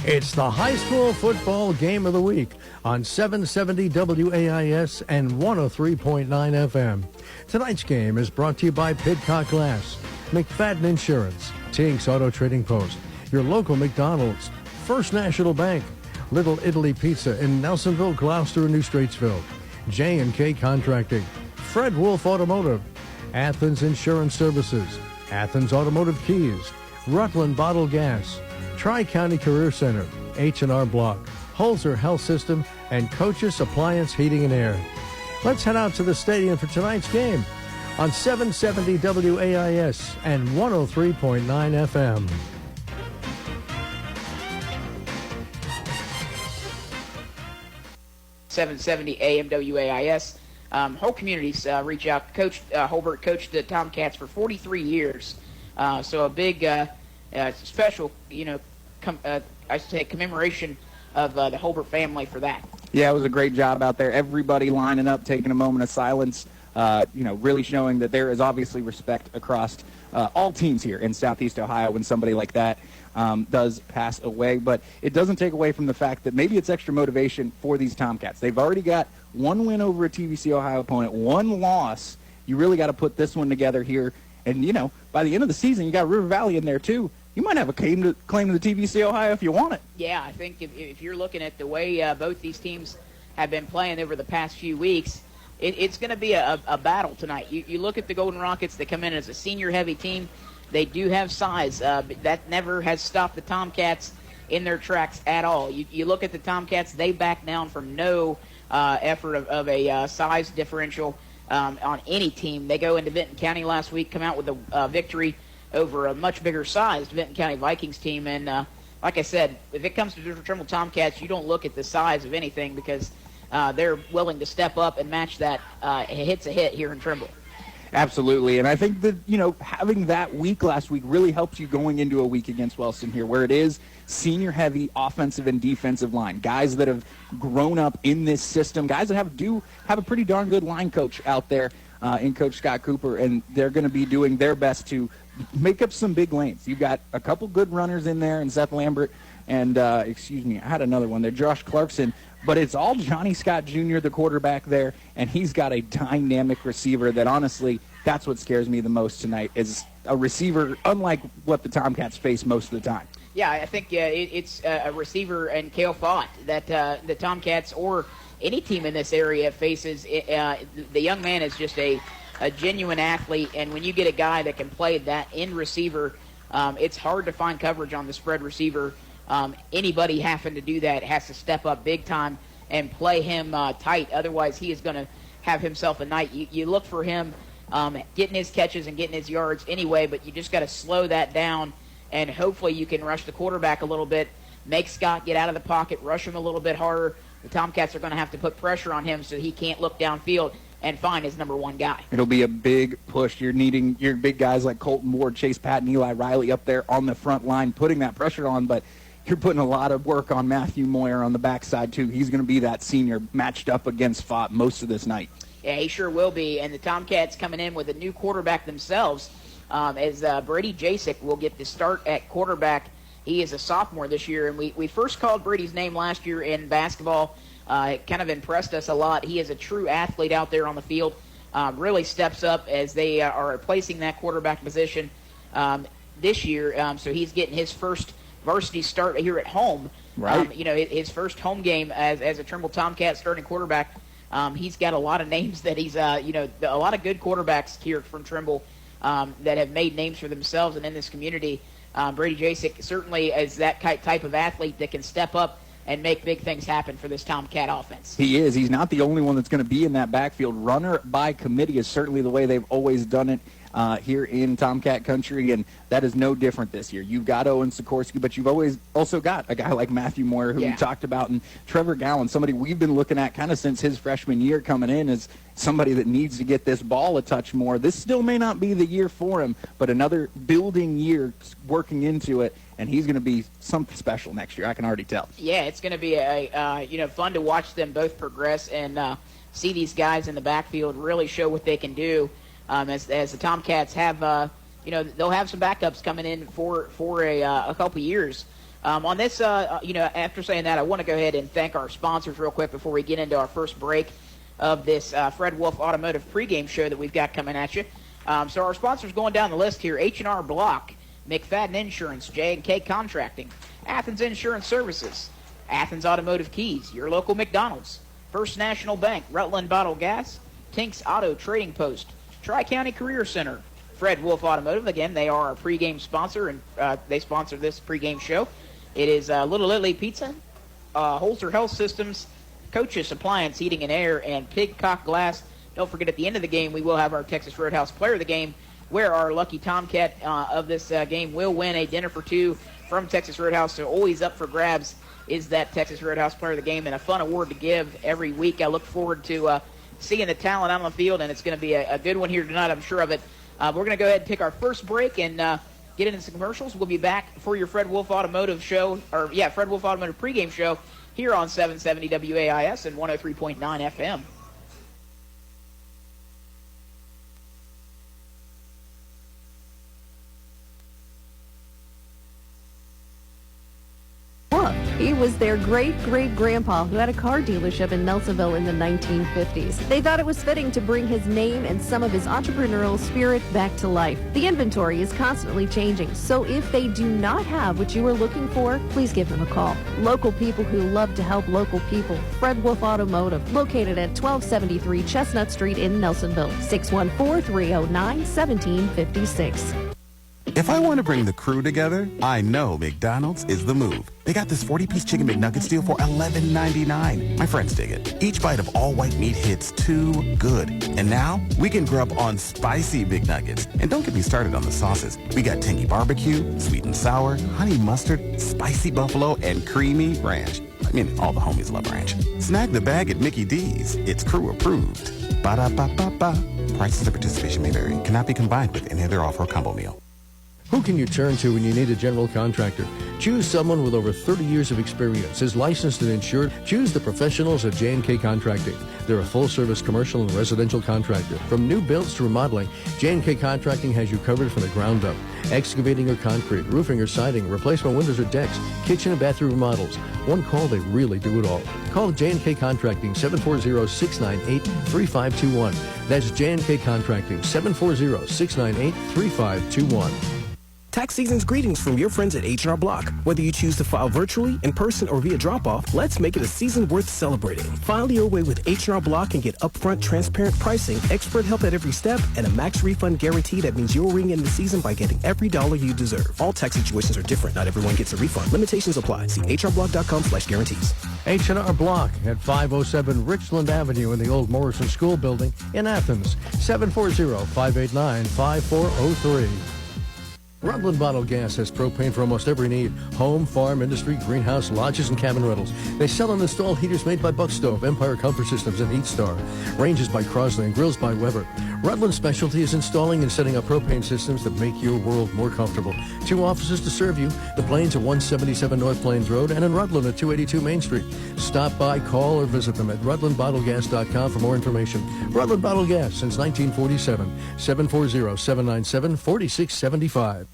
It's the high school football game of the week on 770 WAIS and 103.9 FM. Tonight's game is brought to you by Pidcock Glass, McFadden Insurance, Tinks Auto Trading Post, your local McDonald's, First National Bank, Little Italy Pizza in Nelsonville, Gloucester, and New Straitsville, J&K Contracting, Fred Wolf Automotive, Athens Insurance Services, Athens Automotive Keys, Rutland Bottled Gas, Tri-County Career Center, H&R Block, Holzer Health System, and Coach's Appliance Heating and Air. Let's head out to the stadium for tonight's game on 770 WAIS and 103.9 FM. .770 AM WAIS. Whole communities reach out. Coach Holbert coached the Tomcats for 43 years, so a big special, I should say, commemoration of the Holbert family for that. Yeah, it was a great job out there. Everybody lining up, taking a moment of silence, really showing that there is obviously respect across all teams here in Southeast Ohio when somebody like that does pass away. But it doesn't take away from the fact that maybe it's extra motivation for these Tomcats. They've already got one win over a TVC Ohio opponent, one loss. You really got to put this one together here. And, by the end of the season, you got River Valley in there, too. You might have a claim to the TVC Ohio if you want it. Yeah, I think if you're looking at the way both these teams have been playing over the past few weeks, it's going to be a battle tonight. You look at the Golden Rockets. They come in as a senior-heavy team. They do have size, but that never has stopped the Tomcats in their tracks at all. You look at the Tomcats, they back down from no effort of a size differential on any team. They go into Vinton County last week, come out with a victory over a much bigger-sized Vinton County Vikings team. And like I said, if it comes to the Trimble Tomcats, you don't look at the size of anything because they're willing to step up and match that. Hit's a hit here in Trimble. Absolutely, and I think that, having that week last week really helps you going into a week against Wellston here, where it is senior-heavy offensive and defensive line, guys that have grown up in this system, guys that have a pretty darn good line coach out there in Coach Scott Cooper, and they're going to be doing their best to make up some big lanes. You've got a couple good runners in there, and Seth Lambert, and, I had another one there, Josh Clarkson, but it's all Johnny Scott Jr., the quarterback there, and he's got a dynamic receiver that, honestly, that's what scares me the most tonight, is a receiver unlike what the Tomcats face most of the time. Yeah, I think it's a receiver and Cale Fott that the Tomcats or any team in this area faces. The young man is just a genuine athlete, and when you get a guy that can play that end receiver, it's hard to find coverage on the spread receiver. Anybody having to do that has to step up big time and play him tight. Otherwise, he is going to have himself a night. You look for him getting his catches and getting his yards anyway, but you just got to slow that down, and hopefully you can rush the quarterback a little bit, make Scott get out of the pocket, rush him a little bit harder. The Tomcats are going to have to put pressure on him so he can't look downfield and find his number one guy. It'll be a big push. You're needing your big guys like Colton Ward, Chase Patton, Eli Riley up there on the front line, putting that pressure on, but you're putting a lot of work on Matthew Moyer on the backside, too. He's going to be that senior matched up against Fott most of this night. Yeah, he sure will be. And the Tomcats coming in with a new quarterback themselves, as Brady Jasek will get the start at quarterback. He is a sophomore this year, and we first called Brady's name last year in basketball. It kind of impressed us a lot. He is a true athlete out there on the field. Really steps up as they are replacing that quarterback position this year. So he's getting his first varsity start here at home. Right. His first home game as a Trimble Tomcat starting quarterback. He's got a lot of names that he's, a lot of good quarterbacks here from Trimble that have made names for themselves and in this community. Brady Jasek certainly is that type of athlete that can step up and make big things happen for this Tomcat offense. He is. He's not the only one that's going to be in that backfield. Runner by committee is certainly the way they've always done it here in Tomcat country, and that is no different this year. You've got Owen Sikorsky, but you've always also got a guy like Matthew Moyer, who we talked about, and Trevor Gowan, somebody we've been looking at kind of since his freshman year coming in as somebody that needs to get this ball a touch more. This still may not be the year for him, but another building year working into it, and he's going to be something special next year. I can already tell. Yeah, it's going to be fun to watch them both progress and see these guys in the backfield really show what they can do. As the Tomcats have, they'll have some backups coming in for a couple years. On this, after saying that, I want to go ahead and thank our sponsors real quick before we get into our first break of this Fred Wolf Automotive pregame show that we've got coming at you. So our sponsors going down the list here: H&R Block, McFadden Insurance, J&K Contracting, Athens Insurance Services, Athens Automotive Keys, your local McDonald's, First National Bank, Rutland Bottle Gas, Tinks Auto Trading Post, Tri-County Career Center, Fred Wolf Automotive. Again, they are our pregame sponsor, and they sponsor this pregame show. It is Little Italy Pizza, Holzer Health Systems, Coach's Appliance Heating and Air, and Pigcock Glass. Don't forget, at the end of the game, we will have our Texas Roadhouse Player of the Game, where our lucky Tomcat of this game will win a dinner for two from Texas Roadhouse. So always up for grabs is that Texas Roadhouse Player of the Game, and a fun award to give every week. I look forward to seeing the talent out on the field, and it's going to be a good one here tonight, I'm sure of it. We're going to go ahead and take our first break and get into some commercials. We'll be back for your Fred Wolf Automotive show, Fred Wolf Automotive pregame show here on 770 WAIS and 103.9 FM. He was their great-great-grandpa who had a car dealership in Nelsonville in the 1950s. They thought it was fitting to bring his name and some of his entrepreneurial spirit back to life. The inventory is constantly changing, so if they do not have what you are looking for, please give them a call. Local people who love to help local people. Fred Wolf Automotive, located at 1273 Chestnut Street in Nelsonville, 614-309-1756. If I want to bring the crew together, I know McDonald's is the move. They got this 40-piece chicken McNuggets deal for $11.99. My friends dig it. Each bite of all-white meat hits too good. And now, we can grub on spicy McNuggets. And don't get me started on the sauces. We got tangy barbecue, sweet and sour, honey mustard, spicy buffalo, and creamy ranch. I mean, all the homies love ranch. Snag the bag at Mickey D's. It's crew approved. Ba-da-ba-ba-ba. Prices and participation may vary. Cannot be combined with any other offer or combo meal. Who can you turn to when you need a general contractor? Choose someone with over 30 years of experience, is licensed and insured. Choose the professionals at J&K Contracting. They're a full-service commercial and residential contractor. From new builds to remodeling, J&K Contracting has you covered from the ground up. Excavating or concrete, roofing or siding, replacement windows or decks, kitchen and bathroom remodels. One call, they really do it all. Call J&K Contracting, 740-698-3521. That's J&K Contracting, 740-698-3521. Tax season's greetings from your friends at H&R Block. Whether you choose to file virtually, in person, or via drop-off, let's make it a season worth celebrating. File your way with H&R Block and get upfront, transparent pricing, expert help at every step, and a max refund guarantee that means you'll ring in the season by getting every dollar you deserve. All tax situations are different. Not everyone gets a refund. Limitations apply. See hrblock.com/guarantees. H&R Block at 507 Richland Avenue in the old Morrison School Building in Athens, 740-589-5403. Rutland Bottle Gas has propane for almost every need. Home, farm, industry, greenhouse, lodges, and cabin rentals. They sell and install heaters made by Buckstove, Empire Comfort Systems, and HeatStar. Ranges by Crosley and grills by Weber. Rutland's specialty is installing and setting up propane systems that make your world more comfortable. 2 offices to serve you. The Plains at 177 North Plains Road and in Rutland at 282 Main Street. Stop by, call, or visit them at rutlandbottlegas.com for more information. Rutland Bottle Gas since 1947. 740-797-4675.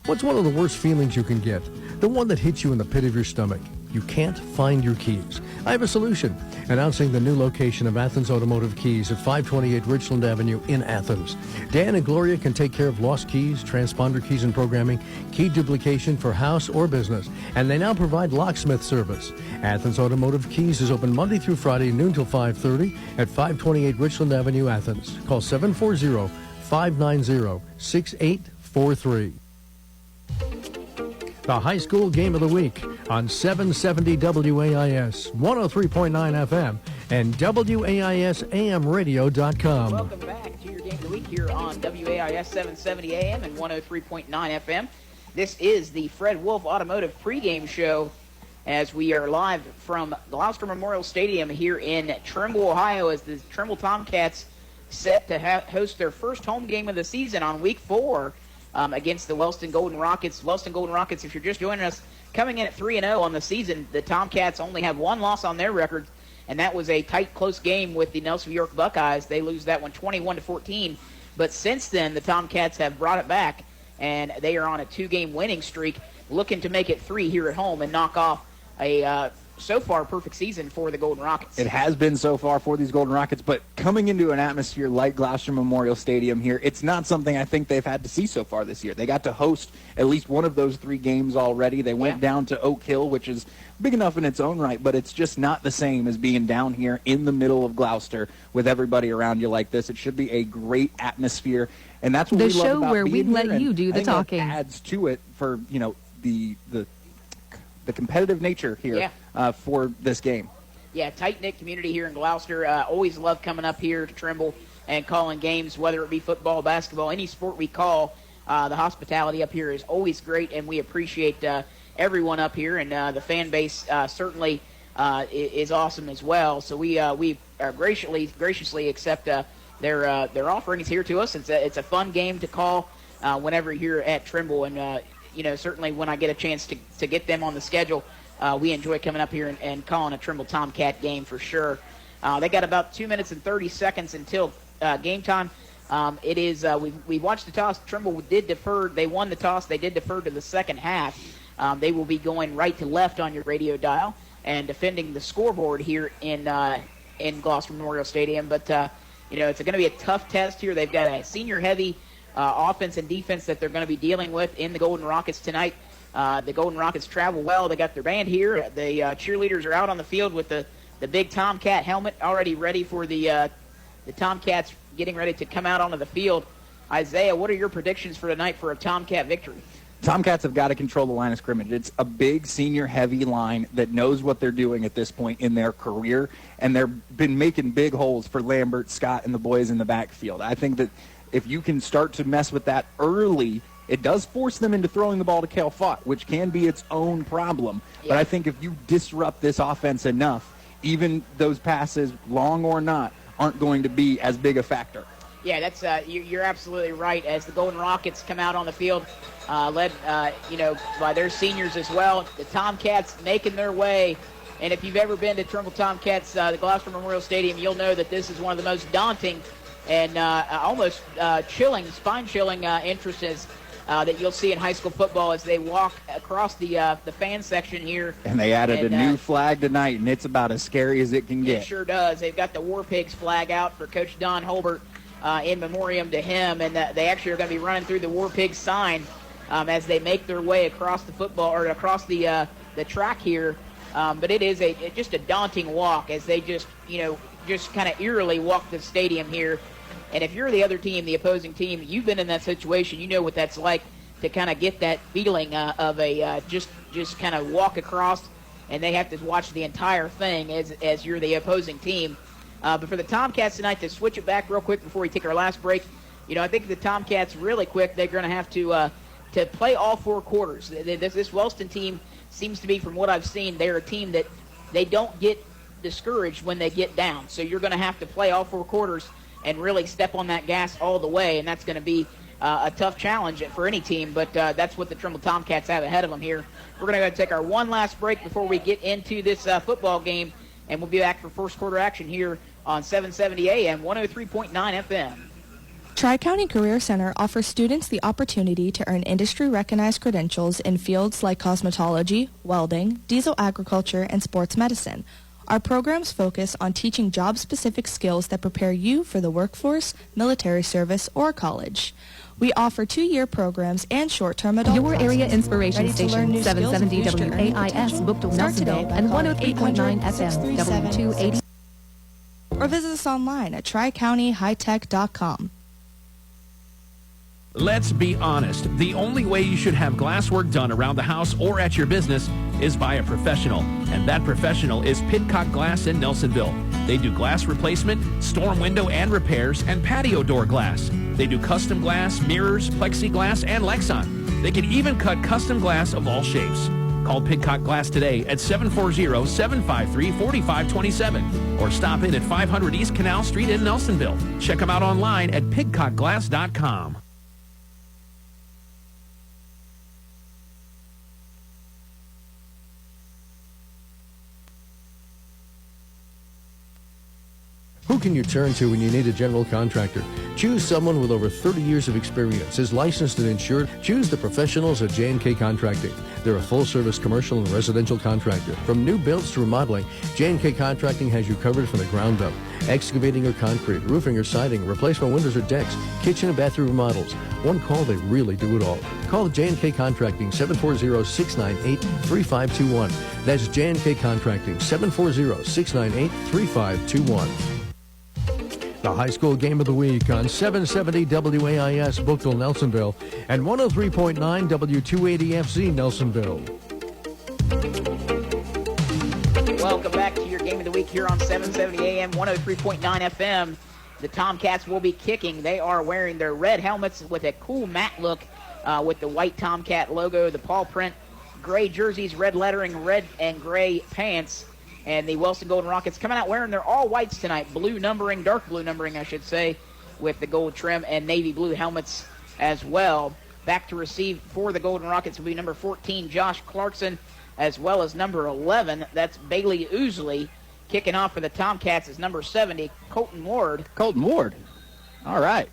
What's one of the worst feelings you can get? The one that hits you in the pit of your stomach. You can't find your keys. I have a solution. Announcing the new location of Athens Automotive Keys at 528 Richland Avenue in Athens. Dan and Gloria can take care of lost keys, transponder keys and programming, key duplication for house or business, and they now provide locksmith service. Athens Automotive Keys is open Monday through Friday, noon till 5:30 at 528 Richland Avenue, Athens. Call 740-590-6843. The high school game of the week on 770 WAIS, 103.9 FM, and WAISAMradio.com. Welcome back to your game of the week here on WAIS 770 AM and 103.9 FM. This is the Fred Wolf Automotive pregame show as we are live from Gloucester Memorial Stadium here in Trimble, Ohio, as the Trimble Tomcats set to host their first home game of the season on week 4. Against the Wellston Golden Rockets. Wellston Golden Rockets, if you're just joining us, coming in at 3-0 on the season. The Tomcats only have 1 loss on their record, and that was a tight, close game with the Nelsonville York Buckeyes. They lose that one 21-14. But since then, the Tomcats have brought it back, and they are on a 2-game winning streak. looking to make it 3 here at home and knock off a so far perfect season for the Golden Rockets. It has been so far for these Golden Rockets, but coming into an atmosphere like Gloucester Memorial Stadium here, it's not something I think they've had to see so far this year. They got to host at least one of those 3 games already. They went down to Oak Hill, which is big enough in its own right, but it's just not the same as being down here in the middle of Gloucester with everybody around you like this. It should be a great atmosphere, and that's what we love about being here. The show where we let you do the talking. That adds to it for, the competitive nature here for this game. Yeah, tight-knit community here in Gloucester. Always love coming up here to Trimble and calling games, whether it be football, basketball, any sport we call. The hospitality up here is always great, and we appreciate everyone up here, and the fan base certainly is awesome as well. So we graciously accept their offerings here to us. It's a fun game to call whenever you're at Trimble, and certainly when I get a chance to get them on the schedule, we enjoy coming up here and calling a Trimble Tomcat game for sure. They got about 2 minutes and 30 seconds until game time. It is we watched the toss. Trimble did defer. They won the toss. They did defer to the second half. They will be going right to left on your radio dial and defending the scoreboard here in Gloucester Memorial Stadium. But it's going to be a tough test here. They've got a senior-heavy offense and defense that they're going to be dealing with in the Golden Rockets tonight. The Golden Rockets travel well. They got their band here. The cheerleaders are out on the field with the big Tomcat helmet already ready for the Tomcats getting ready to come out onto the field. Isaiah, what are your predictions for tonight for a Tomcat victory? Tomcats have got to control the line of scrimmage. It's a big senior-heavy line that knows what they're doing at this point in their career, and they've been making big holes for Lambert, Scott, and the boys in the backfield. I think that if you can start to mess with that early, it does force them into throwing the ball to Cale Fott, which can be its own problem. Yeah. But I think if you disrupt this offense enough, even those passes, long or not, aren't going to be as big a factor. Yeah, that's you're absolutely right. As the Golden Rockets come out on the field, led by their seniors as well, the Tomcats making their way. And if you've ever been to Trimble Tomcats, the Gloucester Memorial Stadium, you'll know that this is one of the most daunting and almost spine-chilling entrances that you'll see in high school football as they walk across the fan section here. And they added a new flag tonight, and it's about as scary as it can get. It sure does. They've got the War Pigs flag out for Coach Don Holbert in memoriam to him, and they actually are going to be running through the War Pigs sign as they make their way across the football or across the track here. But it is just a daunting walk as they just kind of eerily walk the stadium here. And if you're the other team, the opposing team, you've been in that situation, you know what that's like to kind of get that feeling of a just kind of walk across, and they have to watch the entire thing as you're the opposing team. But for the Tomcats tonight, to switch it back real quick before we take our last break, I think the Tomcats really quick, they're going to have to play all 4 quarters. This Wellston team seems to be, from what I've seen, they're a team that they don't get discouraged when they get down. So you're going to have to play all 4 quarters and really step on that gas all the way, and that's going to be a tough challenge for any team, but that's what the Trimble Tomcats have ahead of them here. We're going to go take our one last break before we get into this football game, and we'll be back for first quarter action here on 770 AM, 103.9 FM. Tri-County Career Center offers students the opportunity to earn industry-recognized credentials in fields like cosmetology, welding, diesel agriculture, and sports medicine. Our programs focus on teaching job-specific skills that prepare you for the workforce, military service, or college. We offer 2-year programs and short-term adult Your classes. area inspiration station, 770 WAIS, Bookville, Nelsonville, and 103.9 FM, W280. Or visit us online at tricountyhightech.com. Let's be honest. The only way you should have glass work done around the house or at your business is by a professional. And that professional is Pidcock Glass in Nelsonville. They do glass replacement, storm window and repairs, and patio door glass. They do custom glass, mirrors, plexiglass, and Lexan. They can even cut custom glass of all shapes. Call Pidcock Glass today at 740-753-4527 or stop in at 500 East Canal Street in Nelsonville. Check them out online at pidcockglass.com. Who can you turn to when you need a general contractor? Choose someone with over 30 years of experience, is licensed and insured. Choose the professionals at J&K Contracting. They're a full-service commercial and residential contractor. From new builds to remodeling, J&K Contracting has you covered from the ground up. Excavating or concrete, roofing or siding, replacement windows or decks, kitchen and bathroom remodels. One call, they really do it all. Call J&K Contracting, 740-698-3521. That's J&K Contracting, 740-698-3521. The high school game of the week on 770 WAIS Bookville, Nelsonville, and 103.9 W280FC Nelsonville. Welcome back to your game of the week here on 770 AM, 103.9 FM. The Tomcats will be kicking. They are wearing their red helmets with a cool matte look with the white Tomcat logo, the paw print, gray jerseys, red lettering, red and gray pants. And the Wellston Golden Rockets coming out wearing their all whites tonight, blue numbering, dark blue numbering, I should say, with the gold trim and navy blue helmets as well. Back to receive for the Golden Rockets will be number 14, Josh Clarkson, as well as number 11. That's Bailey Oosley. Kicking off for the Tomcats is number 70, Colton Ward. Colton Ward. All right.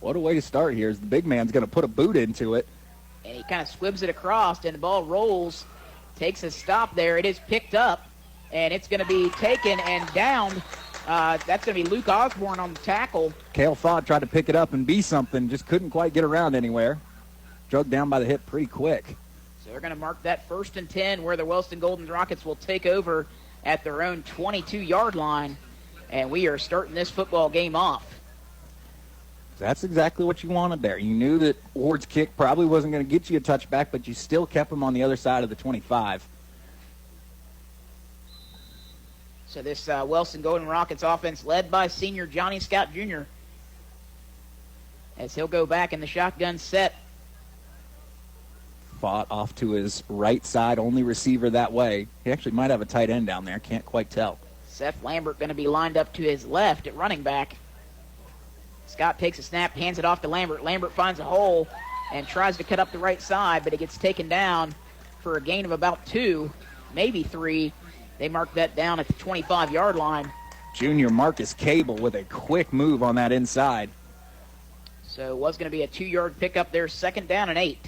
What a way to start here. As the big man's going to put a boot into it. And he kind of squibs it across, and the ball rolls. Takes a stop there. It is picked up, and it's going to be taken and downed. That's going to be Luke Osborne on the tackle. Cale Fott tried to pick it up and be something, just couldn't quite get around anywhere. Drugged down by the hip pretty quick. So they're going to mark that 1st and 10 where the Wellston Golden Rockets will take over at their own 22-yard line, and we are starting this football game off. That's exactly what you wanted there. You knew that Ward's kick probably wasn't going to get you a touchback, but you still kept him on the other side of the 25. So this Wellston Golden Rockets offense led by senior Johnny Scott Jr. as he'll go back in the shotgun set. Fought off to his right side, only receiver that way. He actually might have a tight end down there. Can't quite tell. Seth Lambert going to be lined up to his left at running back. Scott takes a snap, hands it off to Lambert. Lambert finds a hole and tries to cut up the right side, but it gets taken down for a gain of about 2, maybe 3. They mark that down at the 25-yard line. Junior Marcus Cable with a quick move on that inside. So it was going to be a 2-yard pickup there, 2nd down and 8.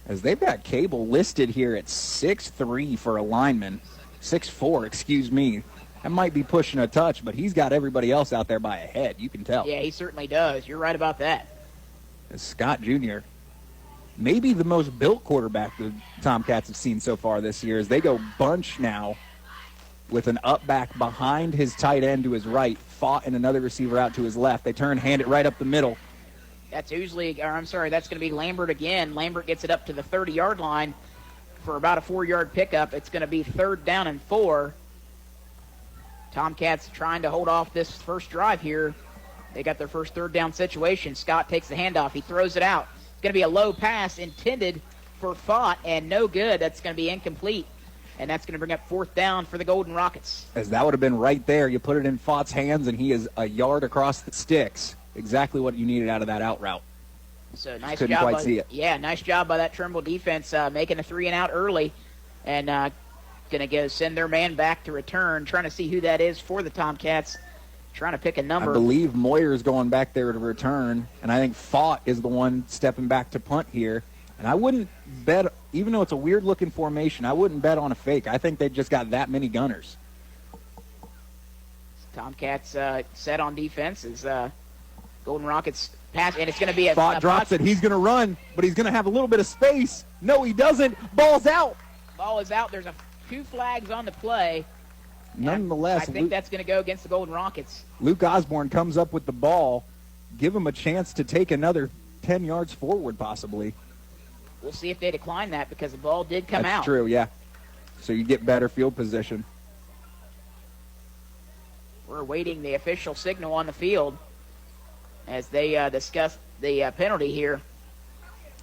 As they've got Cable listed here at 6'3" for a lineman. 6'4", excuse me. That might be pushing a touch, but he's got everybody else out there by a head. You can tell. Yeah, he certainly does. You're right about that. As Scott Jr., maybe the most built quarterback the Tomcats have seen so far this year, as they go bunch now with an up back behind his tight end to his right, Fought and another receiver out to his left. They turn, hand it right up the middle. That's that's going to be Lambert again. Lambert gets it up to the 30-yard line for about a 4-yard pickup. It's going to be 3rd down and 4. Tomcats trying to hold off this first drive here. They got their first 3rd down situation. Scott takes the handoff. He throws it out. It's going to be a low pass intended for Fott, and no good. That's going to be incomplete, and that's going to bring up 4th down for the Golden Rockets. As that would have been right there. You put it in Fott's hands, and he is a yard across the sticks. Exactly what you needed out of that out route. So nice couldn't job. quite see it. Yeah, nice job by that Trimble defense making a 3-and-out early, and going to go send their man back to return, trying to see who that is for the Tomcats, trying to pick a number. I believe Moyer's going back there to return, and I think Fott is the one stepping back to punt here. And I wouldn't bet, even though it's a weird-looking formation, I wouldn't bet on a fake. I think they've just got that many gunners. Tomcats set on defense as Golden Rockets pass, and it's going to be a Fott drops it. He's going to run, but he's going to have a little bit of space. No, he doesn't. Ball's out. Ball is out. There's 2 flags on the play. Nonetheless, I think that's going to go against the Golden Rockets. Luke Osborne comes up with the ball. Give him a chance to take another 10 yards forward, possibly. We'll see if they decline that because the ball did come out. That's true, yeah. So you get better field position. We're awaiting the official signal on the field as they discuss the penalty here.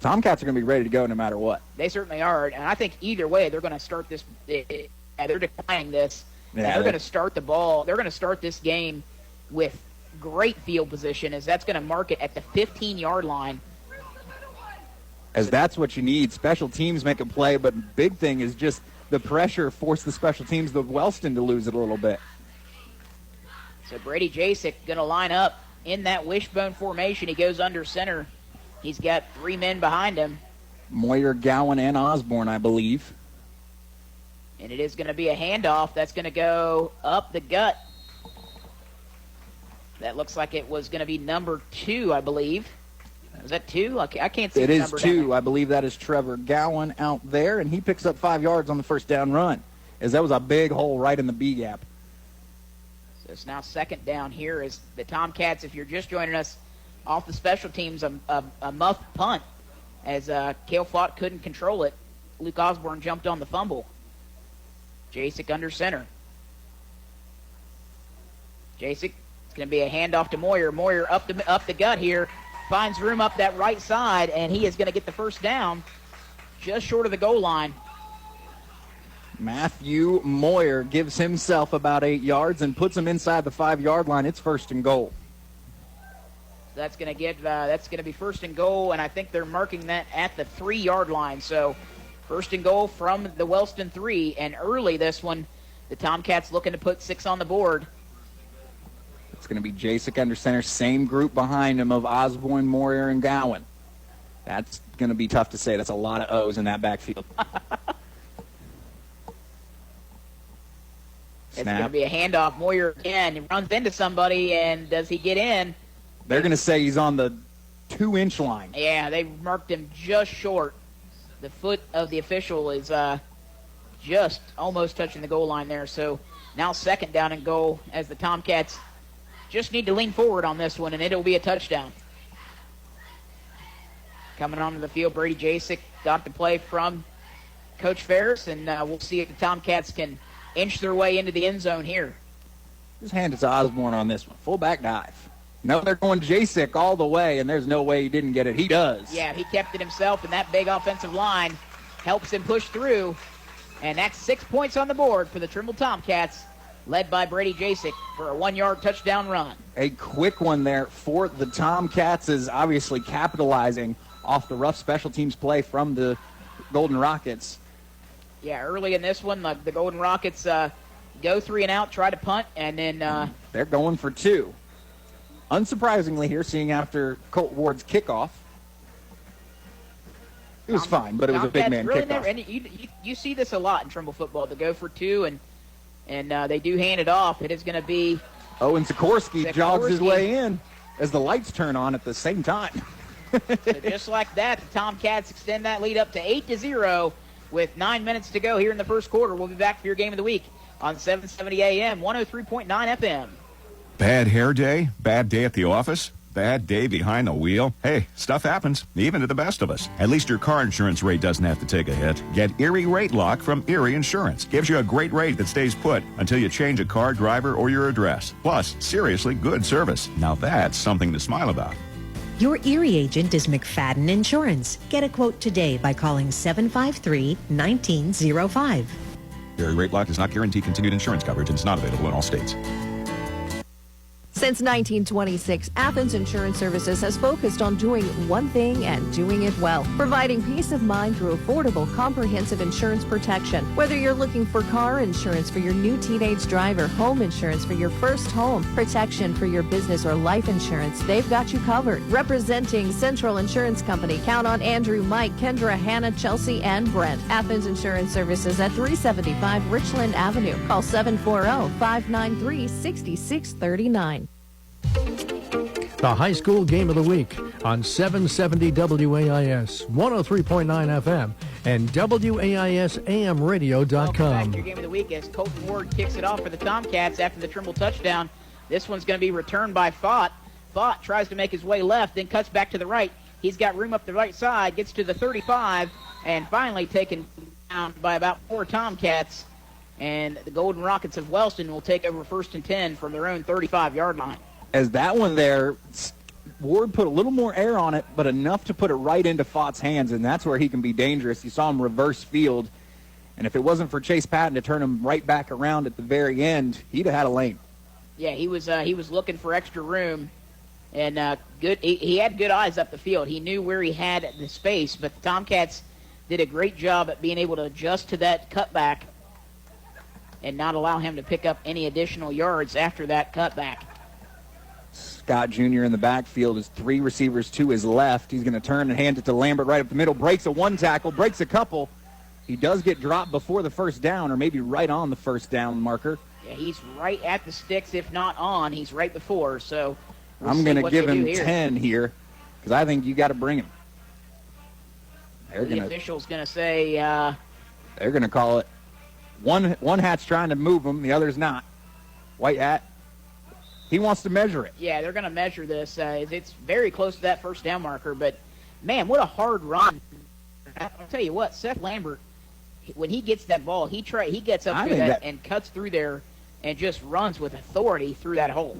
Tomcats are going to be ready to go no matter what. They certainly are, and I think either way they're going to start this. They're declining this. Yeah, they're going to start the ball. They're going to start this game with great field position, as that's going to mark it at the 15-yard line. As that's what you need. Special teams make a play, but big thing is just the pressure forced the special teams of Wellston to lose it a little bit. So Brady Jasek going to line up in that wishbone formation. He goes under center. He's got 3 men behind him. Moyer, Gowan, and Osborne, I believe. And it is going to be a handoff. That's going to go up the gut. That looks like it was going to be number 2, I believe. Is that 2? I can't see it the number. It is 2. I believe that is Trevor Gowan out there, and he picks up 5 yards on the first down run, as that was a big hole right in the B gap. So it's now second down here as the Tomcats, if you're just joining us, off the special teams, a muff punt as Cale Fott couldn't control it. Luke Osborne jumped on the fumble. Jasek under center. Jasek, it's going to be a handoff to Moyer. Moyer up the gut here, finds room up that right side, and he is going to get the first down just short of the goal line. Matthew Moyer gives himself about 8 yards and puts him inside the 5-yard line. It's first and goal. That's going to be first and goal, and I think they're marking that at the 3-yard line. So first and goal from the Wellston 3, and early this one, the Tomcats looking to put 6 on the board. It's going to be Jasek under center, same group behind him of Osborne, Moyer, and Gowan. That's going to be tough to say. That's a lot of O's in that backfield. It's going to be a handoff. Moyer again. He runs into somebody, and does he get in? They're going to say he's on the 2-inch line. Yeah, they marked him just short. The foot of the official is just almost touching the goal line there. So now second down and goal as the Tomcats just need to lean forward on this one, and it'll be a touchdown. Coming onto the field, Brady Jasek got the play from Coach Ferris, and we'll see if the Tomcats can inch their way into the end zone here. Just hand it to Osborne on this one. Fullback dive. No, they're going Jasek all the way, and there's no way he didn't get it. He does. Yeah, he kept it himself, and that big offensive line helps him push through. And that's 6 points on the board for the Trimble Tomcats, led by Brady Jasek for a 1-yard touchdown run. A quick one there for the Tomcats is obviously capitalizing off the rough special teams play from the Golden Rockets. Yeah, early in this one, the Golden Rockets go 3 and out, try to punt, and then they're going for 2. Unsurprisingly here, seeing after Colt Ward's kickoff, it was fine, but it was a big man really kickoff. And you see this a lot in Trimble football. They go for 2, and they do hand it off. It is going to be and Sikorsky jogs his way in as the lights turn on at the same time. So just like that, the Tomcats extend that lead up to 8-0 with 9 minutes to go here in the first quarter. We'll be back for your game of the week on 770 AM, 103.9 FM. Bad hair day? Bad day at the office? Bad day behind the wheel? Hey, stuff happens, even to the best of us. At least your car insurance rate doesn't have to take a hit. Get Erie Rate Lock from Erie Insurance. Gives you a great rate that stays put until you change a car, driver, or your address. Plus, seriously good service. Now that's something to smile about. Your Erie agent is McFadden Insurance. Get a quote today by calling 753-1905. Erie Rate Lock does not guarantee continued insurance coverage and is not available in all states. Since 1926, Athens Insurance Services has focused on doing one thing and doing it well, providing peace of mind through affordable, comprehensive insurance protection. Whether you're looking for car insurance for your new teenage driver, home insurance for your first home, protection for your business or life insurance, they've got you covered. Representing Central Insurance Company, count on Andrew, Mike, Kendra, Hannah, Chelsea, and Brent. Athens Insurance Services at 375 Richland Avenue. Call 740-593-6639. The high school game of the week on 770 WAIS, 103.9 FM, and WAISAMradio.com. Welcome back to your game of the week as Colton Ward kicks it off for the Tomcats after the Trimble touchdown. This one's going to be returned by Fott. Fott tries to make his way left, then cuts back to the right. He's got room up the right side, gets to the 35, and finally taken down by about 4 Tomcats. And the Golden Rockets of Wellston will take over 1st and 10 from their own 35-yard line. As that one there, Ward put a little more air on it, but enough to put it right into Fott's hands, and that's where he can be dangerous. You saw him reverse field, and if it wasn't for Chase Patton to turn him right back around at the very end, he'd have had a lane. Yeah, he was looking for extra room, and good. He had good eyes up the field. He knew where he had the space, but the Tomcats did a great job at being able to adjust to that cutback. and not allow him to pick up any additional yards after that cutback. Scott Jr. in the backfield is 3 receivers to his left. He's going to turn and hand it to Lambert right up the middle. Breaks a 1 tackle, breaks a couple. He does get dropped before the first down, or maybe right on the first down marker. Yeah, he's right at the sticks, if not on. He's right before, so I'm going to give him 10 here because I think you got to bring him. The official's going to say... they're going to call it. One hat's trying to move him, the other's not. White hat. He wants to measure it. Yeah, they're going to measure this. It's very close to that first down marker, but, man, what a hard run. I'll tell you what, Seth Lambert, when he gets that ball, he gets up through that and cuts through there and just runs with authority through that hole.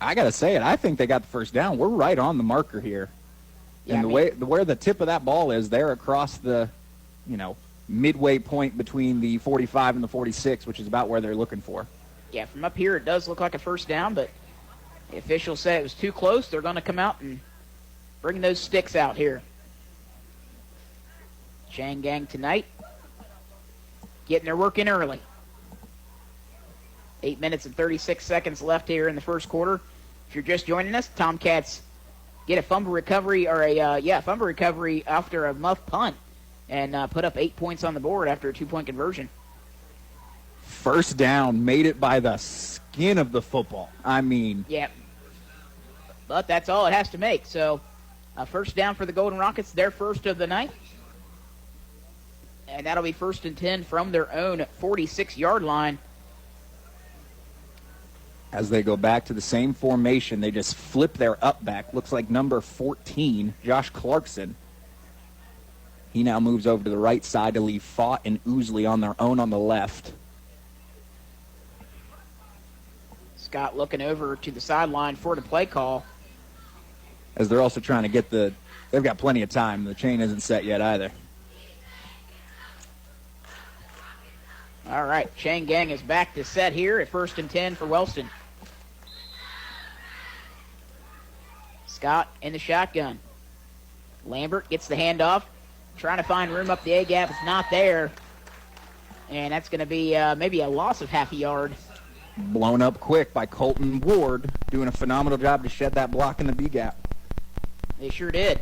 I got to say it. I think they got the first down. We're right on the marker here. Yeah, and where the tip of that ball is, they're across the, midway point between the 45 and the 46, which is about where they're looking for. Yeah, from up here it does look like a first down, but the officials said it was too close. They're going to come out and bring those sticks out here. Chang Gang tonight getting their work in early. 8 minutes and 36 seconds left here in the first quarter. If you're just joining us, Tomcats get a fumble recovery after a muff punt and put up 8 points on the board after a 2-point conversion. First down, made it by the skin of the football. I mean. Yeah. But that's all it has to make. So first down for the Golden Rockets, their first of the night. And that'll be 1st and 10 from their own 46-yard line. As they go back to the same formation, they just flip their up back. Looks like number 14, Josh Clarkson. He now moves over to the right side to leave Fott and Oosley on their own on the left. Scott looking over to the sideline for the play call. As they're also trying to get they've got plenty of time. The chain isn't set yet either. All right, Chang Gang is back to set here at 1st and 10 for Wellston. Scott in the shotgun. Lambert gets the handoff, trying to find room up the A-gap. It's not there. And that's going to be maybe a loss of half a yard. Blown up quick by Colton Ward, doing a phenomenal job to shed that block in the B-gap. They sure did.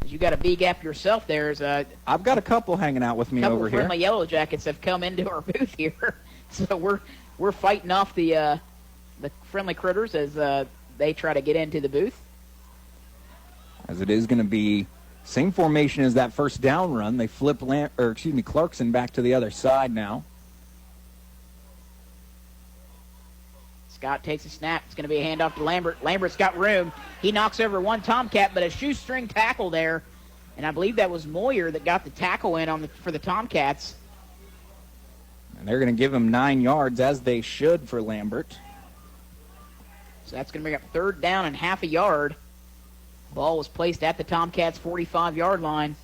You got a B-gap yourself there. I've got a couple hanging out with me over here. Friendly Yellow Jackets have come into our booth here. So we're fighting off the friendly critters as they try to get into the booth. As it is going to be same formation as that first down run. They flip Clarkson back to the other side now. Scott takes a snap. It's going to be a handoff to Lambert. Lambert's got room. He knocks over one Tomcat, but a shoestring tackle there. And I believe that was Moyer that got the tackle in for the Tomcats. And they're going to give him 9 yards, as they should, for Lambert. So that's going to bring up 3rd down and half a yard. Ball was placed at the Tomcats' 45-yard line.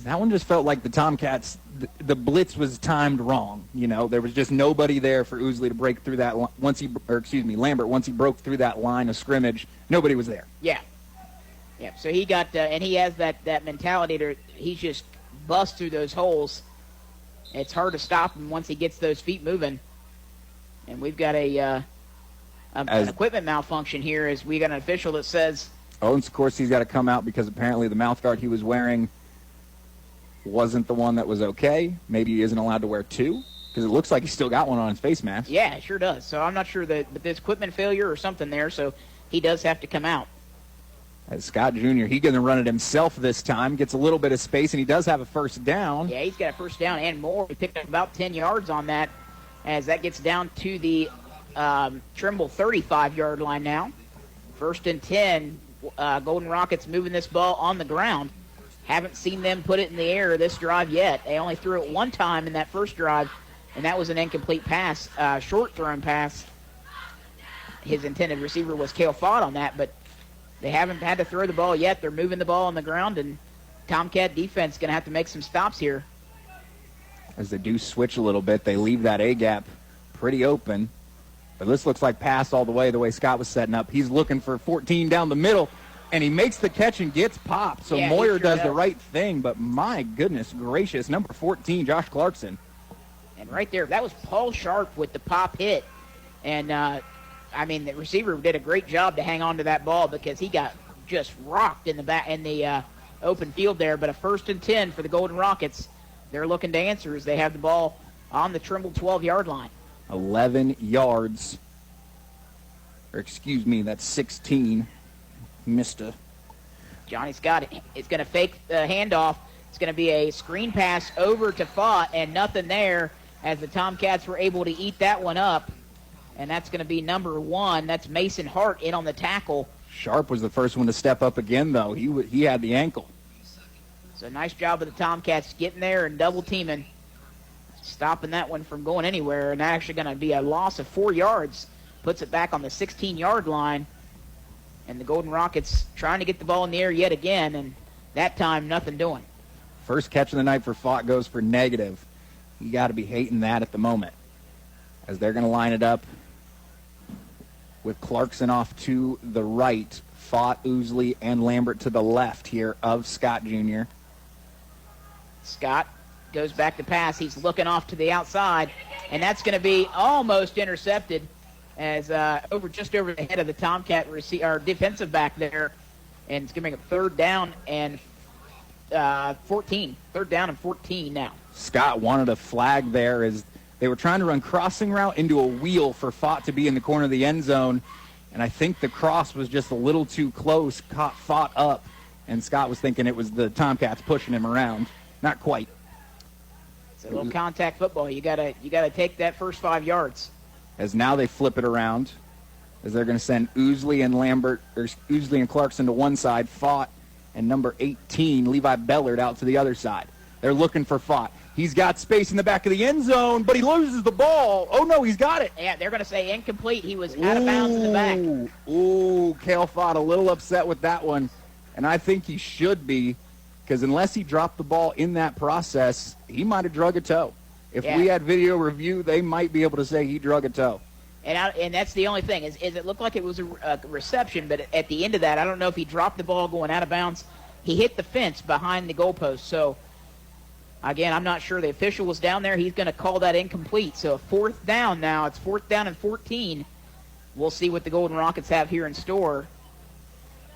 That one just felt like the Tomcats, the blitz was timed wrong. There was just nobody there for Oosley to break through that Lambert, once he broke through that line of scrimmage, nobody was there. Yeah. Yeah, so he got, and he has that mentality to, he just busts through those holes. It's hard to stop him once he gets those feet moving. And we've got an equipment malfunction here as we got an official that says. Oh, and of course he's got to come out because apparently the mouth guard he was wearing wasn't the one that was okay. Maybe he isn't allowed to wear 2 because it looks like he's still got one on his face mask. Yeah, it sure does. So I'm not sure that there's equipment failure or something there, so he does have to come out. As Scott Jr., he's going to run it himself this time, gets a little bit of space, and he does have a first down. Yeah, he's got a first down and more. He picked up about 10 yards on that as that gets down to the Trimble 35-yard line now. 1st and 10. Golden Rockets moving this ball on the ground. Haven't seen them put it in the air this drive yet. They only threw it one time in that first drive, and that was an incomplete pass, short-thrown pass. His intended receiver was Cale Fott on that, but they haven't had to throw the ball yet. They're moving the ball on the ground, and Tomcat defense is going to have to make some stops here. As they do switch a little bit, they leave that A-gap pretty open. But this looks like pass all the way Scott was setting up. He's looking for 14 down the middle, and he makes the catch and gets popped. So Moyer does the right thing, but my goodness gracious, number 14, Josh Clarkson. And right there, that was Paul Sharp with the pop hit. And, the receiver did a great job to hang on to that ball because he got just rocked in the open field there. But a 1st and 10 for the Golden Rockets. They're looking to answer as they have the ball on the Trimble 12-yard line. 11 yards. That's 16. Missed it. Johnny Scott is going to fake the handoff. It's going to be a screen pass over to Fott, and nothing there as the Tomcats were able to eat that one up. And that's going to be number 1. That's Mason Hart in on the tackle. Sharp was the first one to step up again, though. He had the ankle. So nice job of the Tomcats getting there and double teaming, stopping that one from going anywhere. And actually going to be a loss of 4 yards. Puts it back on the 16-yard line. And the Golden Rockets trying to get the ball in the air yet again, and that time nothing doing. First catch of the night for Fott goes for negative. You got to be hating that at the moment, as they're going to line it up with Clarkson off to the right, Fott, Ousley, and Lambert to the left here of Scott Jr. Scott goes back to pass. He's looking off to the outside, and that's going to be almost intercepted as just over the head of the Tomcat defensive back there, and it's going to make a 3rd down and 14. 3rd down and 14 now. Scott wanted a flag there as they were trying to run crossing route into a wheel for Fott to be in the corner of the end zone, and I think the cross was just a little too close, caught Fott up, and Scott was thinking it was the Tomcats pushing him around. Not quite. It's a little contact football. You gotta take that first 5 yards. As now they flip it around, as they're going to send Ousley and Clarkson to one side, Fott and number 18, Levi Bellard, out to the other side. They're looking for Fott. He's got space in the back of the end zone, but he loses the ball. Oh, no, he's got it. Yeah, they're going to say incomplete. He was out of bounds in the back. Ooh, Cale Fott a little upset with that one, and I think he should be, because unless he dropped the ball in that process, he might have drug a toe. If we had video review, they might be able to say he drug a toe. And that's the only thing, is it looked like it was a reception, but at the end of that, I don't know if he dropped the ball going out of bounds. He hit the fence behind the goalpost. So, again, I'm not sure. The official was down there. He's going to call that incomplete. So, 4th down now. It's 4th down and 14. We'll see what the Golden Rockets have here in store.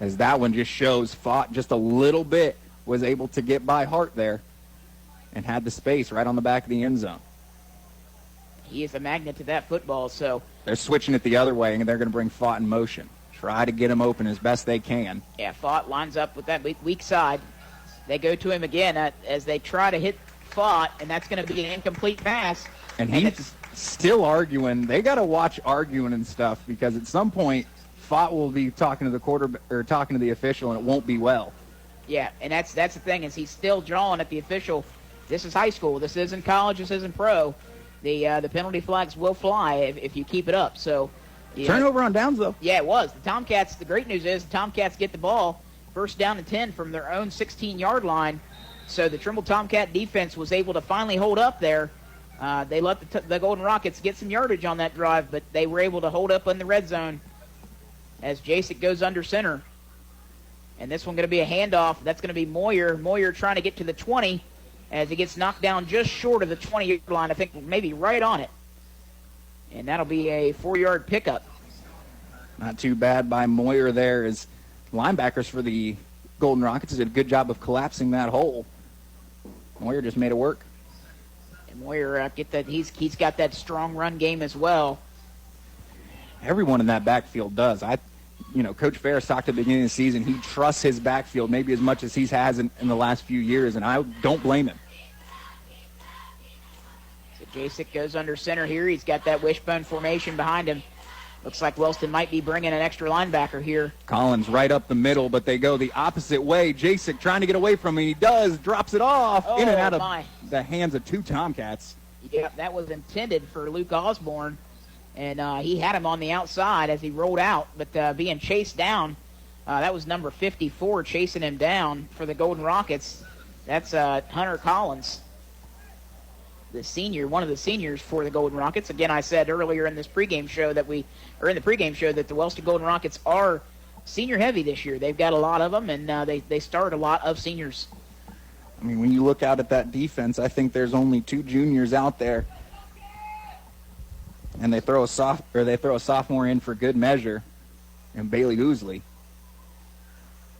As that one just shows Fott just a little bit was able to get by Hart there and had the space right on the back of the end zone. He is a magnet to that football, so. They're switching it the other way, and they're going to bring Fott in motion. Try to get him open as best they can. Yeah, Fott lines up with that weak side. They go to him again as they try to hit Fott, and that's going to be an incomplete pass. And he's still arguing. They got to watch arguing and stuff, because at some point, Fott will be talking to the talking to the official, and it won't be well. Yeah, and that's the thing, is he's still drawing at the official. This is high school. This isn't college. This isn't pro. The penalty flags will fly if you keep it up. So turnover on downs, though. Yeah, it was. The Tomcats, the great news is the Tomcats get the ball 1st down and 10 from their own 16-yard line. So the Trimble Tomcat defense was able to finally hold up there. They let the Golden Rockets get some yardage on that drive, but they were able to hold up in the red zone as Jacek goes under center. And this one going to be a handoff. That's going to be Moyer. Moyer trying to get to the 20 as he gets knocked down just short of the 20-yard line. I think maybe right on it. And that'll be a 4-yard pickup. Not too bad by Moyer there, as linebackers for the Golden Rockets did a good job of collapsing that hole. Moyer just made it work. And Moyer, he's got that strong run game as well. Everyone in that backfield does. Coach Ferris talked at the beginning of the season. He trusts his backfield maybe as much as he has in the last few years, and I don't blame him. So Jacek goes under center here. He's got that wishbone formation behind him. Looks like Wellston might be bringing an extra linebacker here. Collins right up the middle, but they go the opposite way. Jacek trying to get away from him. He does, drops it off, in and out of the hands of 2 Tomcats. Yeah, that was intended for Luke Osborne. And he had him on the outside as he rolled out, but being chased down, that was number 54 chasing him down for the Golden Rockets. That's Hunter Collins, the senior, one of the seniors for the Golden Rockets. Again, I said earlier in this pregame show that the Wellston Golden Rockets are senior heavy this year. They've got a lot of them, and they start a lot of seniors. I mean, when you look out at that defense, I think there's only 2 juniors out there And they throw a sophomore in for good measure, and Bailey Goosley.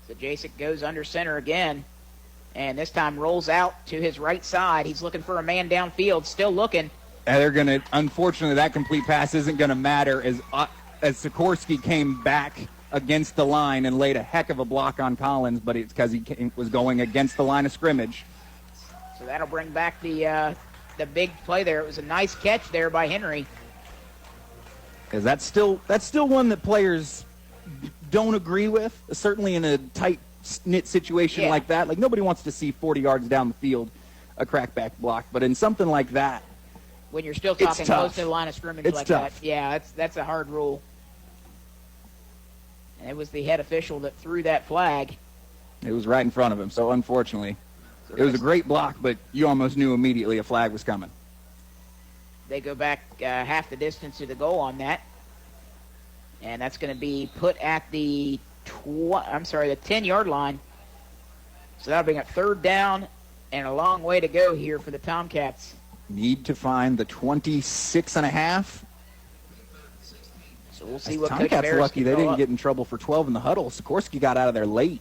So Jasek goes under center again, and this time rolls out to his right side. He's looking for a man downfield, still looking. And they're going to, unfortunately, that complete pass isn't going to matter as Sikorsky came back against the line and laid a heck of a block on Collins, but it's because he was going against the line of scrimmage. So that'll bring back the big play there. It was a nice catch there by Henry. Because that's still one that players don't agree with, certainly in a tight-knit situation like that. Like, nobody wants to see 40 yards down the field a crackback block, but in something like that, when you're still talking close to the line of scrimmage like tough. that, yeah, that's a hard rule. And it was the head official that threw that flag. It was right in front of him, so unfortunately, it was a great block, but you almost knew immediately a flag was coming. They go back half the distance to the goal on that. And that's going to be put at the 10-yard line. So that'll bring up third down and a long way to go here for the Tomcats. Need to find the 26.5. So we'll see what Coach Tomcats Ferris lucky can they throw didn't up. get in trouble for 12 in the huddle. Sikorsky got out of there late.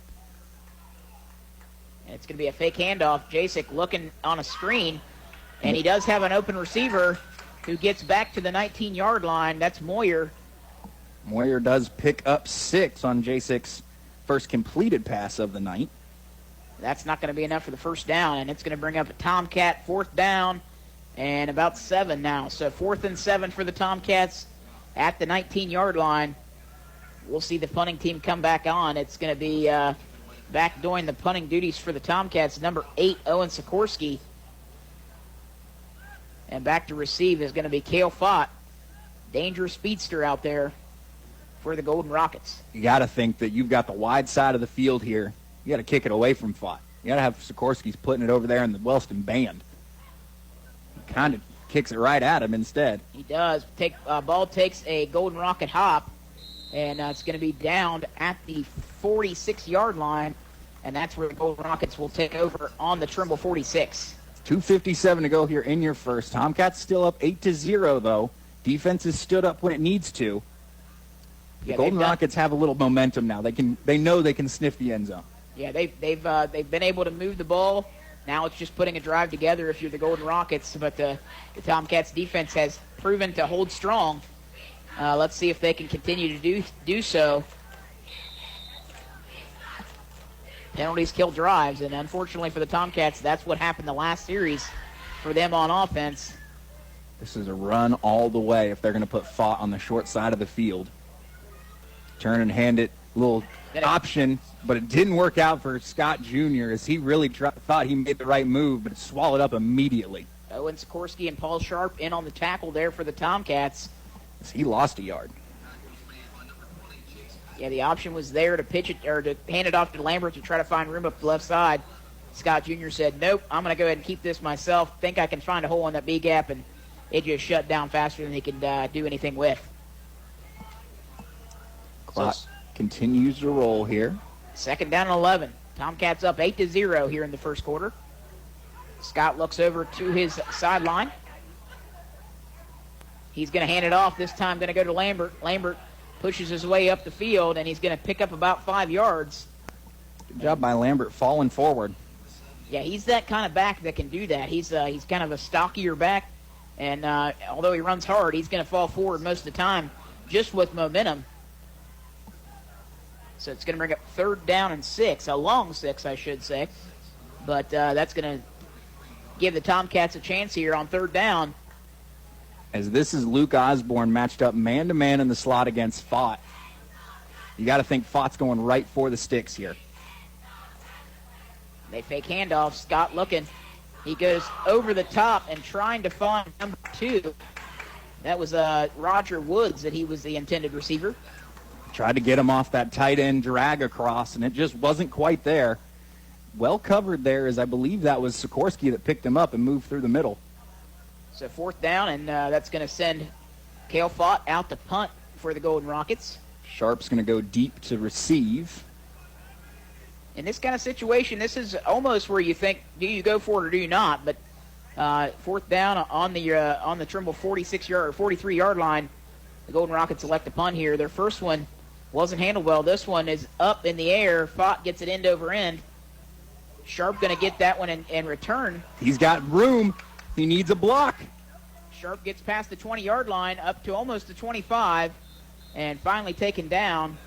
And it's going to be a fake handoff. Jasek looking on a screen. And he does have an open receiver who gets back to the 19-yard line. That's Moyer. Moyer does pick up 6 on Jasek's first completed pass of the night. That's not going to be enough for the first down, and it's going to bring up a Tomcat fourth down and about 7 now. So 4th and 7 for the Tomcats at the 19-yard line. We'll see the punting team come back on. It's going to be back doing the punting duties for the Tomcats, number 8, Owen Sikorsky. And back to receive is going to be Cale Fott, dangerous speedster out there for the Golden Rockets. You got to think that you've got the wide side of the field here. You got to kick it away from Fott. You got to have Sikorsky's putting it over there in the Wellston band. He kind of kicks it right at him instead. He does. Ball takes a Golden Rocket hop, and it's going to be down at the 46-yard line, and that's where the Golden Rockets will take over on the Trimble 46. 2:57 to go here in your first. Tomcats still up 8-0, though. Defense has stood up when it needs to. The Golden Rockets have a little momentum now. They know they can sniff the end zone. Yeah, they've been able to move the ball. Now it's just putting a drive together if you're the Golden Rockets. But the Tomcats defense has proven to hold strong. Let's see if they can continue to do so. Penalties kill drives, and unfortunately for the Tomcats, that's what happened the last series for them on offense. This is a run all the way if they're going to put Fott on the short side of the field. Turn and hand it, little option, but it didn't work out for Scott Jr. as he really thought he made the right move, but it swallowed up immediately. Owen Sikorsky and Paul Sharp in on the tackle there for the Tomcats. He lost a yard. Yeah, the option was there to pitch it or to hand it off to Lambert to try to find room up the left side. Scott Jr. said, nope, I'm going to go ahead and keep this myself. Think I can find a hole in that B gap, and it just shut down faster than he could do anything with. Clock continues to roll here. 2nd down and 11. Tomcats up 8-0 here in the first quarter. Scott looks over to his sideline. He's going to hand it off. This time going to go to Lambert. Lambert pushes his way up the field, and he's going to pick up about 5 yards. Good job by Lambert falling forward. Yeah, he's that kind of back that can do that. He's kind of a stockier back, and although he runs hard, he's going to fall forward most of the time just with momentum. So it's going to bring up 3rd down and 6, a long 6, I should say. But that's going to give the Tomcats a chance here on 3rd down. As this is Luke Osborne matched up man-to-man in the slot against Fott. You got to think Fott's going right for the sticks here. They fake handoff. Scott looking. He goes over the top and trying to find number 2. That was Roger Woods that he was the intended receiver. Tried to get him off that tight end drag across, and it just wasn't quite there. Well covered there, as I believe that was Sikorsky that picked him up and moved through the middle. So 4th down, and that's going to send Cale Fott out to punt for the Golden Rockets. Sharp's going to go deep to receive. In this kind of situation, this is almost where you think, do you go for it or do you not? But Fourth down on the Trimble 43-yard line. The Golden Rockets select a punt here. Their first one wasn't handled well. This one is up in the air. Fott gets it end over end. Sharp going to get that one and return. He's got room. He needs a block. Sharp gets past the 20-yard line up to almost the 25 and finally taken down.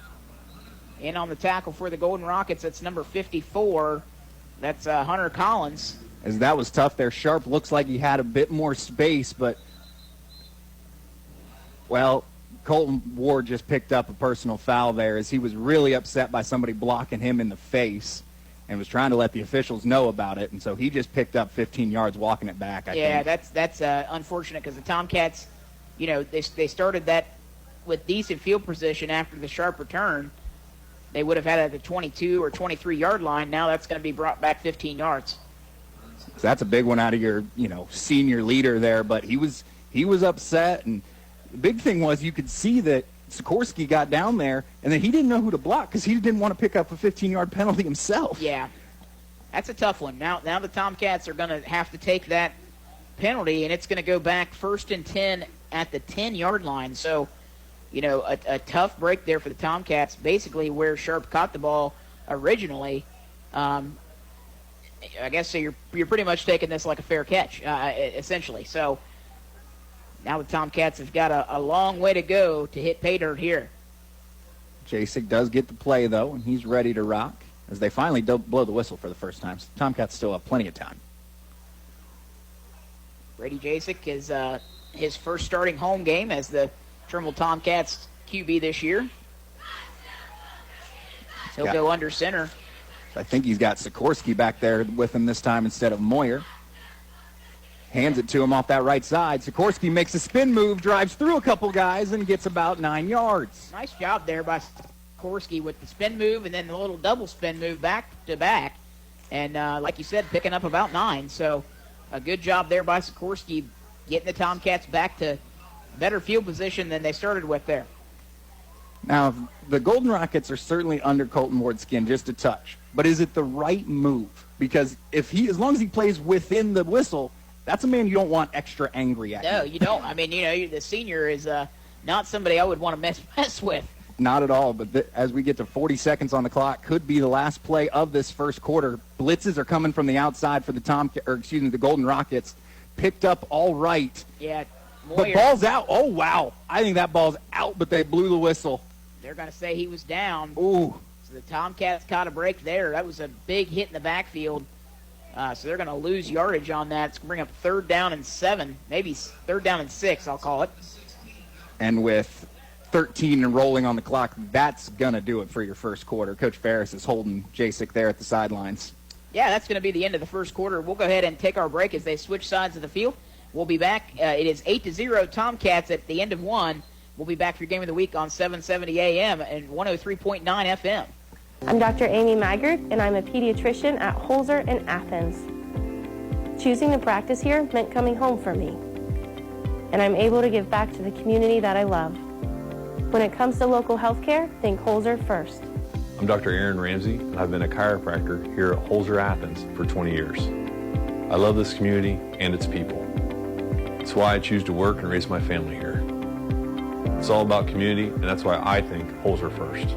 In on the tackle for the Golden Rockets, that's number 54. That's Hunter Collins. As that was tough there. Sharp looks like he had a bit more space, but, well, Colton Ward just picked up a personal foul there as he was really upset by somebody blocking him in the face and was trying to let the officials know about it. And so he just picked up 15 yards walking it back, I think. That's unfortunate because the Tomcats, they started that with decent field position after the Sharp return. They would have had it at the 22 or 23-yard line. Now that's going to be brought back 15 yards. So that's a big one out of your, senior leader there. But he was upset, and the big thing was you could see that Sikorsky got down there, and then he didn't know who to block because he didn't want to pick up a 15-yard penalty himself. Yeah, that's a tough one. Now the Tomcats are going to have to take that penalty, and it's going to go back 1st and 10 at the 10-yard line. So, a tough break there for the Tomcats, basically where Sharp caught the ball originally. I guess so you're pretty much taking this like a fair catch, essentially. So now the Tomcats have got a long way to go to hit pay dirt here. Jasek does get the play, though, and he's ready to rock as they finally blow the whistle for the first time. So Tomcats still have plenty of time. Brady Jasek is his first starting home game as the Trimble Tomcats QB this year. He'll go under center. I think he's got Sikorsky back there with him this time instead of Moyer. Hands it to him off that right side. Sikorsky makes a spin move, drives through a couple guys, and gets about 9 yards. Nice job there by Sikorsky with the spin move and then the little double spin move back to back. And like you said, picking up about 9. So a good job there by Sikorsky getting the Tomcats back to better field position than they started with there. Now, the Golden Rockets are certainly under Colton Ward's skin just a touch. But is it the right move? Because as long as he plays within the whistle, that's a man you don't want extra angry at. No, you don't. I mean, the senior is not somebody I would want to mess with. Not at all. But as we get to 40 seconds on the clock, could be the last play of this first quarter. Blitzes are coming from the outside for the Golden Rockets. Picked up all right. Yeah. Moyer. But ball's out. Oh, wow. I think that ball's out, but they blew the whistle. They're going to say he was down. Ooh. So the Tomcats caught a break there. That was a big hit in the backfield. So they're going to lose yardage on that. It's going to bring up 3rd down and 7, maybe 3rd down and 6, I'll call it. And with 13 and rolling on the clock, that's going to do it for your first quarter. Coach Ferris is holding Jasek there at the sidelines. Yeah, that's going to be the end of the first quarter. We'll go ahead and take our break as they switch sides of the field. We'll be back. It is 8-0 Tomcats at the end of 1. We'll be back for your game of the week on 770 AM and 103.9 FM. I'm Dr. Amy Maggard, and I'm a pediatrician at Holzer in Athens. Choosing to practice here meant coming home for me, and I'm able to give back to the community that I love. When it comes to local health care, think Holzer first. I'm Dr. Aaron Ramsey, and I've been a chiropractor here at Holzer Athens for 20 years. I love this community and its people. It's why I choose to work and raise my family here. It's all about community, and that's why I think Holzer first.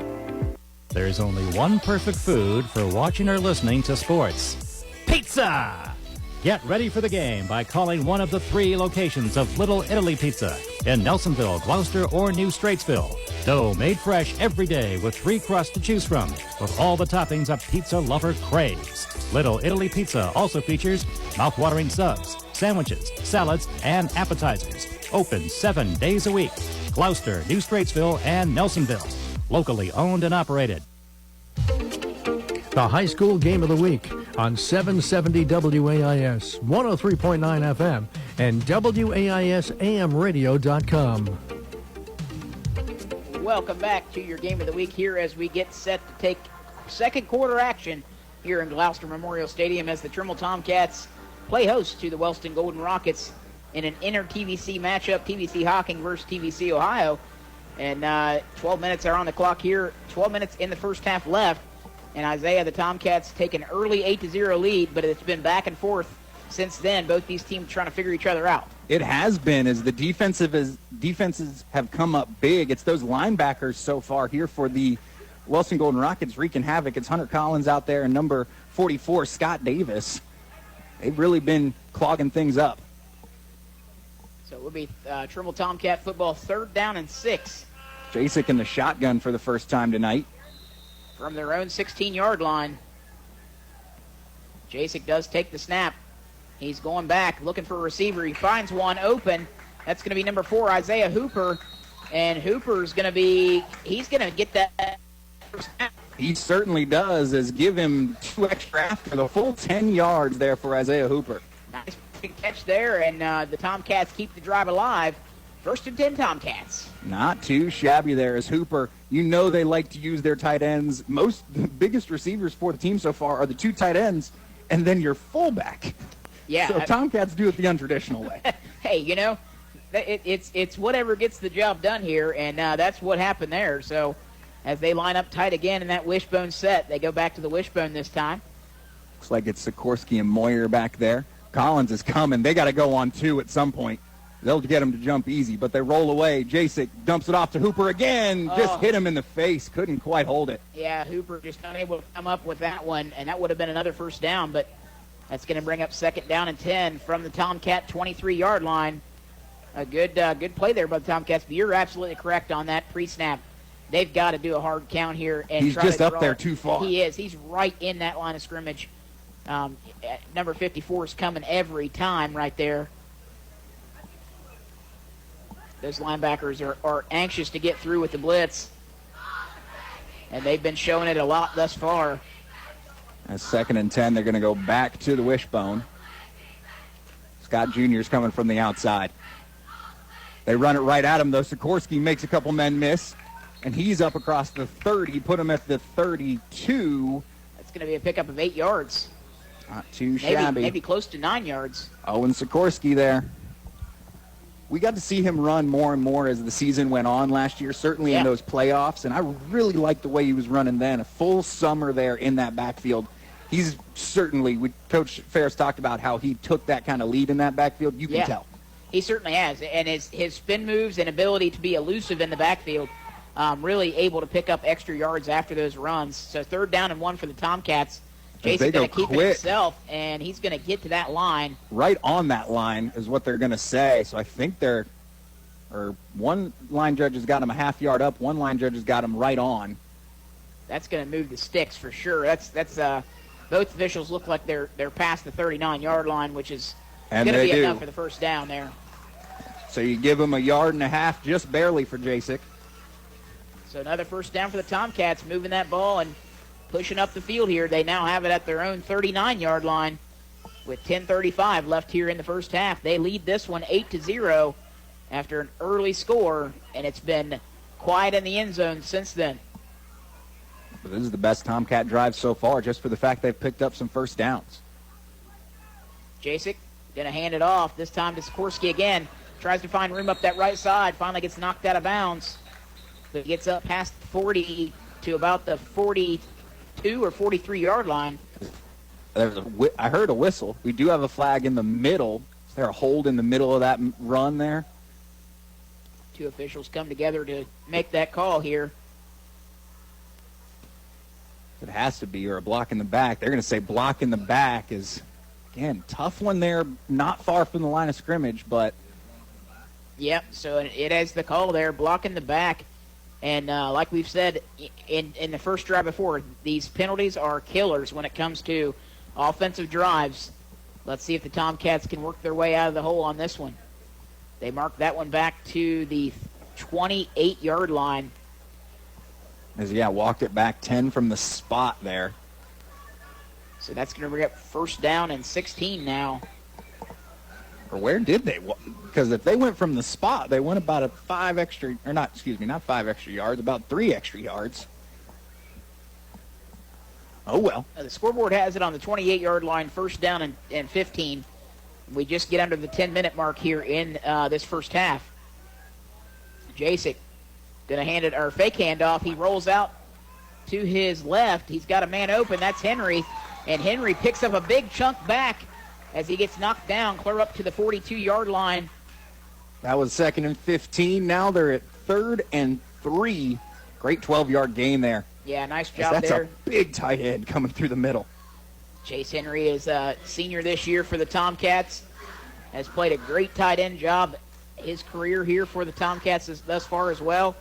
There's only one perfect food for watching or listening to sports. Pizza! Get ready for the game by calling one of the 3 locations of Little Italy Pizza in Nelsonville, Gloucester, or New Straitsville. Dough made fresh every day with 3 crusts to choose from, with all the toppings a pizza lover craves. Little Italy Pizza also features mouth-watering subs, sandwiches, salads, and appetizers. Open 7 days a week. Gloucester, New Straitsville, and Nelsonville. Locally owned and operated. The high school game of the week on 770 WAIS, 103.9 FM, and WAISAMradio.com. Welcome back to your game of the week here as we get set to take second quarter action here in Gloucester Memorial Stadium as the Trimble Tomcats play host to the Wellston Golden Rockets in an inter-TVC matchup, TVC Hocking versus TVC Ohio. And 12 minutes are on the clock here, 12 minutes in the first half left. And Isaiah, the Tomcats take an early 8-0 lead, but it's been back and forth since then, both these teams trying to figure each other out. It has been, as the defenses have come up big. It's those linebackers so far here for the Wellston Golden Rockets wreaking havoc. It's Hunter Collins out there and number 44, Scott Davis. They've really been clogging things up. So it will be Trimble Tomcat football, 3rd down and 6. Jasek in the shotgun for the first time tonight. From their own 16-yard line. Jasek does take the snap. He's going back, looking for a receiver. He finds one open. That's going to be number 4, Isaiah Hooper. And Hooper's going to be, he's going to get that first snap. He certainly does, as give him 2 extra after the full 10 yards there for Isaiah Hooper. Nice big catch there, and the Tomcats keep the drive alive. 1st and 10 Tomcats. Not too shabby there as Hooper. You know they like to use their tight ends. The biggest receivers for the team so far are the 2 tight ends and then your fullback. Yeah. So Tomcats do it the untraditional way. Hey, you know, it's whatever gets the job done here, and that's what happened there. So as they line up tight again in that wishbone set, they go back to the wishbone this time. Looks like it's Sikorsky and Moyer back there. Collins is coming. They got to go on 2 at some point. They'll get him to jump easy, but they roll away. Jasek dumps it off to Hooper again. Just hit him in the face. Couldn't quite hold it. Yeah, Hooper just unable to come up with that one, and that would have been another first down, but that's going to bring up 2nd down and 10 from the Tomcat 23-yard line. A good play there by the Tomcats, but you're absolutely correct on that pre-snap. They've got to do a hard count here. And he's just up there too far. He is. He's right in that line of scrimmage. Number 54 is coming every time right there. Those linebackers are anxious to get through with the blitz, and they've been showing it a lot thus far. As 2nd and 10, they're going to go back to the wishbone. Scott Jr. is coming from the outside. They run it right at him, though. Sikorsky makes a couple men miss, and he's up across the 30, put him at the 32. That's going to be a pickup of 8 yards. Not too shabby. Maybe close to 9 yards. Owen Sikorsky there. We got to see him run more and more as the season went on last year, certainly in those playoffs, and I really liked the way he was running then. A full summer there in that backfield. He's certainly, Coach Ferris talked about how he took that kind of lead in that backfield. You can tell. He certainly has, and his spin moves and ability to be elusive in the backfield, really able to pick up extra yards after those runs. So 3rd down and 1 for the Tomcats. Jason's going to keep it himself, and he's going to get to that line. Right on that line is what they're going to say. So I think one line judge has got him a half yard up. One line judge has got him right on. That's going to move the sticks for sure. That's both officials look like they're past the 39-yard line, which is going to be enough for the first down there. So you give him a yard and a half, just barely for Jasek. So another first down for the Tomcats, moving that ball and pushing up the field here. They now have it at their own 39-yard line with 10:35 left here in the first half. They lead this one 8-0 after an early score, and it's been quiet in the end zone since then. But this is the best Tomcat drive so far, just for the fact they've picked up some first downs. Jasek going to hand it off, this time to Sikorsky again. Tries to find room up that right side, finally gets knocked out of bounds. But he gets up past 40 to about the 42 or 43-yard line. I heard a whistle. We do have a flag in the middle. Is there a hold in the middle of that run there? 2 officials come together to make that call here. It has to be, or a block in the back. They're going to say block in the back is, again, tough one there, not far from the line of scrimmage, but. Yep, so it has the call there, block in the back. And like we've said in the first drive before, these penalties are killers when it comes to offensive drives. Let's see if the Tomcats can work their way out of the hole on this one. They mark that one back to the 28-yard line. Walked it back 10 from the spot there. So that's going to bring up first down and 16 now. Or where did they? Because if they went from the spot, they went about not 5 extra yards, about 3 extra yards. Oh, well. The scoreboard has it on the 28-yard line, first down and 15. We just get under the 10-minute mark here in this first half. Jasek going to hand it, or fake handoff. He rolls out to his left. He's got a man open. That's Henry. And Henry picks up a big chunk back as he gets knocked down, clear up to the 42-yard line. That was 2nd and 15. Now they're at 3rd and 3. Great 12-yard gain there. Yeah, nice job that's there. A big tight end coming through the middle. Chase Henry is a senior this year for the Tomcats. Has played a great tight end job his career here for the Tomcats thus far as well.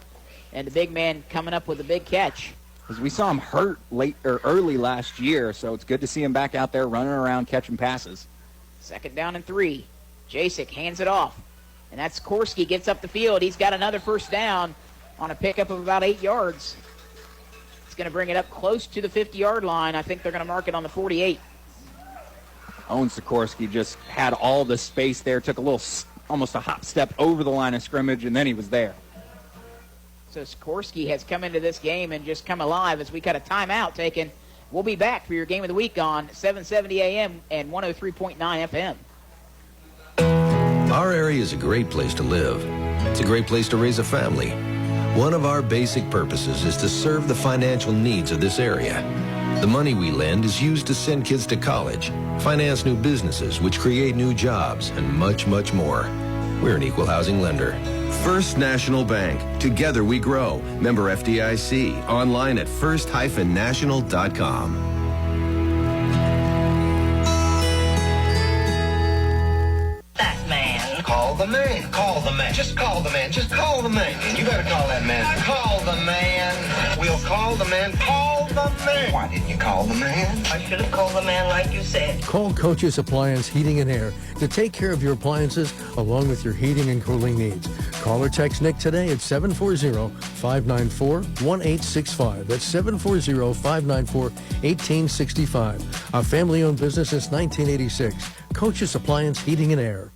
And the big man coming up with a big catch. Because we saw him hurt early last year, so it's good to see him back out there running around catching passes. 2nd down and 3. Jasek hands it off. And that's Sikorsky gets up the field. He's got another first down on a pickup of about 8 yards. It's going to bring it up close to the 50-yard line. I think they're going to mark it on the 48. Owen Sikorsky just had all the space there, took a little, almost a hop step over the line of scrimmage, and then he was there. So Sikorsky has come into this game and just come alive as we got a timeout taken. We'll be back for your Game of the Week on 770 AM and 103.9 FM. Our area is a great place to live. It's a great place to raise a family. One of our basic purposes is to serve the financial needs of this area. The money we lend is used to send kids to college, finance new businesses, which create new jobs, and much, much more. We're an equal housing lender. First National Bank. Together we grow. Member FDIC. Online at first-national.com. Call the man. Call the man. Just call the man. Just call the man. And you better call that man. Call the man. We'll call the man. Call the man. Why didn't you call the man? I should have called the man like you said. Call Coach's Appliance Heating and Air to take care of your appliances along with your heating and cooling needs. Call or text Nick today at 740-594-1865. That's 740-594-1865. A family-owned business since 1986. Coach's Appliance Heating and Air.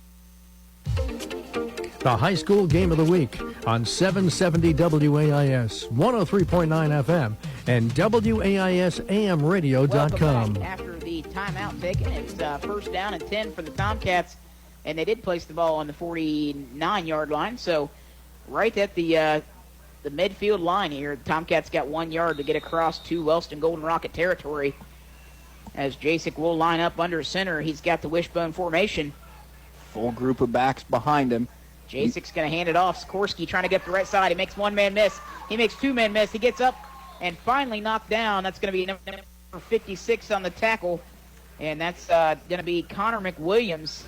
The high school game of the week on 770 WAIS, 103.9 FM, and WAISAMradio.com. After the timeout taken, it's 1st down and 10 for the Tomcats, and they did place the ball on the 49-yard line. So right at the midfield line here, the Tomcats got 1 yard to get across to Wellston Golden Rocket territory. As Jasek will line up under center, he's got the wishbone formation. Full group of backs behind him. Jasek's going to hand it off. Sikorsky trying to get the right side. He makes one man miss. He makes two men miss. He gets up and finally knocked down. That's going to be number 56 on the tackle. And that's going to be Connor McWilliams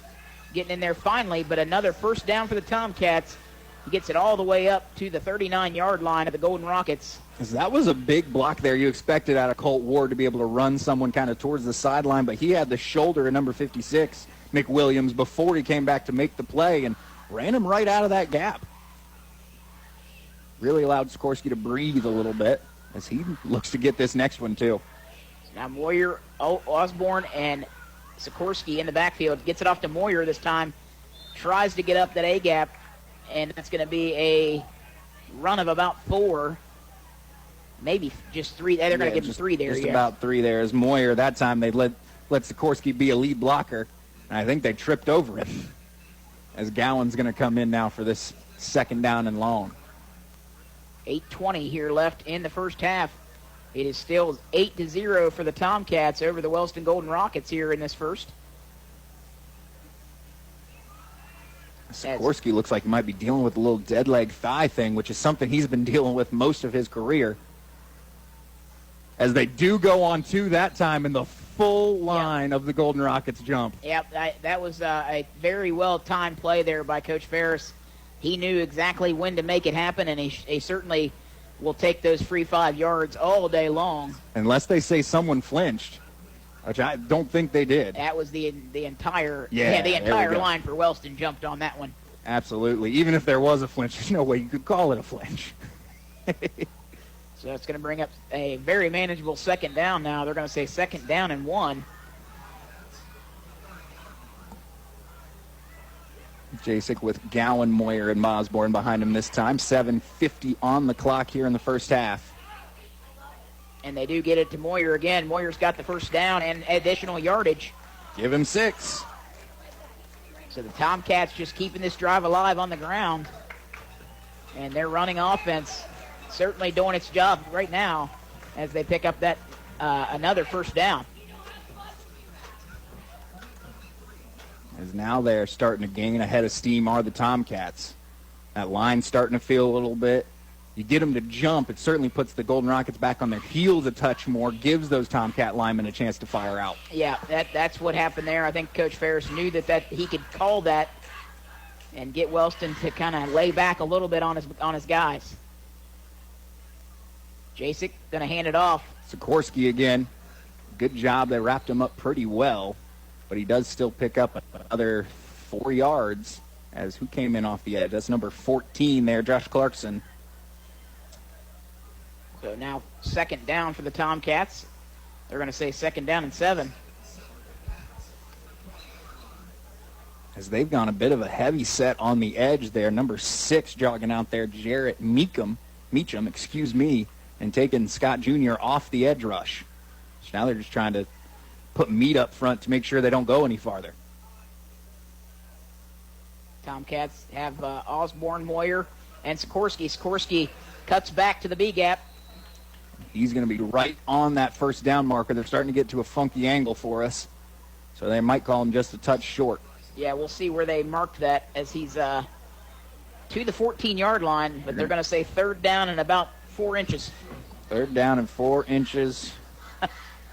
getting in there finally. But another first down for the Tomcats. He gets it all the way up to the 39-yard line of the Golden Rockets. That was a big block there. You expected out of Colt Ward to be able to run someone kind of towards the sideline, but he had the shoulder of number 56, McWilliams, before he came back to make the play and ran him right out of that gap. Really allowed Sikorsky to breathe a little bit as he looks to get this next one too. Now Moyer, Osborne, and Sikorsky in the backfield. Gets it off to Moyer this time. Tries to get up that A-gap, and that's going to be a run of about 4. Maybe just 3. They're going to give him 3 there. Just about 3 there. As Moyer, that time they let Sikorsky be a lead blocker, and I think they tripped over him. As Gowan's going to come in now for this 2nd down and long. 8:20 here left in the first half. It is still 8-0 for the Tomcats over the Wellston Golden Rockets here in this first. Sikorsky looks like he might be dealing with a little dead leg thigh thing, which is something he's been dealing with most of his career. As they do go on 2 that time in the full line of the Golden Rockets jump. Yep, that was a very well-timed play there by Coach Ferris. He knew exactly when to make it happen, and he certainly will take those free 5 yards all day long. Unless they say someone flinched, which I don't think they did. That was the entire the entire line for Wellston jumped on that one. Absolutely. Even if there was a flinch, there's no way you could call it a flinch. So it's going to bring up a very manageable 2nd down now. They're going to say 2nd down and 1. Jasek with Gowan, Moyer, and Osborne behind him this time. 7:50 on the clock here in the first half. And they do get it to Moyer again. Moyer's got the first down and additional yardage. Give him 6. So the Tomcats just keeping this drive alive on the ground. And their running offense certainly doing its job right now as they pick up that another first down. As now they're starting to gain a head of steam are the Tomcats. That line's starting to feel a little bit. You get them to jump, it certainly puts the Golden Rockets back on their heels a touch more, gives those Tomcat linemen a chance to fire out. Yeah, that's what happened there. I think Coach Ferris knew that he could call that and get Wellston to kind of lay back a little bit on his guys. Jasek going to hand it off. Sikorsky again. Good job. They wrapped him up pretty well, but he does still pick up another 4 yards as who came in off the edge. That's number 14 there, Josh Clarkson. So now second down for the Tomcats. They're going to say second down and 7. As they've gone a bit of a heavy set on the edge there. Number 6 jogging out there, Jarrett Meacham, and taking Scott Jr. off the edge rush. So now they're just trying to put meat up front to make sure they don't go any farther. Tomcats have Osborne, Moyer, and Sikorsky. Sikorsky cuts back to the B gap. He's going to be right on that first down marker. They're starting to get to a funky angle for us, so they might call him just a touch short. Yeah, we'll see where they marked that as he's to the 14-yard line, but they're going to say third down and about 4 inches. Third down and 4 inches.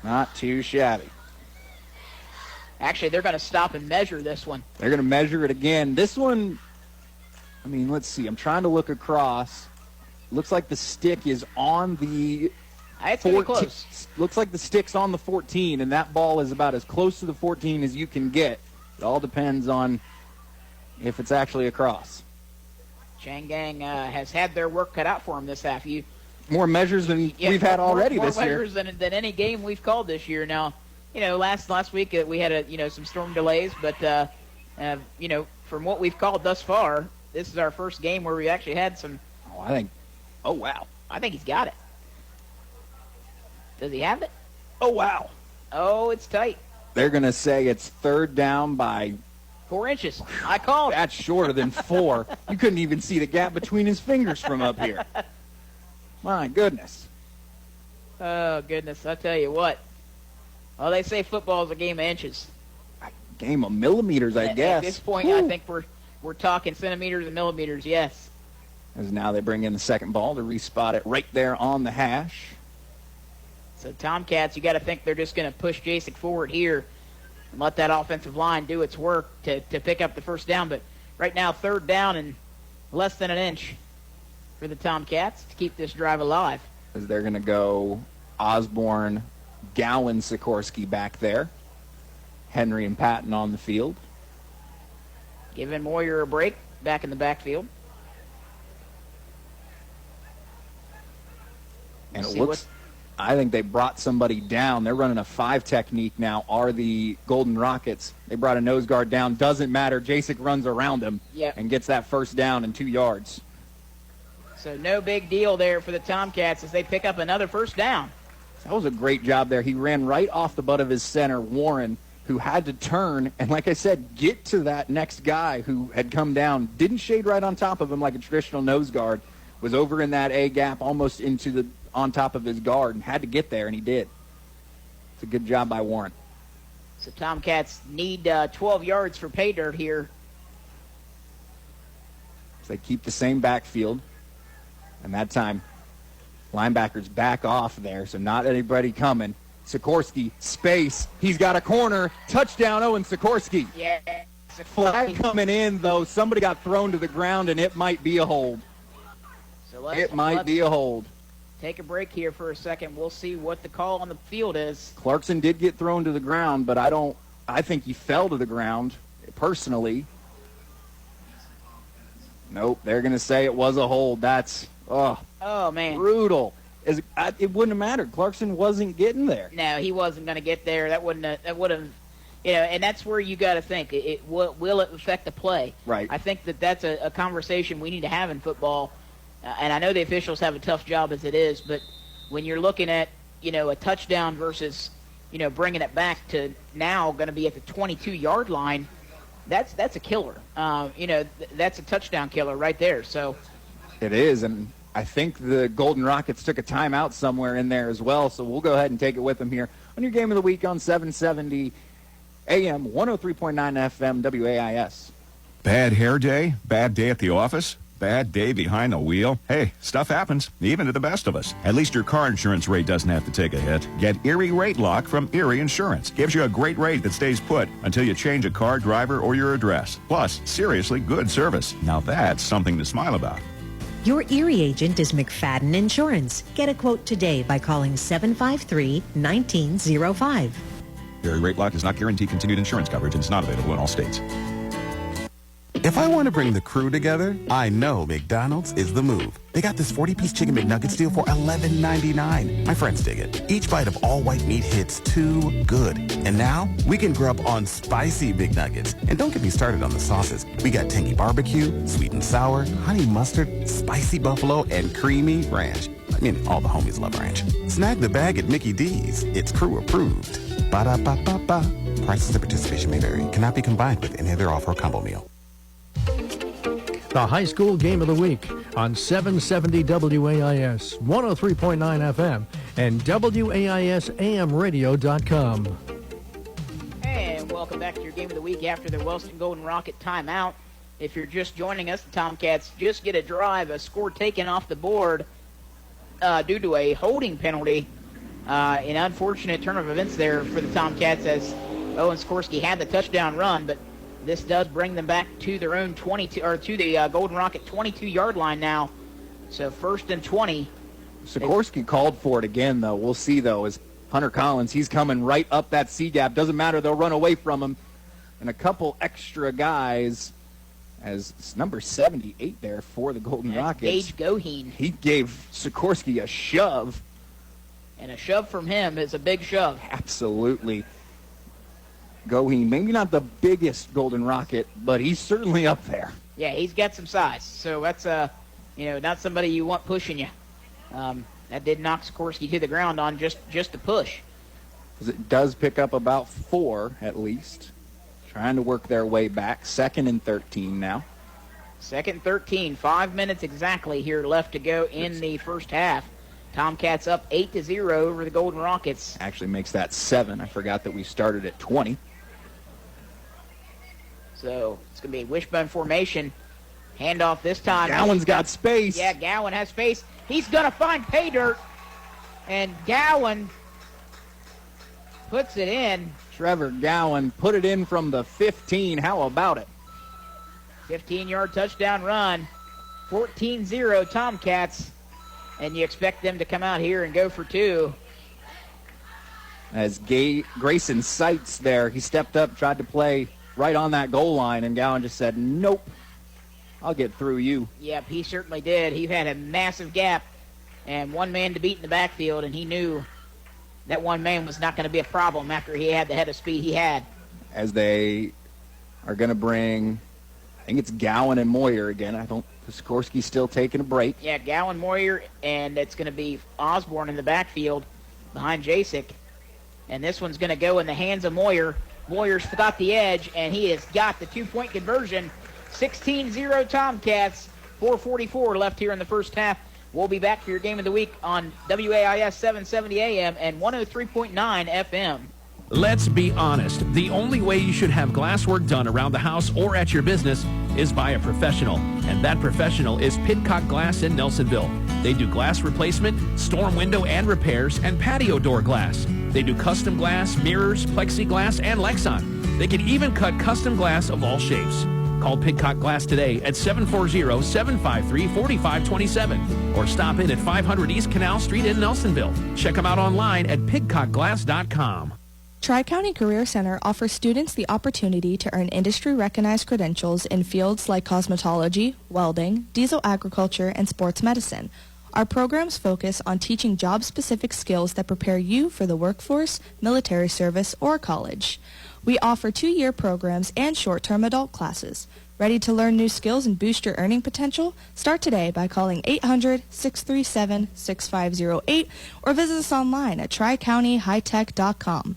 Not too shabby. Actually, they're going to stop and measure this one. They're going to measure it again. This one, I mean, let's see. I'm trying to look across. Looks like the stick is on the... It's pretty close. Looks like the stick's on the 14, and that ball is about as close to the 14 as you can get. It all depends on if it's actually across. Changang has had their work cut out for him this half. More measures than we've had already this year. More measures than any game we've called this year. Now, last week we had some storm delays, but from what we've called thus far, this is our first game where we actually had some. Oh wow! I think he's got it. Does he have it? Oh wow! Oh, it's tight. They're going to say it's third down by 4 inches. I called. That's shorter than 4. You couldn't even see the gap between his fingers from up here. My goodness. Oh, goodness. I tell you what. Well, they say football is a game of inches. A game of millimeters, I guess. At this point, I think we're talking centimeters and millimeters, yes. As now they bring in the second ball to respot it right there on the hash. So Tomcats, you got to think they're just going to push Jasek forward here and let that offensive line do its work to pick up the first down. But right now, third down and less than an inch for the Tomcats to keep this drive alive. As they're going to go Osborne, Gowan, Sikorsky back there. Henry and Patton on the field. Giving Moyer a break back in the backfield. And it looks... I think they brought somebody down. They're running a 5 technique now, are the Golden Rockets. They brought a nose guard down. Doesn't matter. Jasek runs around him and gets that first down and 2 yards. So no big deal there for the Tomcats as they pick up another first down. That was a great job there. He ran right off the butt of his center, Warren, who had to turn and, like I said, get to that next guy who had come down. Didn't shade right on top of him like a traditional nose guard. Was over in that A gap almost on top of his guard and had to get there, and he did. It's a good job by Warren. So Tomcats need 12 yards for pay dirt here. So they keep the same backfield, and that time linebackers back off there, so not anybody coming. Sikorsky, space. He's got a corner. Touchdown, Owen Sikorsky. Yeah. Flag coming in, though. Somebody got thrown to the ground, and it might be a hold. So it might be a hold. Take a break here for a second. We'll see what the call on the field is. Clarkson did get thrown to the ground, but I think he fell to the ground, personally. Nope, they're going to say it was a hold. That's, oh man, brutal. It wouldn't have mattered. Clarkson wasn't getting there. No, he wasn't going to get there. That would have, and that's where you got to think. Will it affect the play? Right. I think that's a conversation we need to have in football. And I know the officials have a tough job as it is, but when you're looking at, a touchdown versus, bringing it back to now going to be at the 22-yard line, that's a killer. That's a touchdown killer right there. So it is, and I think the Golden Rockets took a timeout somewhere in there as well, so we'll go ahead and take it with them here on your Game of the Week on 770 AM, 103.9 FM, WAIS. Bad hair day? Bad day at the office? Bad day behind the wheel? Hey, stuff happens, even to the best of us. At least your car insurance rate doesn't have to take a hit. Get Erie Rate Lock from Erie Insurance. Gives you a great rate that stays put until you change a car, driver, or your address. Plus, seriously good service. Now that's something to smile about. Your Erie agent is McFadden Insurance. Get a quote today by calling 753-1905. Erie Rate Lock does not guarantee continued insurance coverage and is not available in all states. If I want to bring the crew together, I know McDonald's is the move. They got this 40-piece chicken McNuggets deal for $11.99. My friends dig it. Each bite of all-white meat hits too good. And now, we can grub on spicy McNuggets. And don't get me started on the sauces. We got tangy barbecue, sweet and sour, honey mustard, spicy buffalo, and creamy ranch. I mean, all the homies love ranch. Snag the bag at Mickey D's. It's crew approved. Ba-da-ba-ba-ba. Prices and participation may vary. Cannot be combined with any other offer or combo meal. The high school game of the week on 770 WAIS, 103.9 FM, and WAISAMradio.com. And welcome back to your game of the week after the Wellston Golden Rocket timeout. If you're just joining us, the Tomcats just get a score taken off the board due to a holding penalty. An unfortunate turn of events there for the Tomcats as Owen Sikorsky had the touchdown run, but this does bring them back to their own 22, or to the Golden Rocket 22-yard line now. So 1st and 20. Sikorsky called for it again, though. We'll see, though, as Hunter Collins, he's coming right up that C-gap. Doesn't matter, they'll run away from him. And a couple extra guys, as it's number 78 there for the Golden Rockets. Gage Goheen. He gave Sikorsky a shove. And a shove from him is a big shove. Absolutely. Goheen, maybe not the biggest Golden Rocket, but he's certainly up there. Yeah, he's got some size. So that's, not somebody you want pushing you. That did knock Sikorsky to the ground on just a push. It does pick up about 4 at least. Trying to work their way back. 2nd and 13 now. 2nd and 13. 5 minutes exactly here left to go in the first half. Tomcats up 8-0 over the Golden Rockets. Actually makes that 7. I forgot that we started at 20. So it's going to be a wishbone formation. Handoff this time. Gowan's got space. Yeah, Gowan has space. He's going to find pay dirt. And Gowan puts it in. Trevor Gowan put it in from the 15. How about it? 15-yard touchdown run. 14-0 Tomcats. And you expect them to come out here and go for 2. As Grayson Seitz there, he stepped up, tried to play right on that goal line, and Gowan just said, nope, I'll get through you. Yep, he certainly did. He had a massive gap and one man to beat in the backfield, and he knew that one man was not going to be a problem after he had the head of speed he had. As they are going to bring, I think it's Gowan and Moyer again. Sikorsky's still taking a break. Yeah, Gowan, Moyer, and it's going to be Osborne in the backfield behind Jasek. And this one's going to go in the hands of Moyer. Moyer's got the edge, and he has got the 2-point conversion. 16-0 Tomcats, 4:44 left here in the first half. We'll be back for your game of the week on WAIS 770 AM and 103.9 FM. Let's be honest. The only way you should have glass work done around the house or at your business is by a professional. And that professional is Pidcock Glass in Nelsonville. They do glass replacement, storm window and repairs, and patio door glass. They do custom glass, mirrors, plexiglass, and Lexan. They can even cut custom glass of all shapes. Call Pidcock Glass today at 740-753-4527 or stop in at 500 East Canal Street in Nelsonville. Check them out online at pidcockglass.com. Tri-County Career Center offers students the opportunity to earn industry-recognized credentials in fields like cosmetology, welding, diesel agriculture, and sports medicine. Our programs focus on teaching job-specific skills that prepare you for the workforce, military service, or college. We offer 2-year programs and short-term adult classes. Ready to learn new skills and boost your earning potential? Start today by calling 800-637-6508 or visit us online at tricountyhightech.com.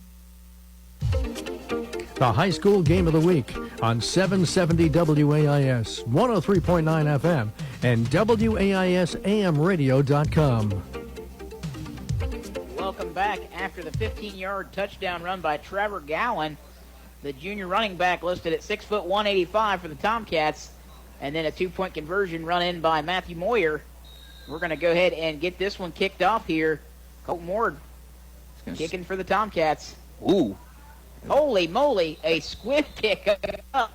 The high school game of the week on 770 WAIS, 103.9 FM, and WAISAMradio.com. Welcome back after the 15-yard touchdown run by Trevor Gowan. the junior running back, listed at 6 foot 185 for the Tomcats. And then a 2-point conversion run in by Matthew Moyer. We're going to go ahead and get this one kicked off here. Colton Ward kicking for the Tomcats. Ooh. Holy moly, a squib kick up,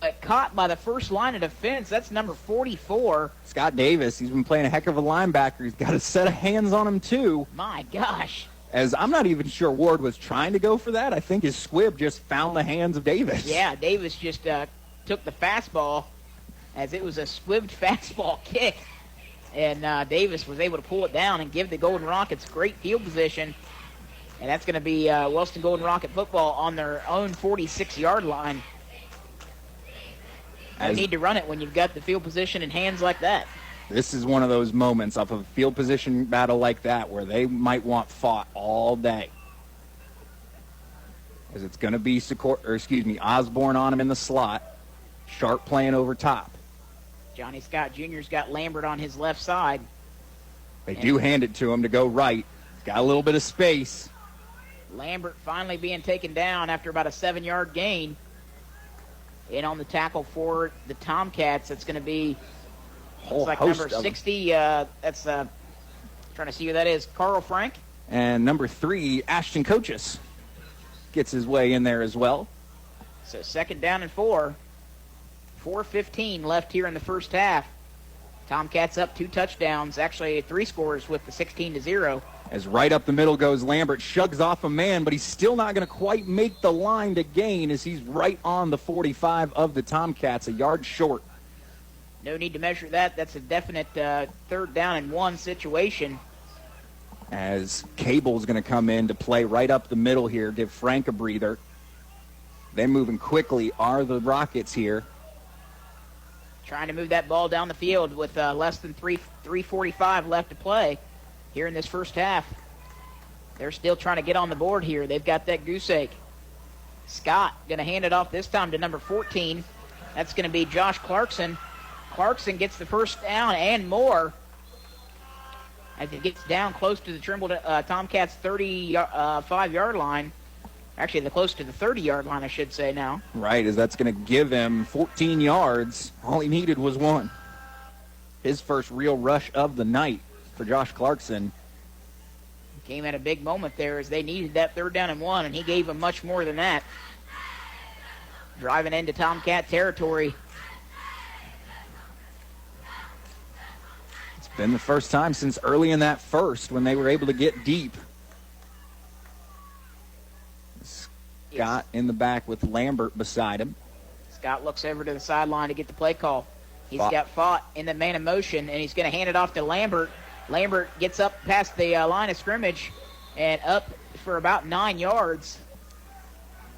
but caught by the first line of defense. That's number 44. Scott Davis, he's been playing a heck of a linebacker. He's got a set of hands on him, too. My gosh. As I'm not even sure Ward was trying to go for that. I think his squib just found the hands of Davis. Yeah, Davis just took the fastball, as it was a squibbed fastball kick. And Davis was able to pull it down and give the Golden Rockets great field position. And that's going to be Wellston Golden Rocket football on their own 46-yard line. You need to run it when you've got the field position in hands like that. This is one of those moments of a field position battle like that where they might want fought all day. As it's going to be Osborne on him in the slot. Sharp playing over top. Johnny Scott Jr.'s got Lambert on his left side. They do hand it to him to go right. He's got a little bit of space. Lambert finally being taken down after about a 7-yard gain. In on the tackle for the Tomcats, it's going to be number 60. That's trying to see who that is. Carl Frank. And number 3, Ashton Coaches, gets his way in there as well. So 2nd down and 4. 4:15 left here in the first half. Tomcats up 2 touchdowns, actually 3 scores with the 16-0. As right up the middle goes Lambert, shugs off a man, but he's still not going to quite make the line to gain as he's right on the 45 of the Tomcats, a yard short. No need to measure that. That's a definite 3rd down and 1 situation. As Cable's going to come in to play right up the middle here, give Frank a breather. They moving quickly are the Rockets here. Trying to move that ball down the field with less than 3:45 left to play here in this first half. They're still trying to get on the board here. They've got that goose egg. Scott going to hand it off this time to number 14. That's going to be Josh Clarkson. Clarkson gets the first down and more as it gets down close to the Trimble Tomcats 35-yard line. Actually, the close to the 30-yard line, I should say now. Right, as that's going to give him 14 yards. All he needed was 1. His first real rush of the night for Josh Clarkson. Came at a big moment there as they needed that 3rd down and 1, and he gave them much more than that. Driving into Tomcat territory. It's been the first time since early in that first when they were able to get deep. Scott in the back with Lambert beside him. Scott looks over to the sideline to get the play call. He's got Fott in the man of motion, and he's going to hand it off to Lambert. Lambert gets up past the line of scrimmage and up for about 9 yards.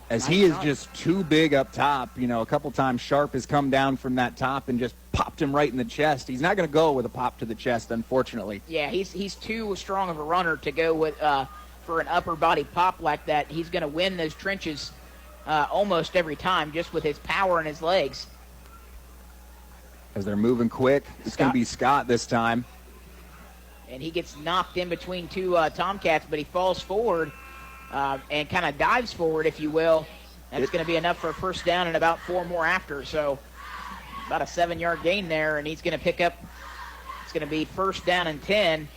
As he is just too big up top. You know, a couple times Sharp has come down from that top and just popped him right in the chest. He's not going to go with a pop to the chest, unfortunately. Yeah, he's too strong of a runner to go with for an upper body pop like that. He's going to win those trenches almost every time just with his power and his legs. As they're moving quick, it's going to be Scott this time. And he gets knocked in between 2 Tomcats, but he falls forward and kind of dives forward, if you will. That's going to be enough for a first down and about 4 more after. So about a 7-yard gain there, and he's going to pick up. It's going to be 1st down and 10.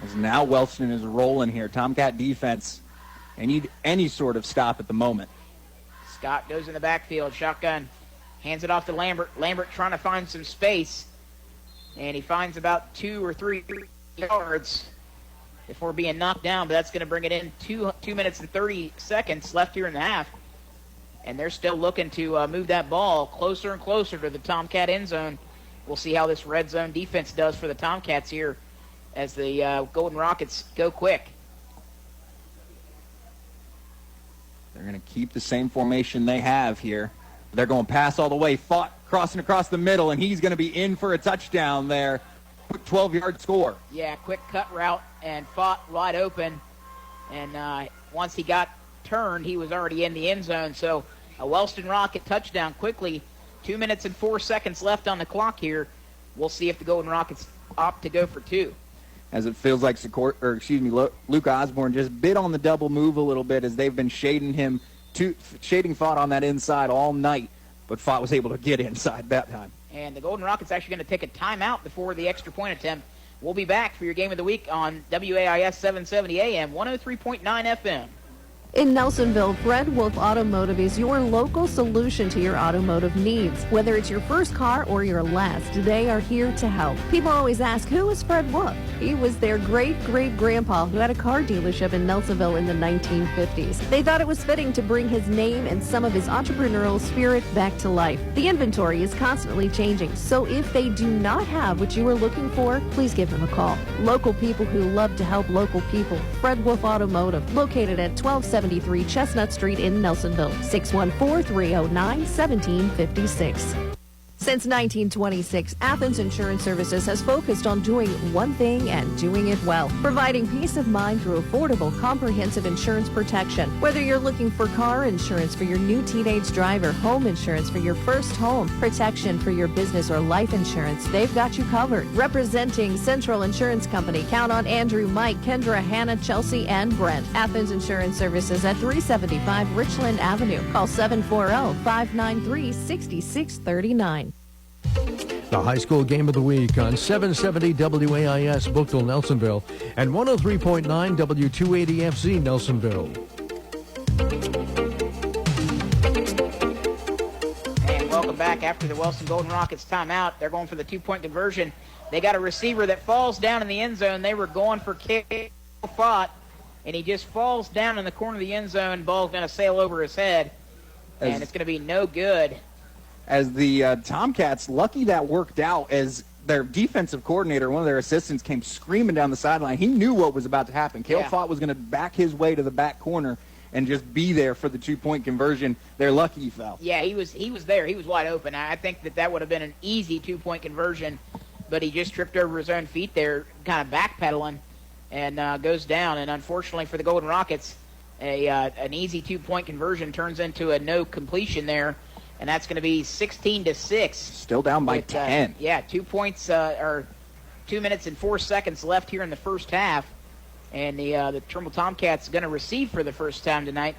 As now Wellston is rolling here. Tomcat defense, they need any sort of stop at the moment. Scott goes in the backfield, shotgun, hands it off to Lambert. Lambert trying to find some space, and he finds about 2 or 3 yards before being knocked down, but that's going to bring it in 2 minutes and 30 seconds left here in the half. And they're still looking to move that ball closer and closer to the Tomcat end zone. We'll see how this red zone defense does for the Tomcats here as the Golden Rockets go quick. They're going to keep the same formation they have here. They're going to pass all the way. Fott crossing across the middle, and he's going to be in for a touchdown there. Quick 12-yard score. Yeah, quick cut route, and Fott wide open. And once he got turned, he was already in the end zone. So a Wellston Rocket touchdown quickly. 2 minutes and 4 seconds left on the clock here. We'll see if the Golden Rockets opt to go for 2. As it feels like Luke Osborne just bit on the double move a little bit as they've been shading him shading Fott on that inside all night, but Fott was able to get inside that time. And the Golden Rockets actually going to take a timeout before the extra point attempt. We'll be back for your game of the week on WAIS 770 AM, 103.9 FM. In Nelsonville, Fred Wolf Automotive is your local solution to your automotive needs. Whether it's your first car or your last, they are here to help. People always ask, who is Fred Wolf? He was their great-great-grandpa who had a car dealership in Nelsonville in the 1950s. They thought it was fitting to bring his name and some of his entrepreneurial spirit back to life. The inventory is constantly changing, so if they do not have what you are looking for, please give them a call. Local people who love to help local people. Fred Wolf Automotive, located at 1273 Chestnut Street in Nelsonville, 614-309-1756. Since 1926, Athens Insurance Services has focused on doing one thing and doing it well, providing peace of mind through affordable, comprehensive insurance protection. Whether you're looking for car insurance for your new teenage driver, home insurance for your first home, protection for your business, or life insurance, they've got you covered. Representing Central Insurance Company, count on Andrew, Mike, Kendra, Hannah, Chelsea, and Brent. Athens Insurance Services at 375 Richland Avenue. Call 740-593-6639. The high school game of the week on 770 WAIS Bookville, Nelsonville, and 103.9 W280FC Nelsonville. And welcome back after the Wellston Golden Rockets timeout. They're going for the two-point conversion. They got a receiver that falls down in the end zone. They were going for kick Fott, and he just falls down in the corner of the end zone. Ball's going to sail over his head, and it's going to be no good. As the Tomcats, lucky that worked out, as their defensive coordinator, one of their assistants, came screaming down the sideline. He knew what was about to happen. Cale Fott was going to back his way to the back corner and just be there for the two-point conversion. They're lucky he fell. Yeah, he was there. He was wide open. I think that would have been an easy two-point conversion, but he just tripped over his own feet there, kind of backpedaling, and goes down. And unfortunately for the Golden Rockets, an easy two-point conversion turns into a no completion there. And that's going to be 16-6. Still down by 10. 2 points or 2 minutes and 4 seconds left here in the first half. And the Trimble Tomcats going to receive for the first time tonight.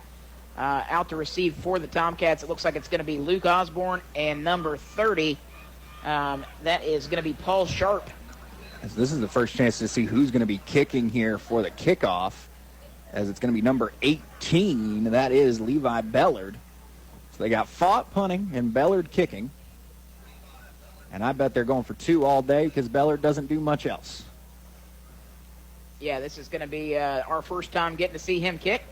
Out to receive for the Tomcats, it looks like it's going to be Luke Osborne and number 30. That is going to be Paul Sharp. As this is the first chance to see who's going to be kicking here for the kickoff, as it's going to be number 18. That is Levi Bellard. So they got Fott punting and Bellard kicking. And I bet they're going for two all day because Bellard doesn't do much else. Yeah, this is going to be our first time getting to see him kick.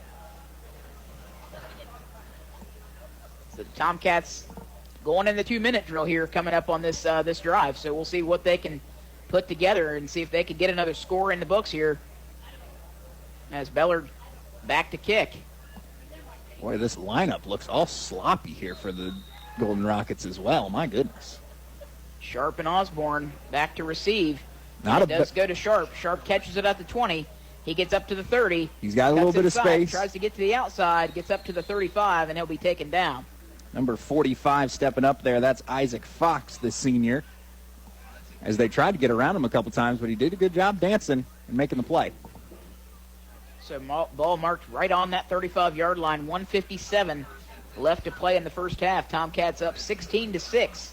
So the Tomcats going in the 2-minute drill here coming up on this this drive. So we'll see what they can put together and see if they can get another score in the books here. As Bellard back to kick. Boy, this lineup looks all sloppy here for the Golden Rockets as well. My goodness. Sharp and Osborne back to receive. It does go to Sharp. Sharp catches it at the 20. He gets up to the 30. He's got a little bit inside, of space. Tries to get to the outside, gets up to the 35, and he'll be taken down. Number 45 stepping up there. That's Isaac Fox, the senior. As they tried to get around him a couple times, but he did a good job dancing and making the play. So ball marked right on that 35-yard line. 1:57 left to play in the first half. Tomcats up 16-6.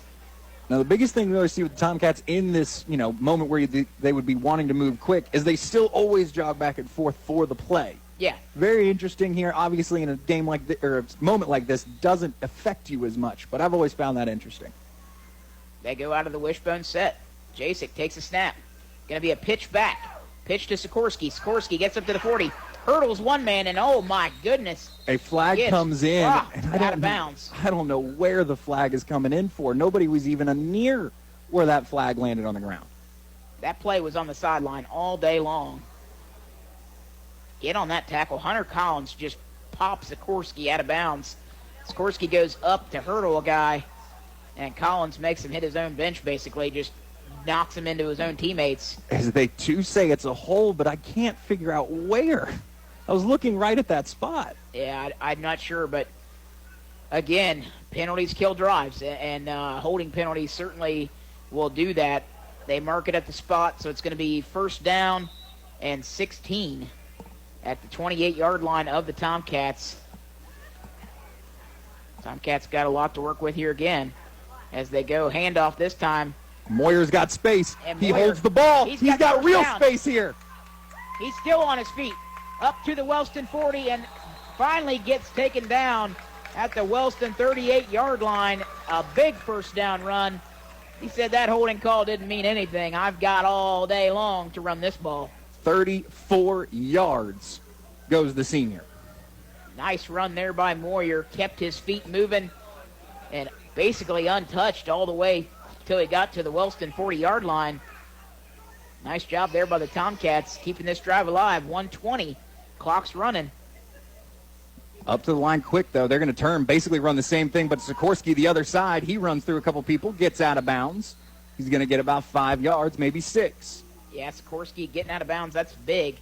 Now, the biggest thing we always see with the Tomcats in this, moment where they would be wanting to move quick is they still always jog back and forth for the play. Yeah. Very interesting here. Obviously, in a game like this, or a moment like this, doesn't affect you as much, but I've always found that interesting. They go out of the wishbone set. Jasek takes a snap. Going to be a pitch back. Pitch to Sikorsky. Sikorsky gets up to the 40. Hurdles one man, and oh my goodness. A flag comes in, and out of bounds. I don't know where the flag is coming in for. Nobody was even near where that flag landed on the ground. That play was on the sideline all day long. Get on that tackle. Hunter Collins just pops Sikorsky out of bounds. Sikorsky goes up to hurdle a guy, and Collins makes him hit his own bench, basically, just knocks him into his own teammates. As they too say it's a hole, but I can't figure out where. I was looking right at that spot. Yeah, I'm not sure, but again, penalties kill drives, and holding penalties certainly will do that. They mark it at the spot, so it's going to be first down and 16 at the 28-yard line of the Tomcats. Tomcats got a lot to work with here again as they go handoff this time. Moyer's got space. And He Moyer, holds the ball. He's got real down. space here. He's still on his feet. Up to the Wellston 40 and finally gets taken down at the Wellston 38-yard line. A big first down run. He said that holding call didn't mean anything. I've got all day long to run this ball. 34 yards goes the senior. Nice run there by Moyer. Kept his feet moving and basically untouched all the way till he got to the Wellston 40-yard line. Nice job there by the Tomcats, keeping this drive alive. 1:20, clock's running. Up to the line quick, though. They're going to turn, basically run the same thing, but Sikorsky the other side. He runs through a couple people, gets out of bounds. He's going to get about 5 yards, maybe 6. Yeah, Sikorsky getting out of bounds, that's big.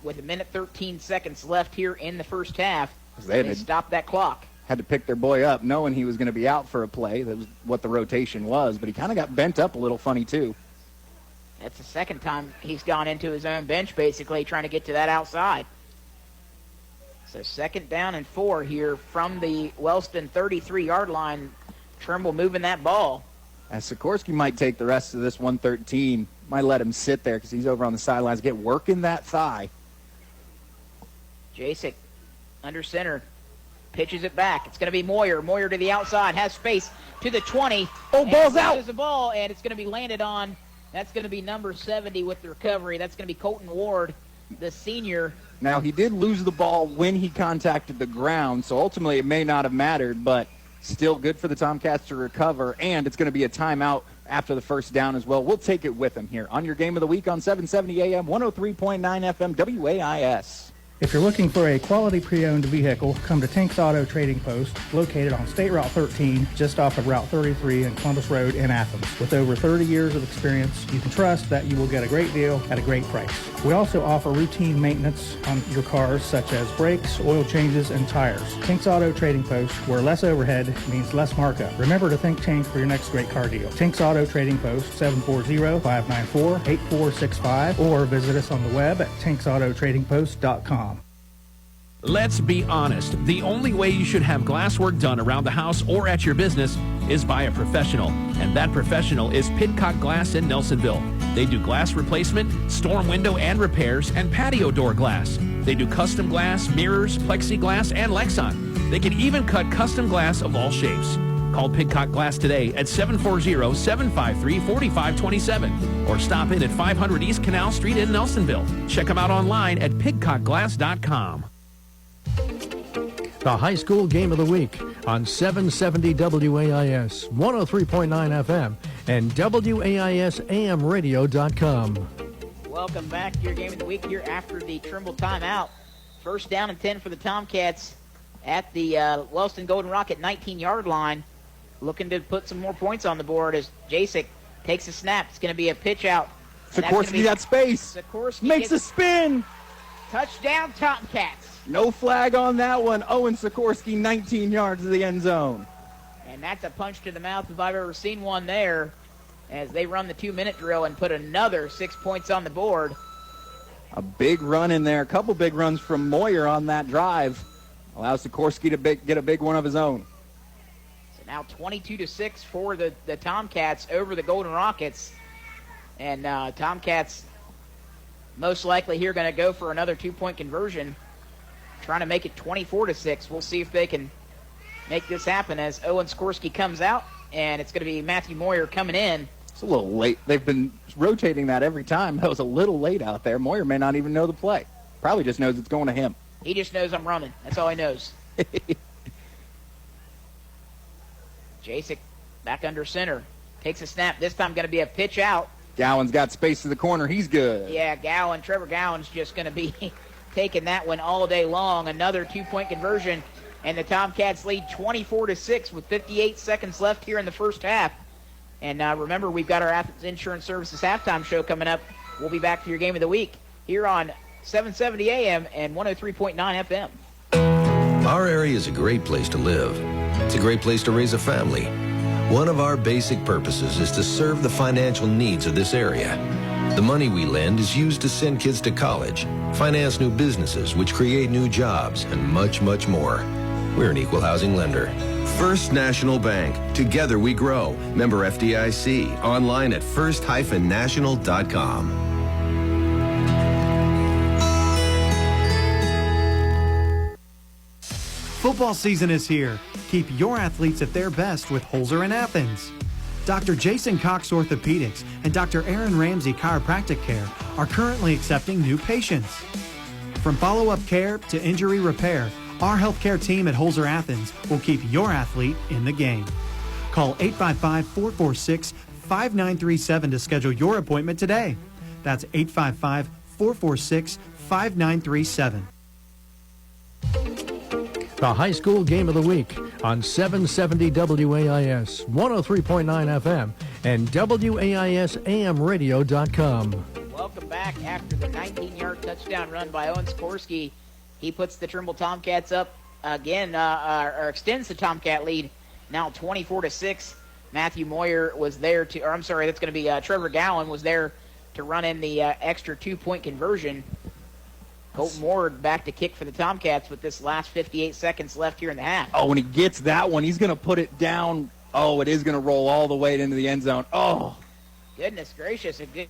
With 1:13 seconds left here in the first half, they stopped that clock. Had to pick their boy up, knowing he was going to be out for a play. That was what the rotation was, but he kind of got bent up a little funny, too. That's the second time he's gone into his own bench, basically, trying to get to that outside. So 2nd down and 4 here from the Wellston 33-yard line. Trimble moving that ball. As Sikorsky might take the rest of this 113, might let him sit there because he's over on the sidelines, get working that thigh. Jasek under center, pitches it back. It's going to be Moyer. Moyer to the outside, has space to the 20. Oh, ball's out. There's the ball, and it's going to be landed on. That's going to be number 70 with the recovery. That's going to be Colton Ward, the senior. Now, he did lose the ball when he contacted the ground, so ultimately it may not have mattered, but still good for the Tomcats to recover, and it's going to be a timeout after the first down as well. We'll take it with him here on your Game of the Week on 770 AM, 103.9 FM, WAIS. If you're looking for a quality pre-owned vehicle, come to Tink's Auto Trading Post, located on State Route 13, just off of Route 33 and Columbus Road in Athens. With over 30 years of experience, you can trust that you will get a great deal at a great price. We also offer routine maintenance on your cars, such as brakes, oil changes, and tires. Tink's Auto Trading Post, where less overhead means less markup. Remember to think Tink for your next great car deal. Tink's Auto Trading Post, 740-594-8465, or visit us on the web at tinksautotradingpost.com. Let's be honest. The only way you should have glasswork done around the house or at your business is by a professional. And that professional is Pidcock Glass in Nelsonville. They do glass replacement, storm window and repairs, and patio door glass. They do custom glass, mirrors, plexiglass, and Lexan. They can even cut custom glass of all shapes. Call Pidcock Glass today at 740-753-4527 or stop in at 500 East Canal Street in Nelsonville. Check them out online at pidcockglass.com. The high school game of the week on 770 WAIS, 103.9 FM, and WAISAMradio.com. Welcome back to your game of the week here after the Trimble timeout. 1st down and 10 for the Tomcats at the Wellston Golden Rocket 19-yard line. Looking to put some more points on the board as Jasek takes a snap. It's going to be a pitch out. Sikorsky got space. Sikorsky makes a spin. Touchdown, Tomcats. No flag on that one. Owen Sikorsky, 19 yards to the end zone. And that's a punch to the mouth if I've ever seen one there, as they run the 2-minute drill and put another 6 points on the board. A big run in there. A couple big runs from Moyer on that drive. Allows Sikorsky to get a big one of his own. So now 22-6 for the Tomcats over the Golden Rockets. And Tomcats most likely here going to go for another 2-point conversion, trying to make it 24-6. We'll see if they can make this happen as Owen Sikorsky comes out, and it's going to be Matthew Moyer coming in. It's a little late. They've been rotating that every time. That was a little late out there. Moyer may not even know the play. Probably just knows it's going to him. He just knows I'm running. That's all he knows. Jasek back under center. Takes a snap. This time going to be a pitch out. Gowan's got space to the corner. He's good. Yeah, Trevor Gowan's just going to be taking that one all day long. Another 2-point conversion, and the Tomcats lead 24-6 with 58 seconds left here in the first half. And remember, we've got our Athens Insurance Services halftime show coming up. We'll be back for your game of the week here on 770 AM and 103.9 FM. Our area is a great place to live. It's a great place to raise a family. One of our basic purposes is to serve the financial needs of this area. The money we lend is used to send kids to college, finance new businesses which create new jobs, and much, much more. We're an equal housing lender. First National Bank. Together we grow. Member FDIC. Online at first-national.com. Football season is here. Keep your athletes at their best with Holzer in Athens. Dr. Jason Cox Orthopedics and Dr. Aaron Ramsey Chiropractic Care are currently accepting new patients. From follow-up care to injury repair, our healthcare team at Holzer Athens will keep your athlete in the game. Call 855-446-5937 to schedule your appointment today. That's 855-446-5937. The high school game of the week on 770 WAIS, 103.9 FM, and WAISAMradio.com. Welcome back after the 19-yard touchdown run by Owen Sikorsky. He puts the Trimble Tomcats up again, or extends the Tomcat lead, now 24-6. Matthew Moyer was there to, or I'm sorry, that's going to be Trevor Gowan was there to run in the extra 2-point conversion. Colton Ward back to kick for the Tomcats with this last 58 seconds left here in the half. Oh, when he gets that one, he's going to put it down. Oh, it is going to roll all the way into the end zone. Oh. Goodness gracious, a good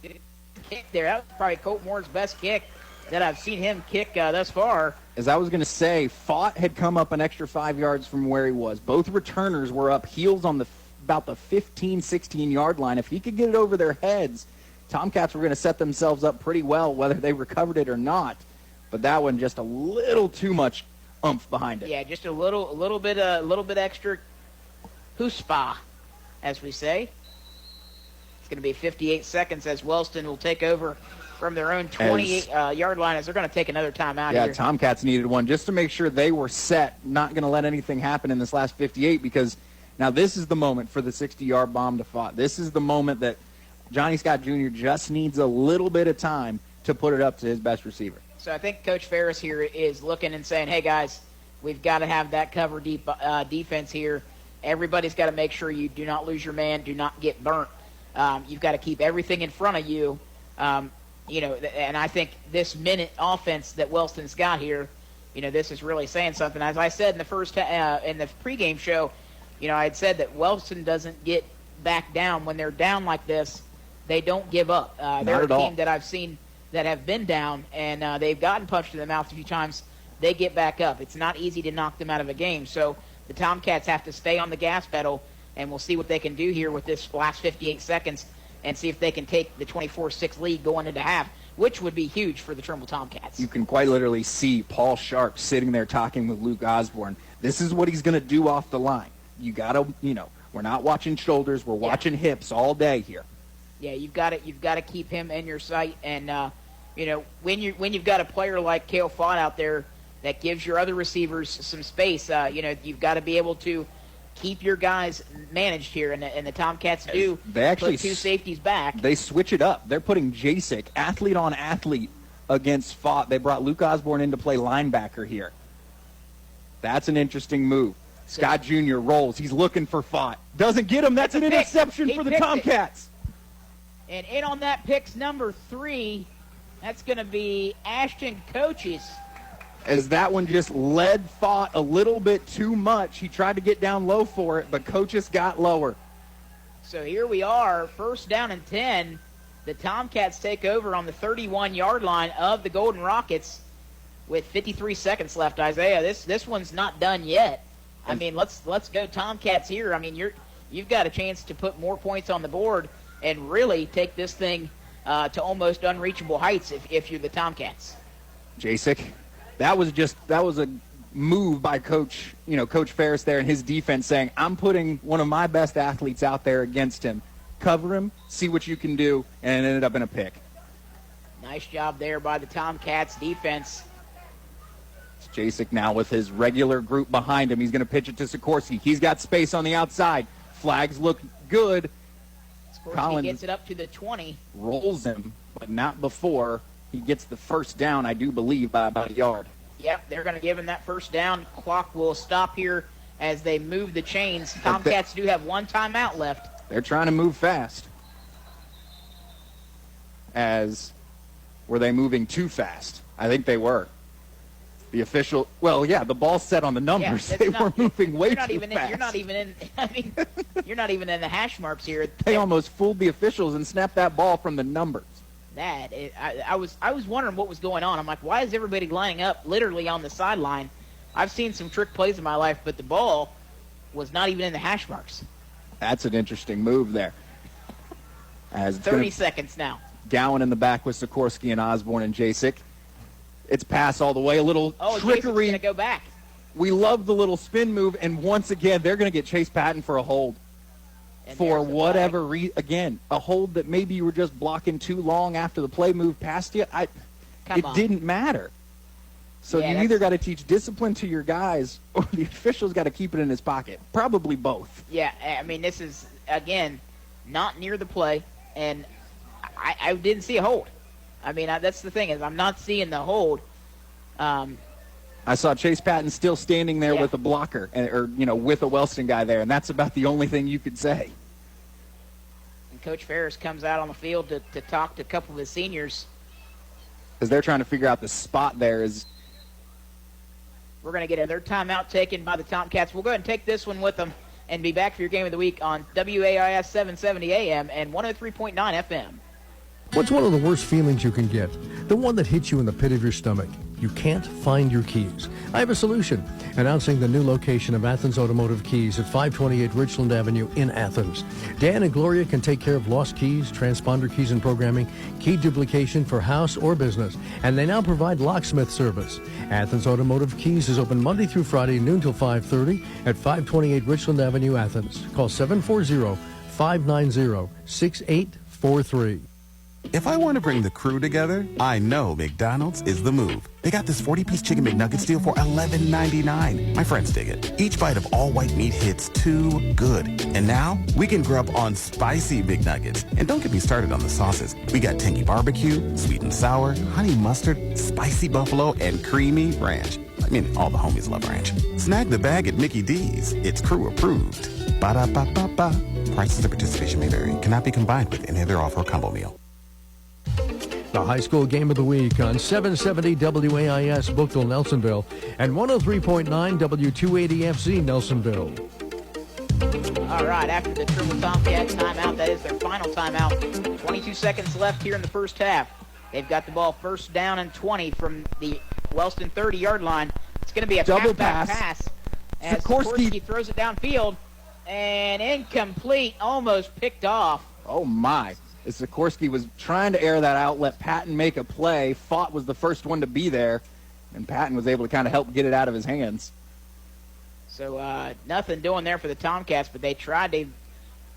kick there. That was probably Colton Ward's best kick that I've seen him kick thus far. As I was going to say, Fott had come up an extra 5 yards from where he was. Both returners were up heels on about the 15, 16-yard line. If he could get it over their heads, Tomcats were going to set themselves up pretty well, whether they recovered it or not. But that one just a little too much oomph behind it. Yeah, just a little bit extra chutzpah, as we say. It's going to be 58 seconds as Wellston will take over from their own 28-yard line as they're going to take another timeout here. Yeah, Tomcats needed one just to make sure they were set, not going to let anything happen in this last 58, because now this is the moment for the 60-yard bomb to Fott. This is the moment that Johnny Scott Jr. just needs a little bit of time to put it up to his best receiver. So I think Coach Ferris here is looking and saying, hey, guys, we've got to have that cover deep defense here. Everybody's got to make sure you do not lose your man, do not get burnt. You've got to keep everything in front of you. And I think this minute offense that Wellston's got here, this is really saying something. As I said in the first in the pregame show, I had said that Wellston doesn't get back down. When they're down like this, they don't give up. They're a team that I've seen that have been down, and they've gotten punched in the mouth a few times. They get back up. It's not easy to knock them out of a game. So the Tomcats have to stay on the gas pedal, and we'll see what they can do here with this last 58 seconds and see if they can take the 24-6 lead going into half, which would be huge for the Trimble Tomcats. You can quite literally see Paul Sharp sitting there talking with Luke Osborne. This is what he's going to do off the line. You got to, we're not watching shoulders. We're watching hips all day here. Yeah, you've got to keep him in your sight, and when you've got a player like Cale Fott out there that gives your other receivers some space, you've got to be able to keep your guys managed here, and the Tomcats do. They actually put two safeties back. They switch it up. They're putting Jacek athlete on athlete against Fott. They brought Luke Osborne in to play linebacker here. That's an interesting move. Scott Jr. rolls. He's looking for Fott. Doesn't get him. That's an interception for the Tomcats. And in on that pick's number 3. That's going to be Ashton Coaches. As that one just led Fott a little bit too much. He tried to get down low for it, but Coaches got lower. So here we are, first down and 10. The Tomcats take over on the 31-yard line of the Golden Rockets with 53 seconds left. Isaiah, this one's not done yet. I mean, let's go Tomcats here. I mean, you've got a chance to put more points on the board and really take this thing to almost unreachable heights if you're the Tomcats. Jacek, that was a move by Coach Ferris there and his defense saying, I'm putting one of my best athletes out there against him. Cover him, see what you can do, and it ended up in a pick. Nice job there by the Tomcats defense. It's Jacek now with his regular group behind him. He's going to pitch it to Sikorsky. He's got space on the outside. Flags look good. Collins gets it up to the 20. Rolls him, but not before he gets the first down, I do believe, by about a yard. Yep, they're going to give him that first down. Clock will stop here as they move the chains. Tomcats do have one timeout left. They're trying to move fast. Were they moving too fast? I think they were. The official, well, yeah, the ball's set on the numbers. They were moving way too fast. You're not even in. I mean, you're not even in the hash marks here. They almost fooled the officials and snapped that ball from the numbers. I was wondering what was going on. I'm like, why is everybody lining up literally on the sideline? I've seen some trick plays in my life, but the ball was not even in the hash marks. That's an interesting move there. As 30 seconds now. Gowan in the back with Sikorsky and Osborne and Jasek. It's pass all the way. A little trickery. Going to go back. We love the little spin move, and once again, they're going to get Chase Patton for a hold. And for whatever reason, again, a hold that maybe you were just blocking too long after the play moved past you. It didn't matter. So you either got to teach discipline to your guys, or the official's got to keep it in his pocket. Probably both. Yeah, I mean, this is, again, not near the play, and I didn't see a hold. I mean, that's the thing, is I'm not seeing the hold. I saw Chase Patton still standing there with a blocker, with a Wellston guy there, and that's about the only thing you could say. And Coach Ferris comes out on the field to talk to a couple of his seniors. As they're trying to figure out the spot there. We're going to get another timeout taken by the Tomcats. We'll go ahead and take this one with them and be back for your game of the week on WAIS 770 AM and 103.9 FM. What's one of the worst feelings you can get? The one that hits you in the pit of your stomach. You can't find your keys. I have a solution. Announcing the new location of Athens Automotive Keys at 528 Richland Avenue in Athens. Dan and Gloria can take care of lost keys, transponder keys and programming, key duplication for house or business, and they now provide locksmith service. Athens Automotive Keys is open Monday through Friday, noon till 5:30 at 528 Richland Avenue, Athens. Call 740-590-6843. If I want to bring the crew together, I know McDonald's is the move. They got this 40-piece chicken McNuggets deal for $11.99. My friends dig it. Each bite of all-white meat hits too good. And now, we can grub on spicy McNuggets. And don't get me started on the sauces. We got tangy barbecue, sweet and sour, honey mustard, spicy buffalo, and creamy ranch. I mean, all the homies love ranch. Snag the bag at Mickey D's. It's crew approved. Ba-da-ba-ba-ba. Prices and participation may vary. Cannot be combined with any other offer or combo meal. The high school game of the week on 770 WAIS Bookville, Nelsonville, and 103.9 W280FC Nelsonville. All right, after the Trimble Tomcats timeout, that is their final timeout. 22 seconds left here in the first half. They've got the ball first down and 20 from the Wellston 30-yard line. It's going to be a double pass. As Sikorsky throws it downfield, and incomplete, almost picked off. Oh, my. As Sikorsky was trying to air that out, let Patton make a play. Fott was the first one to be there, and Patton was able to kind of help get it out of his hands. So nothing doing there for the Tomcats, but they tried to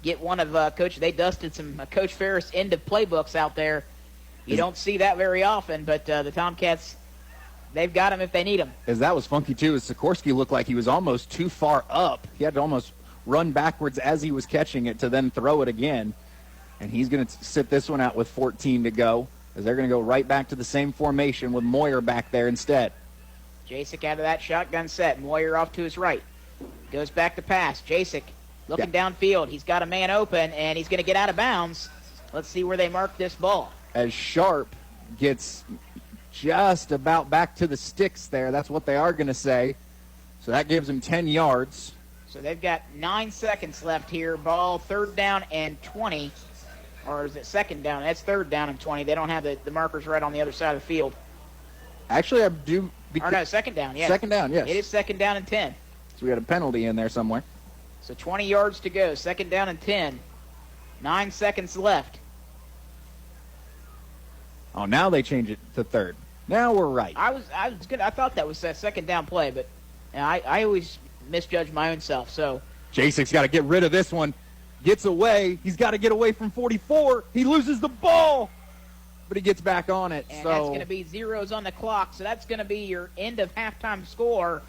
get one of Coach. They dusted some Coach Ferris end of playbooks out there. You don't see that very often, but the Tomcats, they've got them if they need them. As that was funky, too, as Sikorsky looked like he was almost too far up. He had to almost run backwards as he was catching it to then throw it again. And he's going to sit this one out with 14 to go, as they're going to go right back to the same formation with Moyer back there instead. Jasek out of that shotgun set. Moyer off to his right. Goes back to pass. Jasek looking downfield. He's got a man open, and he's going to get out of bounds. Let's see where they mark this ball. As Sharp gets just about back to the sticks there. That's what they are going to say. So that gives him 10 yards. So they've got 9 seconds left here. Ball third down and 20. Or is it second down? That's third down and 20. They don't have the markers right on the other side of the field. Actually, I do. Or no, second down, yes. Second down, yes. It is second down and 10. So we got a penalty in there somewhere. So 20 yards to go. Second down and 10. 9 seconds left. Oh, now they change it to third. Now we're right. I was good. I thought that was a second down play, but I always misjudge my own self. So Jasek's got to get rid of this one. Gets away. He's got to get away from 44. He loses the ball, but he gets back on it. And that's going to be zeros on the clock. So that's going to be your end of halftime score.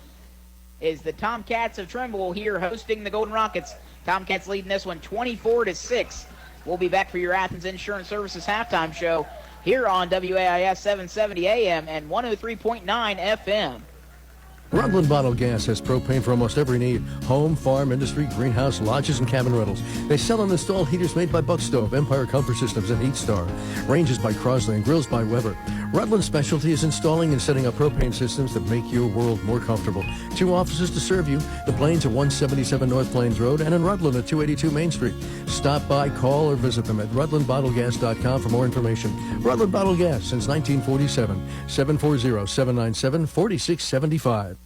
Is the Tomcats of Trimble here hosting the Golden Rockets. Tomcats leading this one 24-6. We'll be back for your Athens Insurance Services halftime show here on WAIS 770 AM and 103.9 FM. Rutland Bottled Gas has propane for almost every need. Home, farm, industry, greenhouse, lodges, and cabin rentals. They sell and install heaters made by Buck Stove, Empire Comfort Systems, and Heat Star. Ranges by Crosley and grills by Weber. Rutland's specialty is installing and setting up propane systems that make your world more comfortable. 2 offices to serve you. The Plains at 177 North Plains Road and in Rutland at 282 Main Street. Stop by, call, or visit them at rutlandbottlegas.com for more information. Rutland Bottle Gas since 1947. 740-797-4675.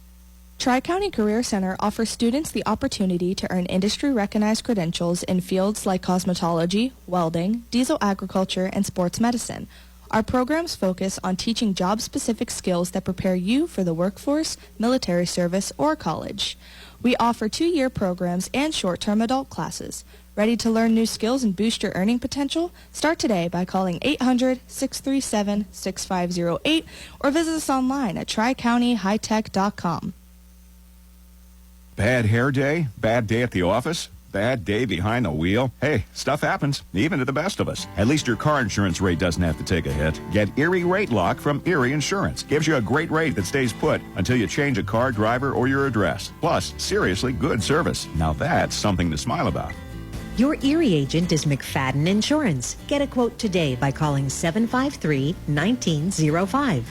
Tri-County Career Center offers students the opportunity to earn industry-recognized credentials in fields like cosmetology, welding, diesel agriculture, and sports medicine. Our programs focus on teaching job-specific skills that prepare you for the workforce, military service, or college. We offer 2-year programs and short-term adult classes. Ready to learn new skills and boost your earning potential? Start today by calling 800-637-6508 or visit us online at tricountyhightech.com. Bad hair day? Bad day at the office? Bad day behind the wheel? Hey, stuff happens, even to the best of us. At least your car insurance rate doesn't have to take a hit. Get Erie Rate Lock from Erie Insurance. Gives you a great rate that stays put until you change a car, driver, or your address. Plus, seriously good service. Now that's something to smile about. Your Erie agent is McFadden Insurance. Get a quote today by calling 753-1905.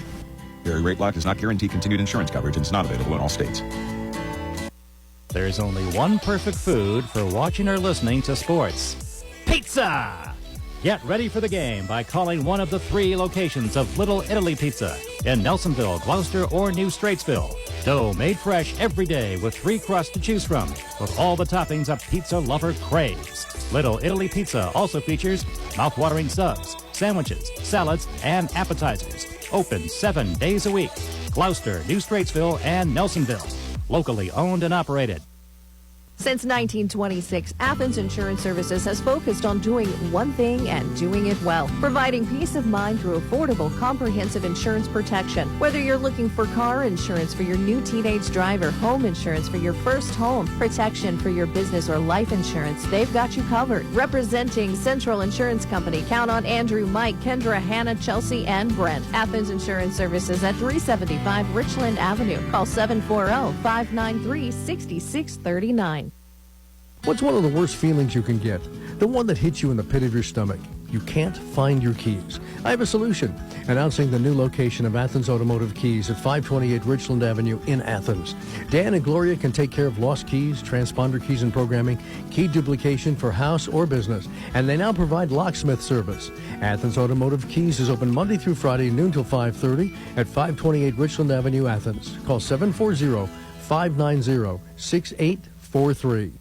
Erie Rate Lock does not guarantee continued insurance coverage and is not available in all states. There's only one perfect food for watching or listening to sports. Pizza! Get ready for the game by calling one of the 3 locations of Little Italy Pizza in Nelsonville, Gloucester, or New Straitsville. Dough made fresh every day with 3 crusts to choose from, with all the toppings a pizza lover craves. Little Italy Pizza also features mouth-watering subs, sandwiches, salads, and appetizers. Open 7 days a week. Gloucester, New Straitsville, and Nelsonville. Locally owned and operated. Since 1926, Athens Insurance Services has focused on doing one thing and doing it well, providing peace of mind through affordable, comprehensive insurance protection. Whether you're looking for car insurance for your new teenage driver, home insurance for your first home, protection for your business, or life insurance, they've got you covered. Representing Central Insurance Company, count on Andrew, Mike, Kendra, Hannah, Chelsea, and Brent. Athens Insurance Services at 375 Richland Avenue. Call 740-593-6639. What's one of the worst feelings you can get? The one that hits you in the pit of your stomach. You can't find your keys. I have a solution. Announcing the new location of Athens Automotive Keys at 528 Richland Avenue in Athens. Dan and Gloria can take care of lost keys, transponder keys and programming, key duplication for house or business, and they now provide locksmith service. Athens Automotive Keys is open Monday through Friday, noon till 5:30 at 528 Richland Avenue, Athens. Call 740-590-6843.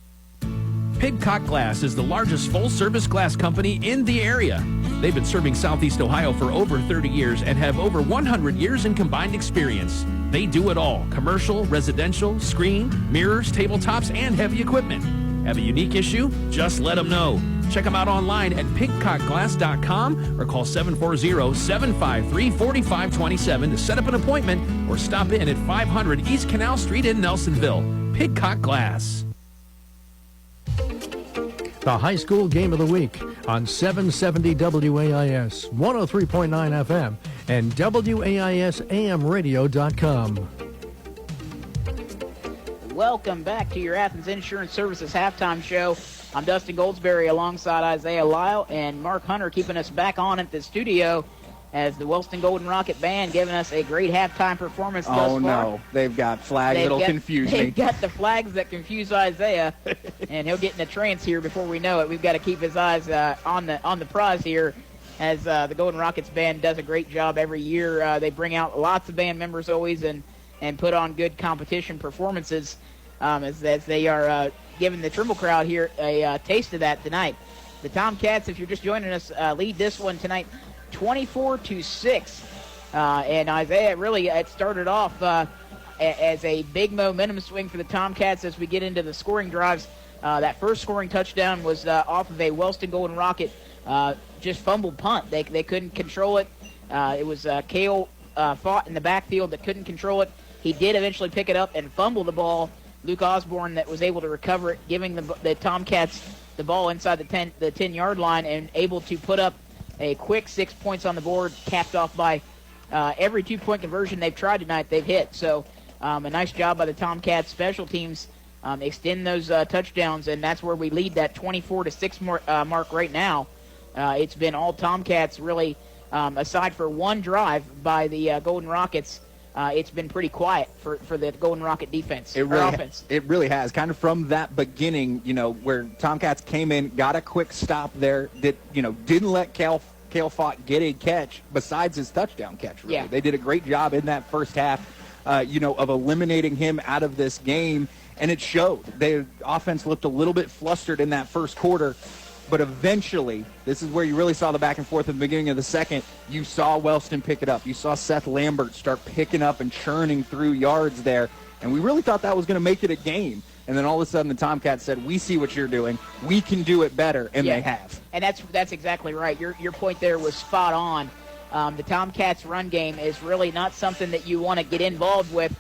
Pidcock Glass is the largest full-service glass company in the area. They've been serving Southeast Ohio for over 30 years and have over 100 years in combined experience. They do it all: commercial, residential, screen, mirrors, tabletops, and heavy equipment. Have a unique issue? Just let them know. Check them out online at pidcockglass.com or call 740-753-4527 to set up an appointment or stop in at 500 East Canal Street in Nelsonville. Pidcock Glass. The high school game of the week on 770 WAIS, 103.9 FM, and WAISAMradio.com. Welcome back to your Athens Insurance Services halftime show. I'm Dustin Goldsberry alongside Isaiah Lyle and Mark Hunter, keeping us back on at the studio as the Wellston Golden Rocket Band giving us a great halftime performance thus far. Oh, no. They've got flags that'll confuse me. They've got the flags that confuse Isaiah, and he'll get in a trance here before we know it. We've got to keep his eyes on the prize here as the Golden Rockets Band does a great job every year. They bring out lots of band members always and put on good competition performances as they are giving the Trimble crowd here a taste of that tonight. The Tomcats, if you're just joining us, lead this one tonight 24-6. And Isaiah, really, it started off as a big momentum swing for the Tomcats as we get into the scoring drives. That first scoring touchdown was off of a Wellston Golden Rocket just fumbled punt. They couldn't control it. It was Cale fought in the backfield that couldn't control it. He did eventually pick it up and fumble the ball. Luke Osborne that was able to recover it, giving the Tomcats the ball inside the 10-yard line and able to put up a quick 6 points on the board, capped off by every 2-point conversion they've tried tonight, they've hit. So a nice job by the Tomcats special teams extend those touchdowns, and that's where we lead that 24-6 mark right now. It's been all Tomcats really aside for one drive by the Golden Rockets, it's been pretty quiet for the Golden Rocket defense or offense. It really has. Kind of from that beginning, where Tomcats came in, got a quick stop there, didn't let Cale Fott get a catch besides his touchdown catch. Really. Yeah. They did a great job in that first half, of eliminating him out of this game, and it showed. The offense looked a little bit flustered in that first quarter, but eventually, this is where you really saw the back and forth at the beginning of the second. You saw Wellston pick it up. You saw Seth Lambert start picking up and churning through yards there, and we really thought that was going to make it a game. And then all of a sudden the Tomcats said, we see what you're doing. We can do it better, and they have. And that's exactly right. Your point there was spot on. The Tomcats' run game is really not something that you want to get involved with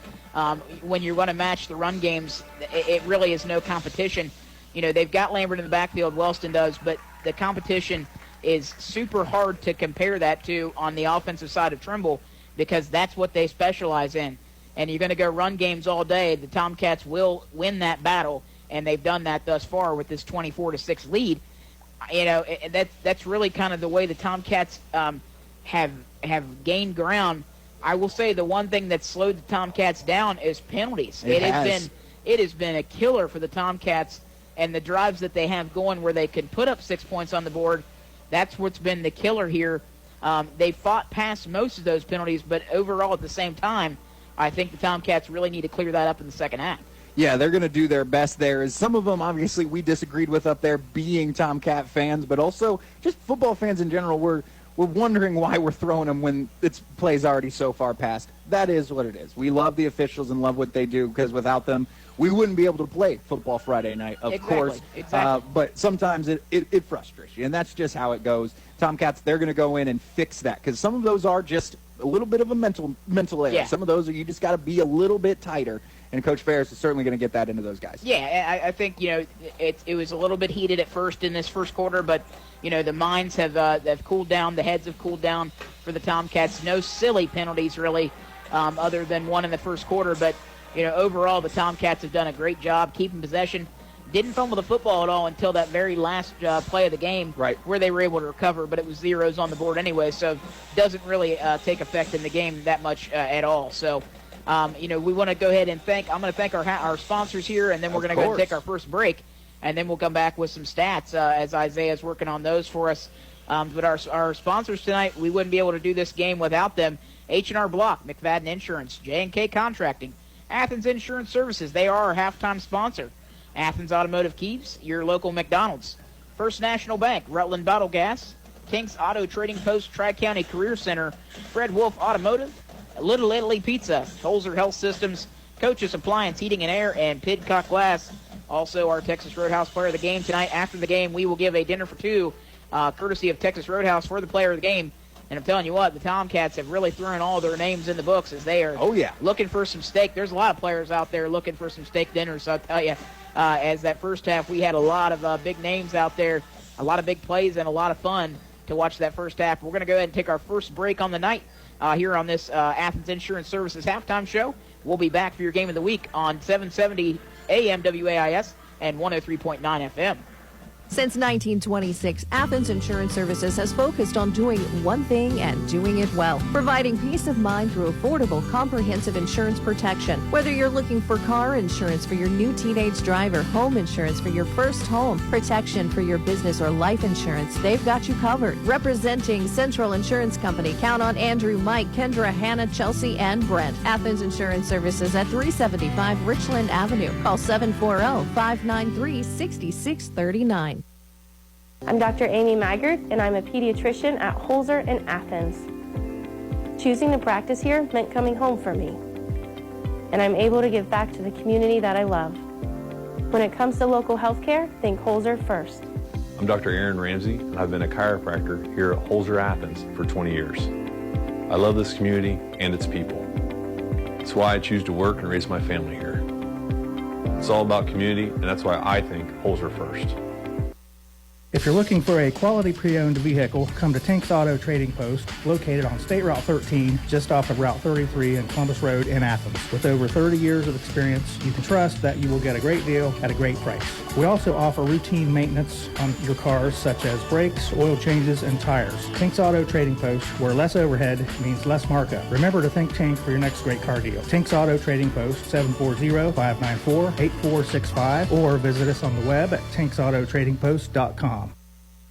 when you want to match the run games. It really is no competition. They've got Lambert in the backfield, Wellston does, but the competition is super hard to compare that to on the offensive side of Trimble because that's what they specialize in. And you're going to go run games all day. The Tomcats will win that battle, and they've done that thus far with this 24-6 lead. That's really kind of the way the Tomcats have gained ground. I will say the one thing that slowed the Tomcats down is penalties. It has been a killer for the Tomcats, and the drives that they have going where they can put up 6 points on the board, that's what's been the killer here. They fought past most of those penalties, but overall at the same time, I think the Tomcats really need to clear that up in the second half. Yeah, they're going to do their best there. Some of them, obviously, we disagreed with up there being Tomcat fans, but also just football fans in general. We're wondering why we're throwing them when its play's already so far past. That is what it is. We love the officials and love what they do because without them, we wouldn't be able to play football Friday night, of course. Exactly. But sometimes it frustrates you, and that's just how it goes. Tomcats, they're going to go in and fix that because some of those are just a little bit of a mental error. Yeah. Some of those are you just got to be a little bit tighter, and Coach Ferris is certainly going to get that into those guys. Yeah, I think it was a little bit heated at first in this first quarter, but the minds have cooled down, the heads have cooled down for the Tomcats. No silly penalties really, other than one in the first quarter, but overall the Tomcats have done a great job keeping possession. Didn't fumble the football at all until that very last play of the game, right, where they were able to recover, but it was zeros on the board anyway, so doesn't really take effect in the game that much at all. So, we want to go ahead and I'm going to thank our sponsors here, and then we're going to go ahead and take our first break, and then we'll come back with some stats as Isaiah's working on those for us. But our sponsors tonight, we wouldn't be able to do this game without them. H&R Block, McFadden Insurance, J&K Contracting, Athens Insurance Services. They are our halftime sponsor. Athens Automotive Keeps, your local McDonald's. First National Bank, Rutland Bottle Gas, Kink's Auto Trading Post, Tri-County Career Center, Fred Wolf Automotive, Little Italy Pizza, Holzer Health Systems, Coach's Appliance, Heating and Air, and Pidcock Glass. Also, our Texas Roadhouse player of the game tonight. After the game, we will give a dinner for two, courtesy of Texas Roadhouse for the player of the game. And I'm telling you what, the Tomcats have really thrown all their names in the books as they are looking for some steak. There's a lot of players out there looking for some steak dinners, so I'll tell you. As that first half, we had a lot of big names out there, a lot of big plays, and a lot of fun to watch that first half. We're going to go ahead and take our first break on the night here on this Athens Insurance Services halftime show. We'll be back for your game of the week on 770 AM WAIS and 103.9 FM. Since 1926, Athens Insurance Services has focused on doing one thing and doing it well, providing peace of mind through affordable, comprehensive insurance protection. Whether you're looking for car insurance for your new teenage driver, home insurance for your first home, protection for your business or life insurance, they've got you covered. Representing Central Insurance Company, count on Andrew, Mike, Kendra, Hannah, Chelsea, and Brent. Athens Insurance Services at 375 Richland Avenue. Call 740-593-6639. I'm Dr. Amy Maggard, and I'm a pediatrician at Holzer in Athens. Choosing to practice here meant coming home for me, and I'm able to give back to the community that I love. When it comes to local health care, think Holzer first. I'm Dr. Aaron Ramsey, and I've been a chiropractor here at Holzer Athens for 20 years. I love this community and its people. It's why I choose to work and raise my family here. It's all about community, and that's why I think Holzer first. If you're looking for a quality pre-owned vehicle, come to Tank's Auto Trading Post, located on State Route 13, just off of Route 33 and Columbus Road in Athens. With over 30 years of experience, you can trust that you will get a great deal at a great price. We also offer routine maintenance on your cars, such as brakes, oil changes, and tires. Tank's Auto Trading Post, where less overhead means less markup. Remember to think Tank for your next great car deal. Tank's Auto Trading Post, 740-594-8465, or visit us on the web at tanksautotradingpost.com.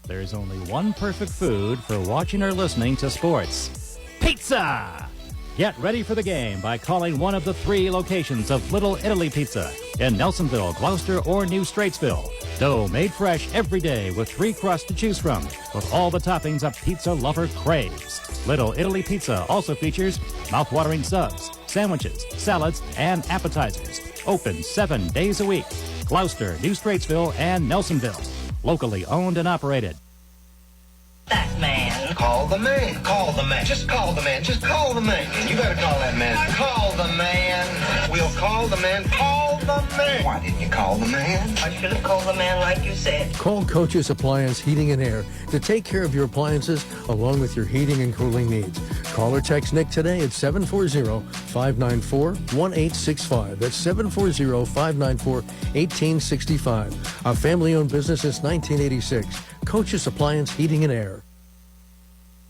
There's only one perfect food for watching or listening to sports. Pizza! Get ready for the game by calling one of the 3 locations of Little Italy Pizza in Nelsonville, Gloucester, or New Straitsville. Dough made fresh every day with 3 crusts to choose from, with all the toppings a pizza lover craves. Little Italy Pizza also features mouth-watering subs, sandwiches, salads, and appetizers. Open 7 days a week. Gloucester, New Straitsville, and Nelsonville. Locally owned and operated. That man. Call the man. Call the man. Just call the man. Just call the man. You better call that man. Call the man. We'll call the man. Call the man. Why didn't you call the man? I should have called the man like you said. Call Coach's Appliance Heating and Air to take care of your appliances along with your heating and cooling needs. Call or text Nick today at 740-594-1865. That's 740-594-1865. A family-owned business since 1986. Coach's Appliance Heating and Air.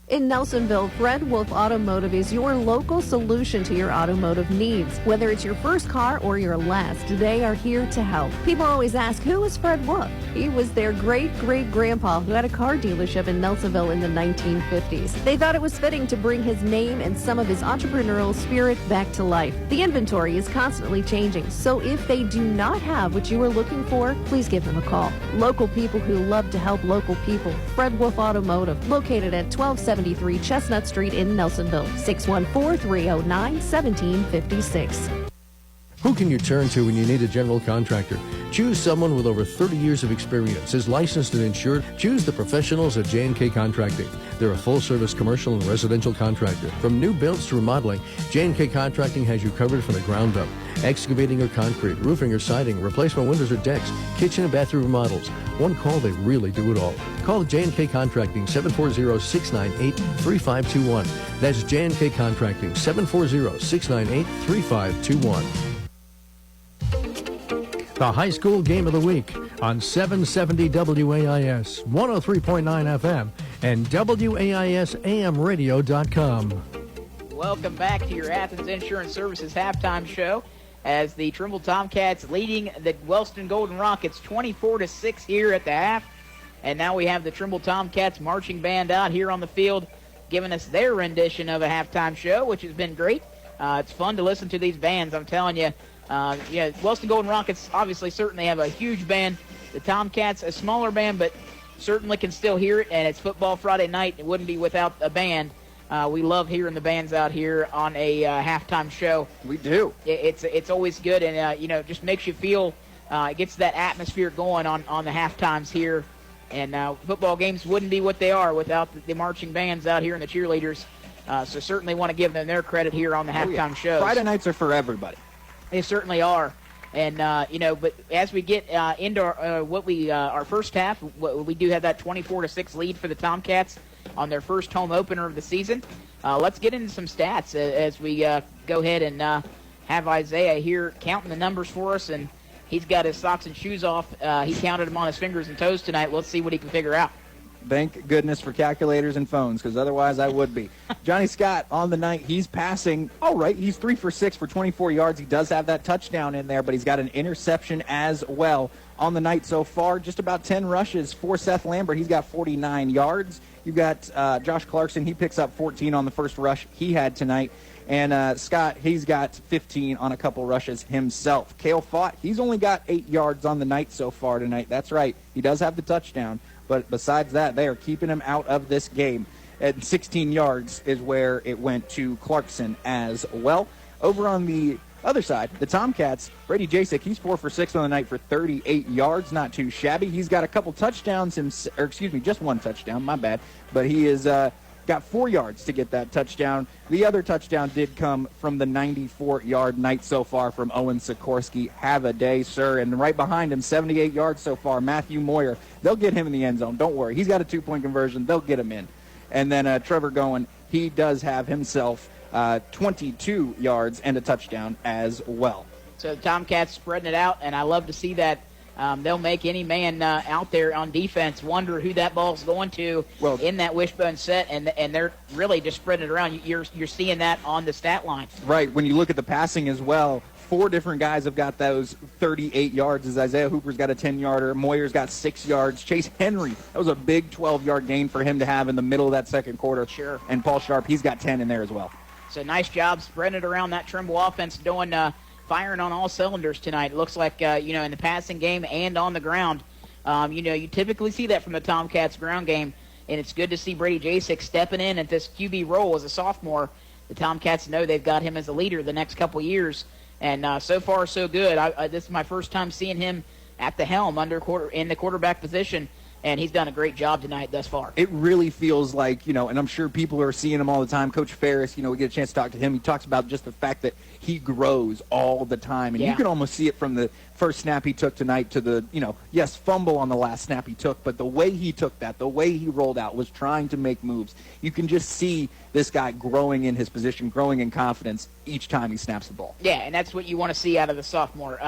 In Nelsonville, Fred Wolf Automotive is your local solution to your automotive needs. Whether it's your first car or your last, they are here to help. People always ask, who is Fred Wolf? He was their great-great-grandpa who had a car dealership in Nelsonville in the 1950s. They thought it was fitting to bring his name and some of his entrepreneurial spirit back to life. The inventory is constantly changing, so if they do not have what you are looking for, please give them a call. Local people who love to help local people. Fred Wolf Automotive, located at 1273 Chestnut Street in Nelsonville, 614-309-1756. Who can you turn to when you need a general contractor? Choose someone with over 30 years of experience, is licensed and insured. Choose the professionals at J&K Contracting. They're a full-service commercial and residential contractor. From new builds to remodeling, J&K Contracting has you covered from the ground up. Excavating or concrete, roofing or siding, replacement windows or decks, kitchen and bathroom remodels. One call, they really do it all. Call J&K Contracting, 740-698-3521. That's J&K Contracting, 740-698-3521. The high school game of the week on 770 WAIS, 103.9 FM, and WAISAMradio.com. Welcome back to your Athens Insurance Services halftime show as the Trimble Tomcats leading the Wellston Golden Rockets 24-6 here at the half. And now we have the Trimble Tomcats marching band out here on the field giving us their rendition of a halftime show, which has been great. It's fun to listen to these bands, I'm telling you. Wellston Golden Rockets obviously certainly have a huge band. The Tomcats, a smaller band, but certainly can still hear it, and it's Football Friday night. It wouldn't be without a band. We love hearing the bands out here on a halftime show. We do. It's always good, and just makes you feel. It gets that atmosphere going on the halftimes here, and football games wouldn't be what they are without the marching bands out here and the cheerleaders. So certainly want to give them their credit here on the halftime shows. Friday nights are for everybody. They certainly are. And, but as we get into our first half, we do have that 24-6 lead for the Tomcats on their first home opener of the season. Let's get into some stats as we go ahead and have Isaiah here counting the numbers for us. And he's got his socks and shoes off. He counted them on his fingers and toes tonight. Let's see what he can figure out. Thank goodness for calculators and phones, because otherwise I would be. Johnny Scott on the night, he's passing. All right, he's 3 for 6 for 24 yards. He does have that touchdown in there, but he's got an interception as well. On the night so far, just about 10 rushes for Seth Lambert. He's got 49 yards. You've got Josh Clarkson. He picks up 14 on the first rush he had tonight. And Scott, he's got 15 on a couple rushes himself. Cale Fott, he's only got 8 yards on the night so far tonight. That's right. He does have the touchdown. But besides that, they are keeping him out of this game. At 16 yards is where it went to Clarkson as well. Over on the other side, the Tomcats, Brady Jasek, he's 4 for 6 on the night for 38 yards. Not too shabby. He's got a couple touchdowns, just one touchdown, my bad. But he is got 4 yards to get that touchdown. The other touchdown did come from the 94-yard night so far from Owen Sikorsky. Have a day, sir. And right behind him, 78 yards so far, Matthew Moyer. They'll get him in the end zone. Don't worry. He's got a 2-point conversion. They'll get him in. And then Trevor Gowen, he does have himself 22 yards and a touchdown as well. So the Tomcats spreading it out, and I love to see that. They'll make any man out there on defense wonder who that ball's going to in that wishbone set, and they're really just spreading it around. You're seeing that on the stat line. Right. When you look at the passing as well, 4 different guys have got those 38 yards. As Isaiah Hooper's got a 10-yarder, Moyer's got 6 yards. Chase Henry, that was a big 12-yard gain for him to have in the middle of that second quarter. Sure. And Paul Sharp, he's got 10 in there as well. So nice job spreading it around. That Trimble offense doing firing on all cylinders tonight. It looks like, in the passing game and on the ground. You typically see that from the Tomcats ground game, and it's good to see Brady Jasek stepping in at this QB role as a sophomore. The Tomcats know they've got him as a leader the next couple of years, and so far so good. This is my first time seeing him at the helm in the quarterback position, and he's done a great job tonight thus far. It really feels like, and I'm sure people are seeing him all the time. Coach Ferris, we get a chance to talk to him. He talks about just the fact that he grows all the time. And you can almost see it from the first snap he took tonight to the, fumble on the last snap he took. But the way he took that, the way he rolled out, was trying to make moves. You can just see this guy growing in his position, growing in confidence each time he snaps the ball. Yeah, and that's what you want to see out of the sophomore.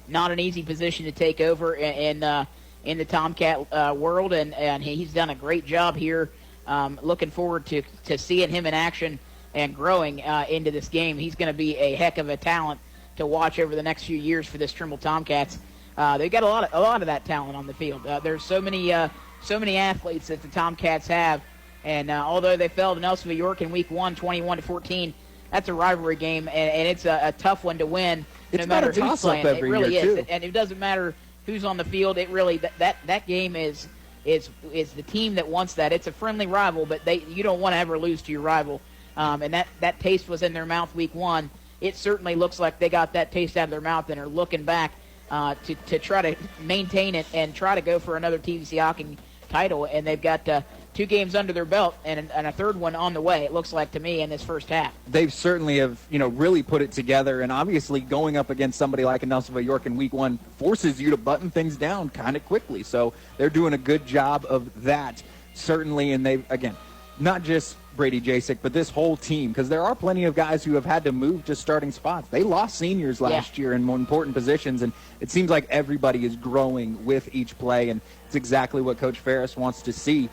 Not an easy position to take over in the Tomcat world, and he's done a great job here. Looking forward to seeing him in action and growing into this game. He's going to be a heck of a talent to watch over the next few years for this Trimble Tomcats. They've got a lot of that talent on the field. There's so many athletes that the Tomcats have, and although they fell to Nelsonville York in Week 1, 21-14, that's a rivalry game, and it's a tough one to win. It's no matter not a who's playing. every it really year, is, too. and it doesn't matter who's on the field. It really that game is the team that wants that. It's a friendly rival, but you don't want to ever lose to your rival. And that taste was in their mouth Week 1. It certainly looks like they got that taste out of their mouth and are looking back to try to maintain it and try to go for another TVC Hocking title. And they've got 2 games under their belt and a third one on the way, it looks like to me, in this first half. They've certainly have, really put it together. And obviously going up against somebody like a Nelsonville York in Week 1 forces you to button things down kind of quickly. So they're doing a good job of that, certainly. And they've, again, not just Brady Jasek, but this whole team, because there are plenty of guys who have had to move to starting spots. They lost seniors last year in more important positions, and it seems like everybody is growing with each play, and it's exactly what Coach Ferris wants to see.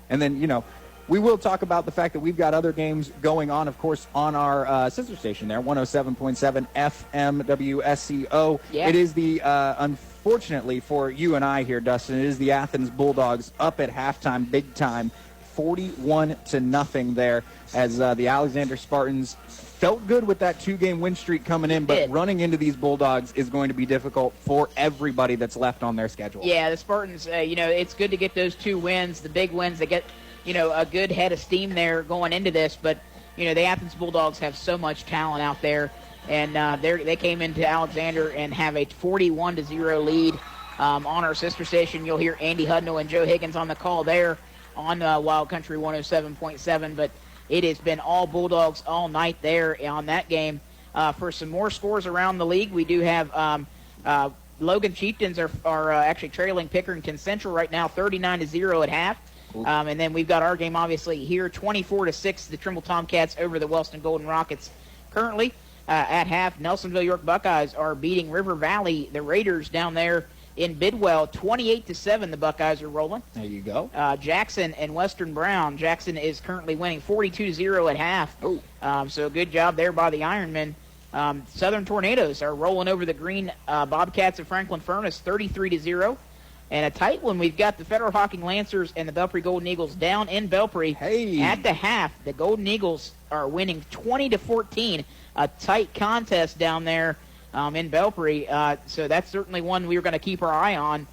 And then, we will talk about the fact that we've got other games going on, of course, on our sister station there, 107.7 FM WSCO. Yeah. It is the, unfortunately for you and I here, Dustin, it is the Athens Bulldogs up at halftime, big time, 41-0 there, as the Alexander Spartans felt good with that 2-game win streak coming in, but running into these Bulldogs is going to be difficult for everybody that's left on their schedule. Yeah, the Spartans, it's good to get those 2 wins, the big wins. They get, a good head of steam there going into this, but, the Athens Bulldogs have so much talent out there, and they came into Alexander and have a 41-0 lead. On our sister station, you'll hear Andy Hudnall and Joe Higgins on the call there on Wild Country 107.7, but it has been all Bulldogs all night there on that game. For some more scores around the league, we do have Logan Chieftains are actually trailing Pickerington Central right now, 39-0 at half. And then we've got our game, obviously, here, 24-6, the Trimble Tomcats over the Wellston Golden Rockets. Currently, at half, Nelsonville York Buckeyes are beating River Valley, the Raiders, down there in Bidwell. 28-7, the Buckeyes are rolling. There you go. Jackson and Western Brown. Jackson is currently winning 42-0 at half. So good job there by the Ironmen. Southern Tornadoes are rolling over the Green Bobcats of Franklin Furnace, 33-0. And a tight one, we've got the Federal Hocking Lancers and the Belpre Golden Eagles down in Belpre. Hey. At the half, the Golden Eagles are winning 20-14. A tight contest down there in Belpre. So that's certainly one we're going to keep our eye on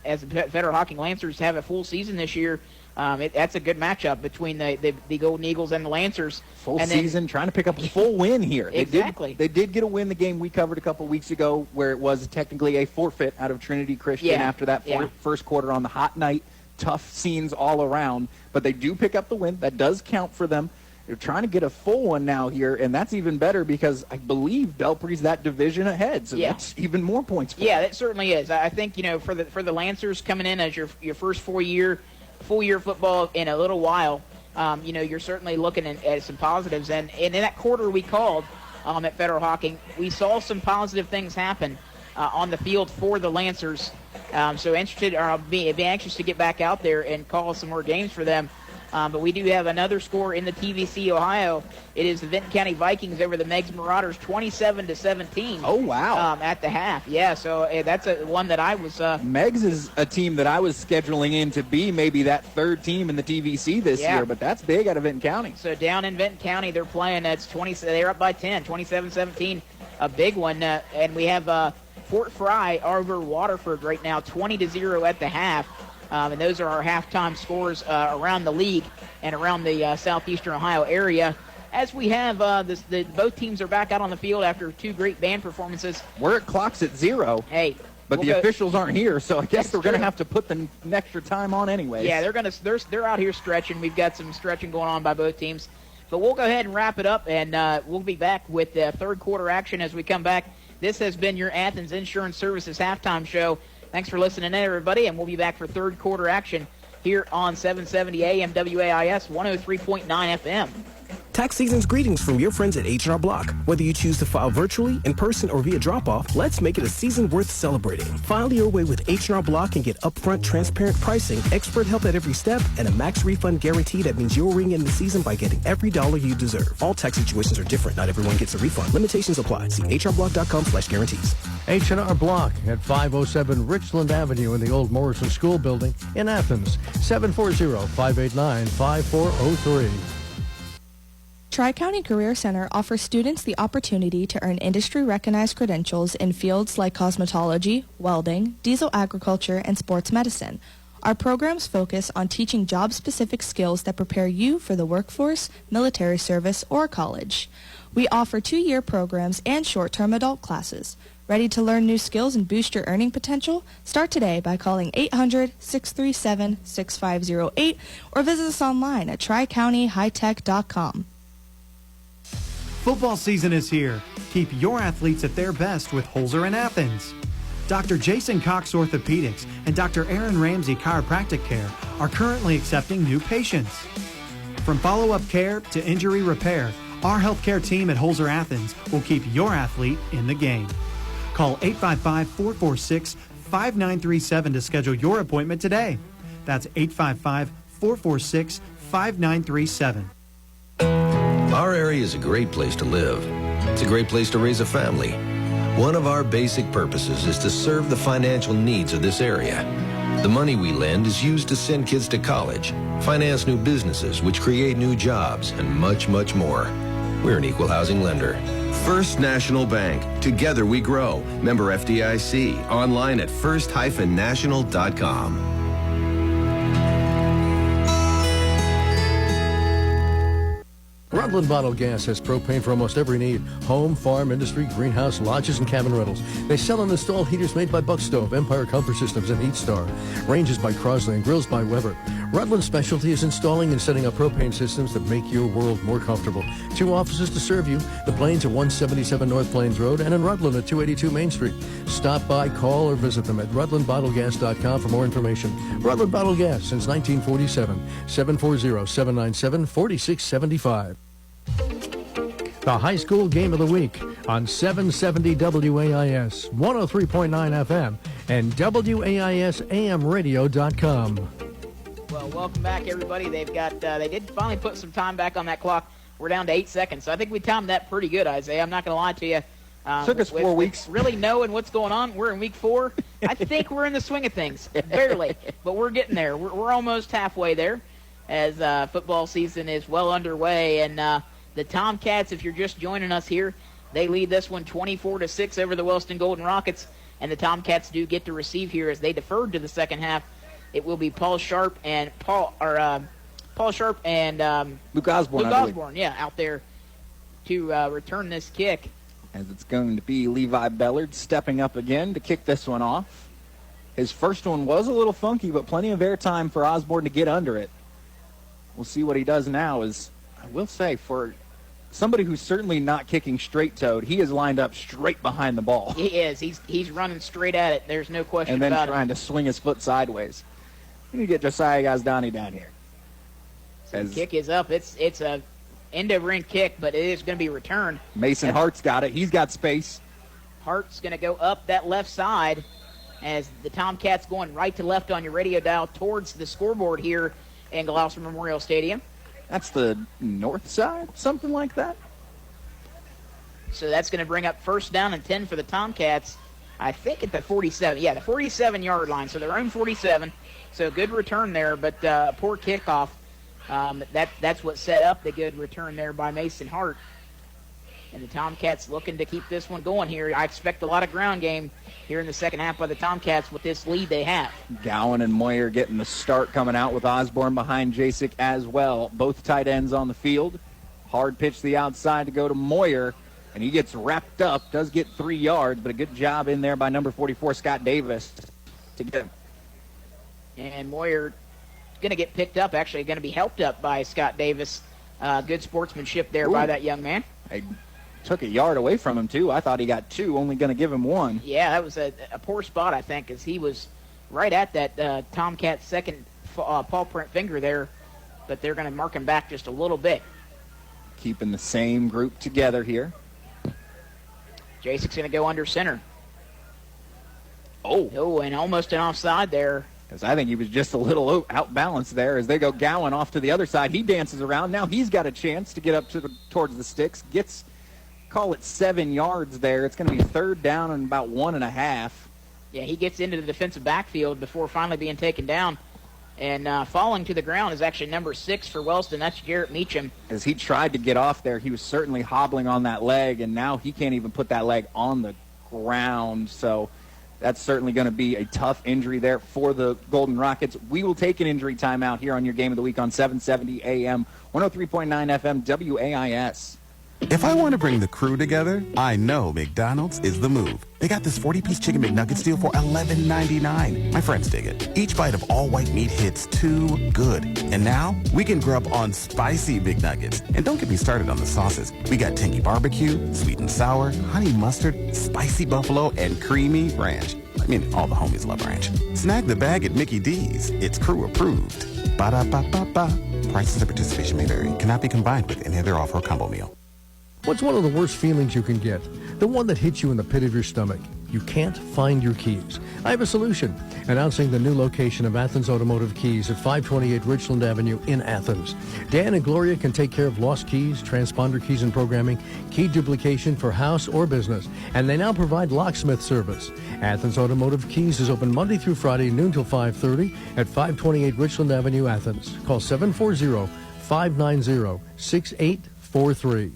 as the Federal Hocking Lancers have a full season this year. That's a good matchup between the Golden Eagles and the Lancers. Full season, trying to pick up a full win here. Exactly. They did get a win the game we covered a couple weeks ago where it was technically a forfeit out of Trinity Christian after that first quarter on the hot night. tough scenes all around, but they do pick up the win. That does count for them. They're trying to get a full one now here, and that's even better because I believe Belpre's that division ahead, so that's even more points for them. It certainly is. I think, for the Lancers coming in as your first full year football in a little while, you're certainly looking at some positives. And in that quarter we called at Federal Hocking, we saw some positive things happen on the field for the Lancers. So I'll be anxious to get back out there and call some more games for them. But we do have another score in the TVC Ohio. It is the Vinton County Vikings over the Meigs Marauders, 27-17. Oh, wow. At the half. Yeah, so that's one that I was... Meigs is a team that I was scheduling in to be maybe that third team in the TVC this year, but that's big out of Vinton County. So down in Vinton County, they're playing. They're up by 10, 27-17, a big one. And we have Fort Fry over Waterford right now, 20-0 at the half. And those are our halftime scores around the league and around the southeastern Ohio area. As we have, both teams are back out on the field after two great band performances. We're at clocks at 0. Hey. But the officials aren't here, so I guess we're going to have to put the extra time on anyway. Yeah, they're out here stretching. We've got some stretching going on by both teams. But we'll go ahead and wrap it up, and we'll be back with the third quarter action as we come back. This has been your Athens Insurance Services halftime show. Thanks for listening in, everybody, and we'll be back for third quarter action here on 770 AM WAIS 103.9 FM. Tax season's greetings from your friends at H&R Block. Whether you choose to file virtually, in person, or via drop-off, let's make it a season worth celebrating. File your way with H&R Block and get upfront, transparent pricing, expert help at every step, and a max refund guarantee that means you'll ring in the season by getting every dollar you deserve. All tax situations are different. Not everyone gets a refund. Limitations apply. See hrblock.com/guarantees. H&R Block at 507 Richland Avenue in the old Morrison School Building in Athens. 740-589-5403. Tri-County Career Center offers students the opportunity to earn industry-recognized credentials in fields like cosmetology, welding, diesel agriculture, and sports medicine. Our programs focus on teaching job-specific skills that prepare you for the workforce, military service, or college. We offer 2-year programs and short-term adult classes. Ready to learn new skills and boost your earning potential? Start today by calling 800-637-6508 or visit us online at tricountyhightech.com. Football season is here. Keep your athletes at their best with Holzer in Athens. Dr. Jason Cox Orthopedics and Dr. Aaron Ramsey Chiropractic Care are currently accepting new patients. From follow-up care to injury repair, our healthcare team at Holzer Athens will keep your athlete in the game. Call 855-446-5937 to schedule your appointment today. That's 855-446-5937. Our area is a great place to live. It's a great place to raise a family. One of our basic purposes is to serve the financial needs of this area. The money we lend is used to send kids to college, finance new businesses which create new jobs, and much, much more. We're an equal housing lender. First National Bank. Together we grow. Member FDIC. Online at first-national.com. Rutland Bottled Gas has propane for almost every need. Home, farm, industry, greenhouse, lodges, and cabin rentals. They sell and install heaters made by Buck Stove, Empire Comfort Systems, and Heat Star. Ranges by Crosley and grills by Weber. Rutland's specialty is installing and setting up propane systems that make your world more comfortable. 2 offices to serve you. The Plains at 177 North Plains Road and in Rutland at 282 Main Street. Stop by, call, or visit them at rutlandbottlegas.com for more information. Rutland Bottled Gas since 1947. 740-797-4675. The high school game of the week on 770 WAIS, 103.9 FM, and WAISAMradio.com. Well, welcome back, everybody. They did finally put some time back on that clock. We're down to 8 seconds, so I think we timed that pretty good, Isaiah. I'm not going to lie to you. Took us 4 weeks. Really knowing what's going on. We're in week 4. I think we're in the swing of things, barely, but we're getting there. We're almost halfway there as football season is well underway, and the Tomcats, if you're just joining us here, they lead this one 24-6 over the Wellston Golden Rockets, and the Tomcats do get to receive here as they deferred to the second half. It will be Paul Sharp and Luke Osborne. Out there to return this kick. As it's going to be Levi Bellard stepping up again to kick this one off. His first one was a little funky, but plenty of airtime for Osborne to get under it. We'll see what he does now. I will say, for somebody who's certainly not kicking straight-toed, he is lined up straight behind the ball. He is. He's running straight at it. There's no question about it. And then trying to swing his foot sideways. We need to get Josiah Gosdani down here. So the kick is up. It's a end-of-ring kick, but it is going to be returned. Mason Hart's got it. He's got space. Hart's going to go up that left side as the Tomcats going right to left on your radio dial towards the scoreboard here in Gloucester Memorial Stadium. That's the north side, something like that. So that's going to bring up first down and 10 for the Tomcats, I think at the 47. Yeah, the 47-yard line, so their own 47. So good return there, but poor kickoff. That's what set up the good return there by Mason Hart. And the Tomcats looking to keep this one going here. I expect a lot of ground game here in the second half by the Tomcats with this lead they have. Gowan and Moyer getting the start coming out with Osborne behind Jasek as well. Both tight ends on the field. Hard pitch to the outside to go to Moyer, and he gets wrapped up. Does get 3 yards, but a good job in there by number 44, Scott Davis, to get him. And Moyer going to get picked up, actually going to be helped up by Scott Davis. Good sportsmanship there by that young man. I took a yard away from him, too. I thought he got 2, only going to give him 1. Yeah, that was a poor spot, I think, as he was right at that Tomcat second paw print finger there, but they're going to mark him back just a little bit. Keeping the same group together here. Jasek's going to go under center. Oh, and almost an offside there. Because I think he was just a little outbalanced there as they go Gowan off to the other side. He dances around. Now he's got a chance to get up towards the sticks. Gets, call it 7 yards there. It's going to be third down and about 1.5. Yeah, he gets into the defensive backfield before finally being taken down. And falling to the ground is actually number 6 for Wellston. That's Garrett Meacham. As he tried to get off there, he was certainly hobbling on that leg, and now he can't even put that leg on the ground. So that's certainly going to be a tough injury there for the Golden Rockets. We will take an injury timeout here on your Game of the Week on 770 AM, 103.9 FM, WAIS. If I want to bring the crew together, I know McDonald's is the move. They got this 40-piece chicken McNuggets deal for $11.99. My friends dig it. Each bite of all-white meat hits too good. And now, we can grub on spicy McNuggets. And don't get me started on the sauces. We got tangy barbecue, sweet and sour, honey mustard, spicy buffalo, and creamy ranch. I mean, all the homies love ranch. Snag the bag at Mickey D's. It's crew approved. Ba-da-ba-ba-ba. Prices and participation may vary. Cannot be combined with any other offer or combo meal. What's one of the worst feelings you can get? The one that hits you in the pit of your stomach. You can't find your keys. I have a solution. Announcing the new location of Athens Automotive Keys at 528 Richland Avenue in Athens. Dan and Gloria can take care of lost keys, transponder keys and programming, key duplication for house or business, and they now provide locksmith service. Athens Automotive Keys is open Monday through Friday, noon till 5:30 at 528 Richland Avenue, Athens. Call 740-590-6843.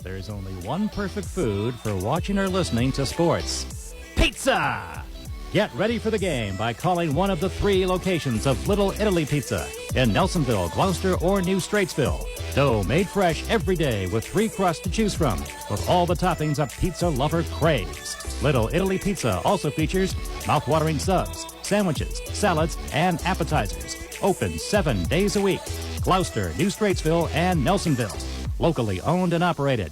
There's only one perfect food for watching or listening to sports. Pizza! Get ready for the game by calling one of the 3 locations of Little Italy Pizza in Nelsonville, Gloucester, or New Straitsville. Dough made fresh every day with 3 crusts to choose from, with all the toppings a pizza lover craves. Little Italy Pizza also features mouth-watering subs, sandwiches, salads, and appetizers. Open 7 days a week. Gloucester, New Straitsville, and Nelsonville. Locally owned and operated.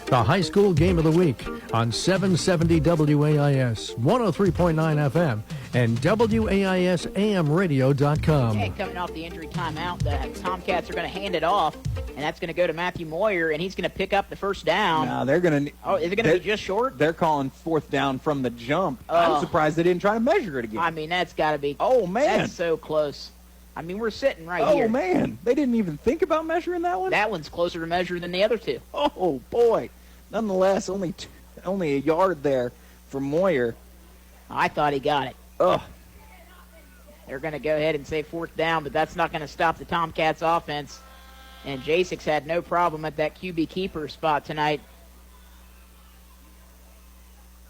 The high school game of the week on 770 WAIS, 103.9 FM, and WAISAMradio.com. Okay, coming off the injury timeout, the Tomcats are going to hand it off, and that's going to go to Matthew Moyer, and he's going to pick up the first down. No, they're going to. Oh, is it going to be just short? They're calling 4th down from the jump. I'm surprised they didn't try to measure it again. I mean, that's got to be. Oh, man. That's so close. I mean, we're sitting right here. Oh, man. They didn't even think about measuring that one? That one's closer to measure than the other 2. Oh, boy. Nonetheless, only a yard there for Moyer. I thought he got it. Ugh. They're going to go ahead and say 4th down, but that's not going to stop the Tomcats' offense. And Jasek's had no problem at that QB keeper spot tonight.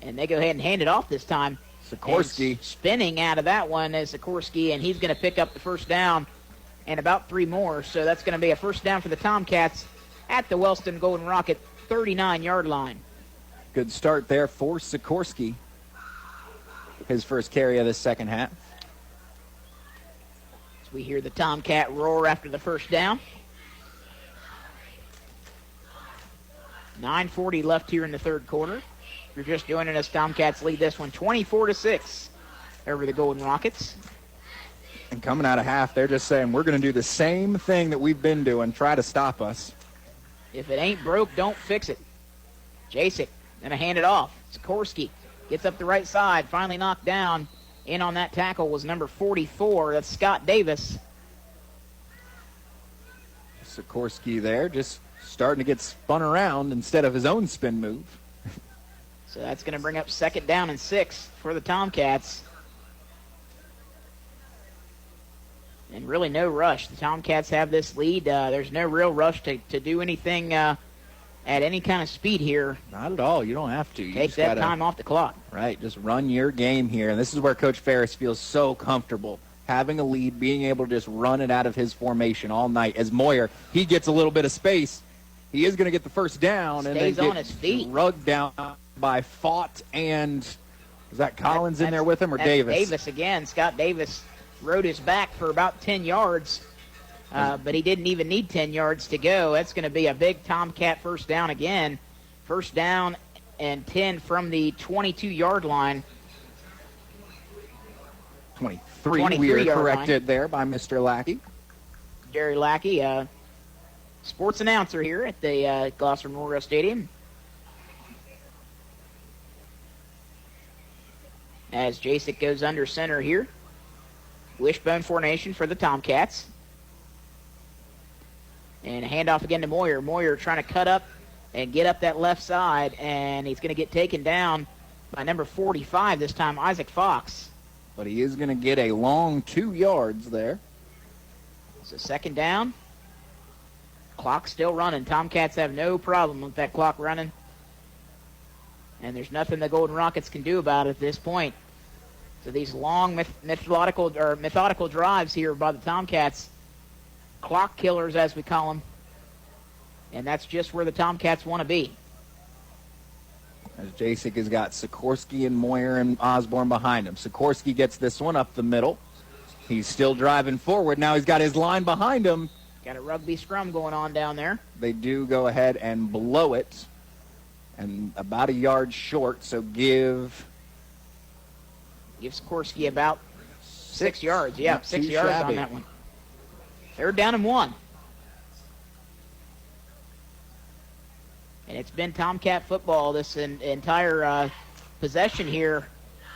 And they go ahead and hand it off this time. Sikorsky. Spinning out of that one is Sikorsky, and he's going to pick up the first down and about 3 more. So that's going to be a first down for the Tomcats at the Wellston Golden Rocket 39-yard line. Good start there for Sikorsky. his first carry of this second half. As we hear the Tomcat roar after the first down. 9:40 left here in the third quarter. If you're just joining us, Tomcats lead this one 24-6 over the Golden Rockets. And coming out of half, they're just saying, we're going to do the same thing that we've been doing, try to stop us. If it ain't broke, don't fix it. Jasek going to hand it off. Sikorsky gets up the right side, finally knocked down. In on that tackle was number 44. That's Scott Davis. Sikorsky there just starting to get spun around instead of his own spin move. So that's going to bring up 2nd down and 6 for the Tomcats. And really no rush. The Tomcats have this lead. There's no real rush to do anything at any kind of speed here. Not at all. You don't have to. You Take that time off the clock. Right. Just run your game here. And this is where Coach Ferris feels so comfortable. Having a lead, being able to just run it out of his formation all night. As Moyer, he gets a little bit of space. He is going to get the first down. Stays and then on his feet. Rugged down by Fott and is that Collins in there with him or Davis? Davis again. Scott Davis rode his back for about 10 yards, but he didn't even need 10 yards to go. That's going to be a big Tomcat first down again. First down and 10 from the 22-yard line. 23 we are corrected there by Mr. Lackey. Jerry Lackey, sports announcer here at the Gloucester Memorial Stadium. As Jasek goes under center here. Wishbone formation for the Tomcats. And a handoff again to Moyer. Moyer trying to cut up and get up that left side, and he's going to get taken down by number 45 this time, Isaac Fox. But he is going to get a long 2 yards there. It's a 2nd down. Clock still running. Tomcats have no problem with that clock running. And there's nothing the Golden Rockets can do about it at this point. So these long methodical drives here by the Tomcats, clock killers as we call them, and that's just where the Tomcats want to be. As Jasek has got Sikorsky and Moyer and Osborne behind him. Sikorsky gets this one up the middle. He's still driving forward. Now he's got his line behind him. Got a rugby scrum going on down there. They do go ahead and blow it. And about a yard short, so give Sikorsky about 6 yards. Yeah, Not 6 too yards shabby. on that one. 3rd down and 1. And it's been Tomcat football this entire possession here,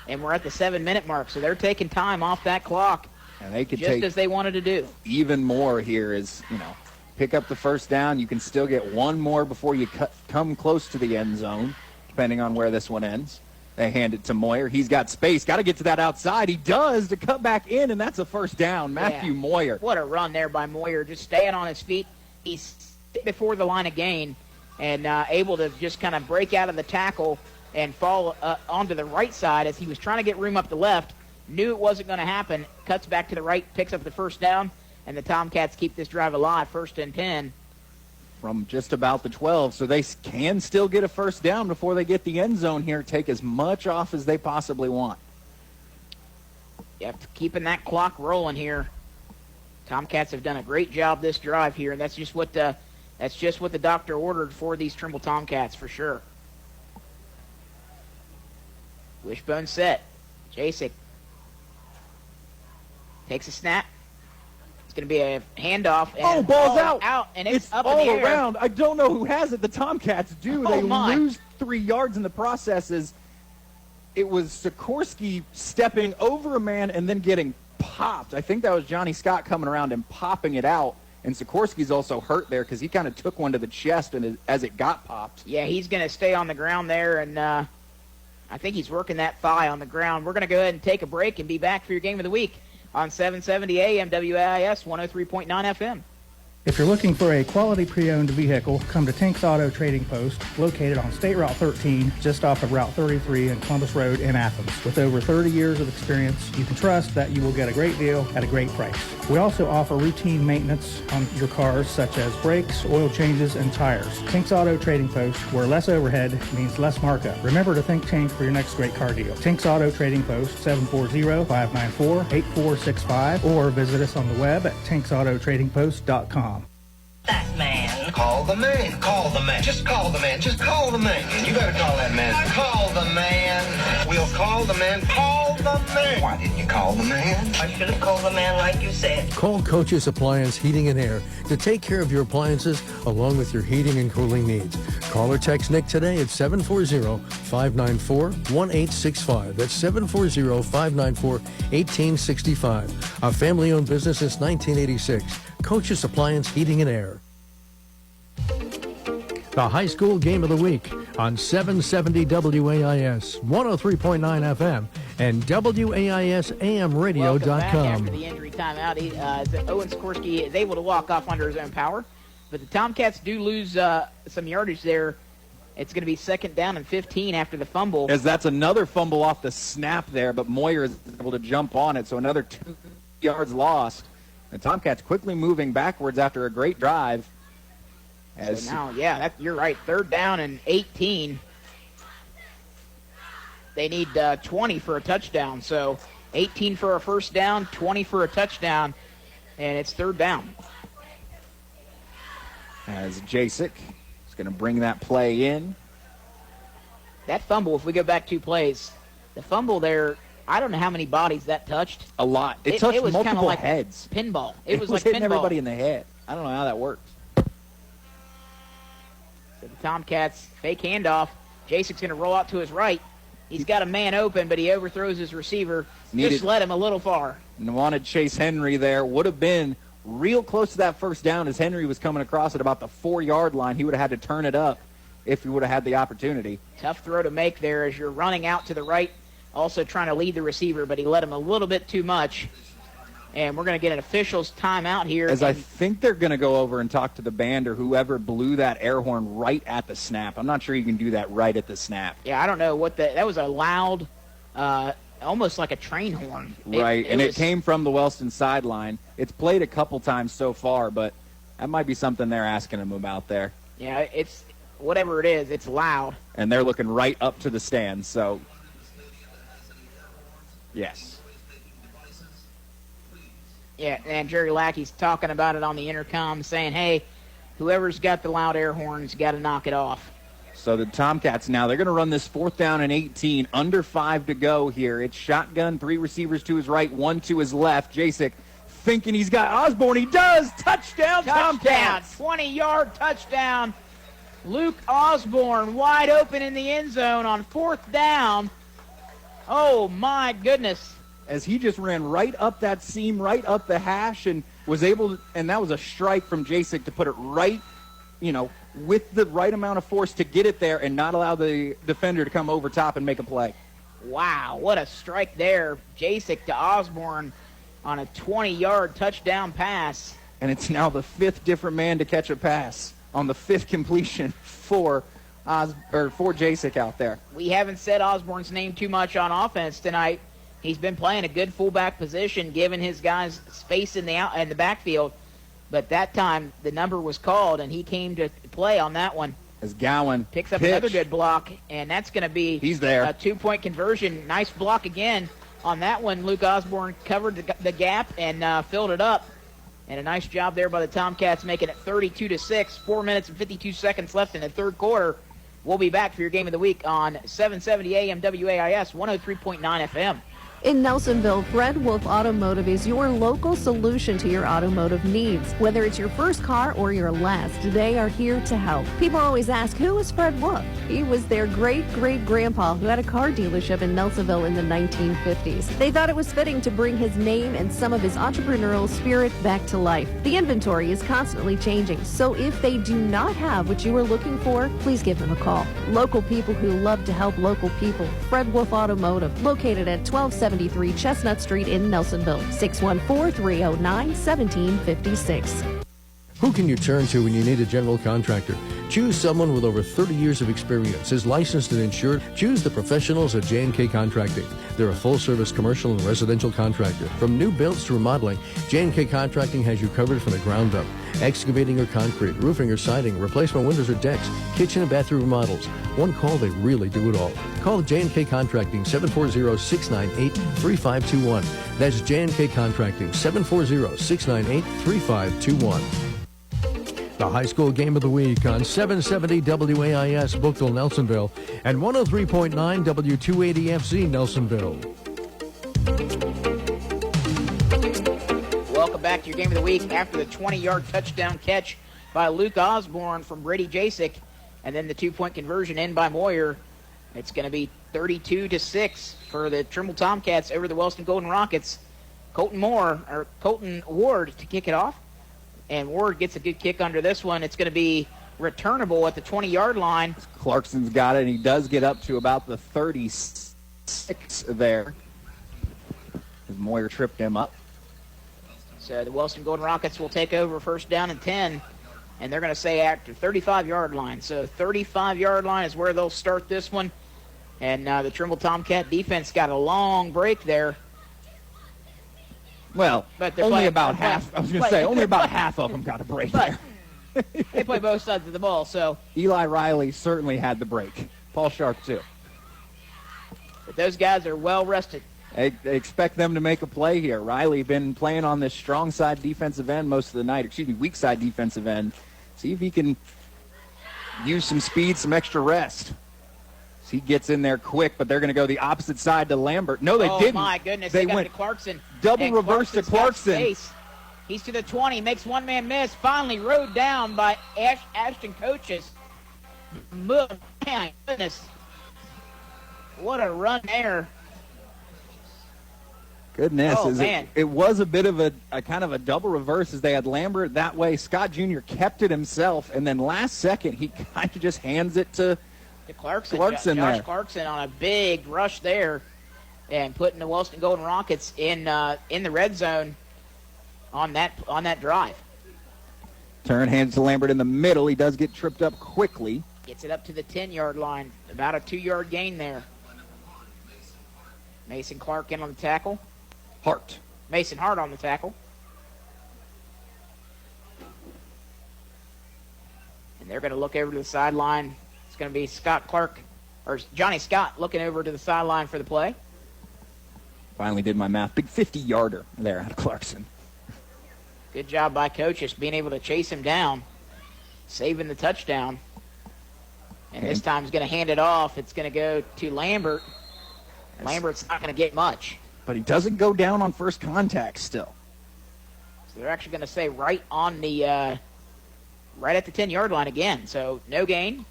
and we're at the 7-minute mark. So they're taking time off that clock, and they could just take as they wanted to do. Even more here is, pick up the first down. You can still get one more before you come close to the end zone, depending on where this one ends. They hand it to Moyer. He's got space. Got to get to that outside. He does to cut back in, and that's a first down. Matthew Moyer. What a run there by Moyer, just staying on his feet. He's before the line of gain and able to just kind of break out of the tackle and fall onto the right side as he was trying to get room up the left. Knew it wasn't going to happen. Cuts back to the right, picks up the first down, and the Tomcats keep this drive alive, 1st and 10. From just about the 12, so they can still get a first down before they get the end zone here. Take as much off as they possibly want. Yep, keeping that clock rolling here. Tomcats have done a great job this drive here, and that's just what the doctor ordered for these Trimble Tomcats for sure. Wishbone set. Jasek takes a snap. It's going to be a handoff. And ball's out. And it's up all in the air. around. I don't know who has it. The Tomcats do. They lose 3 yards in the process. As it was Sikorsky stepping over a man and then getting popped. I think that was Johnny Scott coming around and popping it out. And Sikorsky's also hurt there because he kind of took one to the chest and as it got popped. Yeah, he's going to stay on the ground there, and I think he's working that thigh on the ground. We're going to go ahead and take a break and be back for your game of the week on 770 AM WAIS 103.9 FM. If you're looking for a quality pre-owned vehicle, come to Tink's Auto Trading Post, located on State Route 13, just off of Route 33 and Columbus Road in Athens. With over 30 years of experience, you can trust that you will get a great deal at a great price. We also offer routine maintenance on your cars, such as brakes, oil changes, and tires. Tink's Auto Trading Post, where less overhead means less markup. Remember to think Tink for your next great car deal. Tink's Auto Trading Post, 740-594-8465, or visit us on the web at tinksautotradingpost.com. That man. Call the man. Call the man. Just call the man. Just call the man. You better call that man. Call the man. We'll call the man. Call the man. Why didn't you call the man? I should have called the man like you said. Call Coach's Appliance Heating and Air to take care of your appliances along with your heating and cooling needs. Call or text Nick today at 740-594-1865. That's 740-594-1865. A family-owned business since 1986. Coach's Appliance Heating and Air. The high school game of the week on 770 WAIS, 103.9 FM, and WAISAMradio.com. Welcome back after the injury timeout. Owen Sikorsky is able to walk off under his own power, but the Tomcats do lose some yardage there. It's going to be 2nd down and 15 after the fumble. As that's another fumble off the snap there, but Moyer is able to jump on it, so another 2 yards lost. The Tomcats quickly moving backwards after a great drive. So now, you're right. 3rd down and 18. They need 20 for a touchdown. So 18 for a first down, 20 for a touchdown, and it's 3rd down. As Jasek is going to bring that play in. That fumble, if we go back 2 plays, the fumble there, I don't know how many bodies that touched. A lot. It touched was multiple like heads. Pinball. It was was like hitting pinball. everybody in the head. I don't know how that works. So the Tomcats fake handoff. Jasek's going to roll out to his right. He's got a man open, but he overthrows his receiver. Just led him a little far. And wanted Chase Henry there. Would have been real close to that first down as Henry was coming across at about the 4-yard line. He would have had to turn it up if he would have had the opportunity. Tough throw to make there as you're running out to the right, also trying to lead the receiver, but he led him a little bit too much. And we're going to get an official's timeout here. As I think they're going to go over and talk to the band or whoever blew that air horn right at the snap. I'm not sure you can do that right at the snap. Yeah, I don't know what that was a loud, almost like a train horn. Right, it came from the Wellston sideline. It's played a couple times so far, but that might be something they're asking him about there. Yeah, it's whatever it is, it's loud. And they're looking right up to the stands, so yes. Yeah, and Jerry Lackey's talking about it on the intercom, saying, hey, whoever's got the loud air horns got to knock it off. So the Tomcats now, they're going to run this 4th down and 18, under 5 to go here. It's shotgun, 3 receivers to his right, 1 to his left. Jasek thinking he's got Osborne. He does! Touchdown, Tomcats! 20-yard touchdown. Luke Osborne wide open in the end zone on 4th down. Oh, my goodness. As he just ran right up that seam, right up the hash, and was able to, and that was a strike from Jasek to put it right, with the right amount of force to get it there and not allow the defender to come over top and make a play. Wow, what a strike there. Jasek to Osborne on a 20-yard touchdown pass. And it's now the 5th different man to catch a pass on the 5th completion for Jasek out there. We haven't said Osborne's name too much on offense tonight. He's been playing a good fullback position, giving his guys space in the backfield. But that time, the number was called, and he came to play on that one. As Gowan picks up another good block, and that's going to be a 2-point conversion. Nice block again on that one. Luke Osborne covered the gap and filled it up. And a nice job there by the Tomcats, making it 32-6. 4 minutes and 52 seconds left in the 3rd quarter. We'll be back for your game of the week on 770 AM WAIS, 103.9 FM. In Nelsonville, Fred Wolf Automotive is your local solution to your automotive needs. Whether it's your first car or your last, they are here to help. People always ask, who is Fred Wolf? He was their great-great-grandpa who had a car dealership in Nelsonville in the 1950s. They thought it was fitting to bring his name and some of his entrepreneurial spirit back to life. The inventory is constantly changing, so if they do not have what you are looking for, please give them a call. Local people who love to help local people. Fred Wolf Automotive, located at 1273 Chestnut Street in Nelsonville, 614-309-1756. Who can you turn to when you need a general contractor? Choose someone with over 30 years of experience, is licensed and insured. Choose the professionals at J&K Contracting. They're a full-service commercial and residential contractor. From new builds to remodeling, J&K Contracting has you covered from the ground up. Excavating or concrete, roofing or siding, replacement windows or decks, kitchen and bathroom remodels. One call, they really do it all. Call J&K Contracting, 740-698-3521. That's J&K Contracting, 740-698-3521. The high school game of the week on 770 WAIS Bookville, Nelsonville, and 103.9 W280FC Nelsonville. Welcome back to your game of the week after the 20-yard touchdown catch by Luke Osborne from Brady Jasek, and then the 2-point conversion in by Moyer. It's going to be 32-6 for the Trimble Tomcats over the Wellston Golden Rockets. Colton Ward to kick it off. And Ward gets a good kick under this one. It's going to be returnable at the 20-yard line. Clarkson's got it, and he does get up to about the 36 there. As Moyer tripped him up. So the Wellston Golden Rockets will take over first down and 10, and they're going to say after 35-yard line. So 35-yard line is where they'll start this one. And the Trimble Tomcat defense got a long break there. Well, only about half. I was going to say, only about half of them got a break there. They play both sides of the ball, so. Eli Riley certainly had the break. Paul Sharp, too. But those guys are well rested. I expect them to make a play here. Riley been playing on this strong side defensive end most of the night. Weak side defensive end. See if he can use some speed, some extra rest. He gets in there quick, but they're going to go the opposite side to Lambert. No, they didn't. Oh, my goodness. They got went to Clarkson. Double reverse to Clarkson. He's to the 20, makes one man miss. Finally rode down by Ashton Coaches. My goodness. What a run there. Goodness. Oh, man. It was a bit of a kind of a double reverse as they had Lambert that way. Scott Jr. kept it himself, and then last second he kind of just hands it to Clarkson there. Clarkson on a big rush there and putting the Wellston Golden Rockets in the red zone on that drive. Turn hands to Lambert in the middle. He does get tripped up quickly. Gets it up to the 10-yard line. About a 2-yard gain there. Mason Clark in on the tackle. Mason Hart on the tackle. And they're going to look over to the sideline. It's going to be Johnny Scott looking over to the sideline for the play. Finally did my math. Big 50-yarder there out of Clarkson. Good job by Coach just being able to chase him down, saving the touchdown. And this time he's going to hand it off. It's going to go to Lambert. Lambert's not going to get much. But he doesn't go down on first contact still. So they're actually going to say right at the 10-yard line again. So no gain.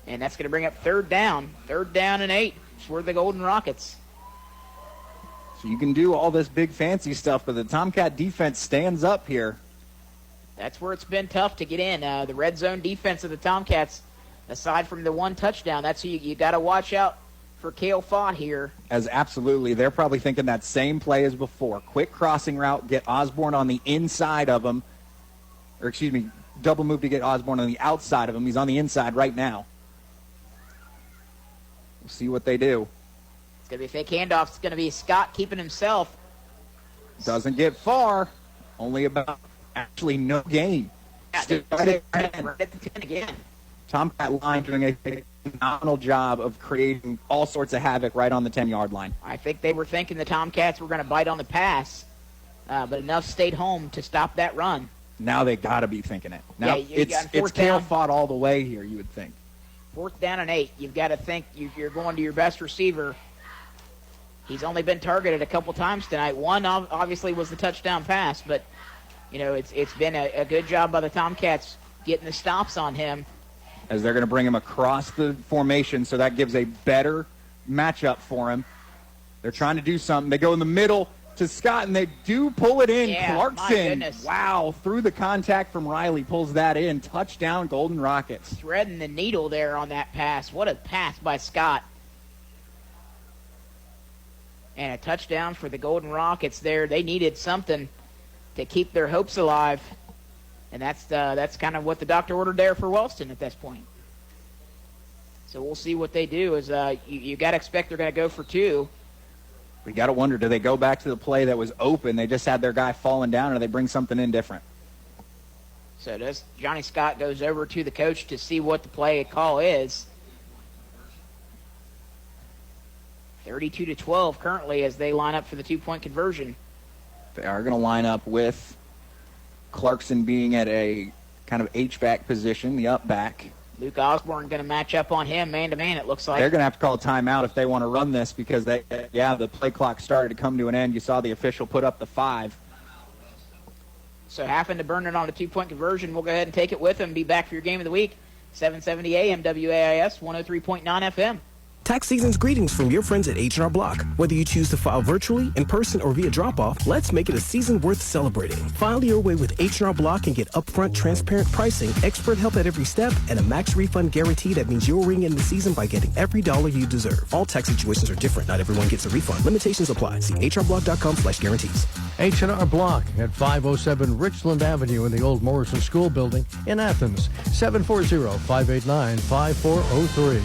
And that's going to bring up third down. 3rd down and 8 for the Golden Rockets. So you can do all this big fancy stuff, but the Tomcat defense stands up here. That's where it's been tough to get in. The red zone defense of the Tomcats, aside from the one touchdown, that's who you got to watch out for. Cale Fott here. Absolutely. They're probably thinking that same play as before. Quick crossing route, get Osborne on the inside of him. Double move to get Osborne on the outside of him. He's on the inside right now. We'll see what they do. It's going to be a fake handoff. It's going to be Scott keeping himself. Doesn't get far. Only about no gain. Yeah, right at the 10 again. Tomcat line doing a phenomenal job of creating all sorts of havoc right on the 10-yard line. I think they were thinking the Tomcats were going to bite on the pass, but enough stayed home to stop that run. Now they got to be thinking it. Now it's Cale Fott all the way here, you would think. 4th down and 8. You've got to think you're going to your best receiver. He's only been targeted a couple times tonight. One obviously was the touchdown pass, but it's been a good job by the Tomcats getting the stops on him. As they're going to bring him across the formation, so that gives a better matchup for him. They're trying to do something. They go in the middle to Scott, and they do pull it in. Yeah, Clarkson, wow, through the contact from Riley, pulls that in. Touchdown, Golden Rockets. Threading the needle there on that pass. What a pass by Scott. And a touchdown for the Golden Rockets there. They needed something keep their hopes alive. And that's kind of what the doctor ordered there for Wellston at this point. So we'll see what they do. You got to expect they're going to go for 2. We got to wonder, do they go back to the play that was open? They just had their guy falling down, or do they bring something in different? So Johnny Scott goes over to the coach to see what the play call is. 32-12 currently as they line up for the 2-point conversion. They are going to line up with Clarkson being at a kind of H-back position, the up back. Luke Osborne going to match up on him man-to-man, it looks like. They're going to have to call a timeout if they want to run this because, the play clock started to come to an end. You saw the official put up the 5. So having to burn it on a 2-point conversion, we'll go ahead and take it with them. Be back for your game of the week. 770 AM WAIS, 103.9 FM. Tax season's greetings from your friends at H&R Block. Whether you choose to file virtually, in person, or via drop-off, let's make it a season worth celebrating. File your way with H&R Block and get upfront, transparent pricing, expert help at every step, and a max refund guarantee that means you'll ring in the season by getting every dollar you deserve. All tax situations are different. Not everyone gets a refund. Limitations apply. See hrblock.com/guarantees. H&R Block at 507 Richland Avenue in the old Morrison School Building in Athens. 740-589-5403.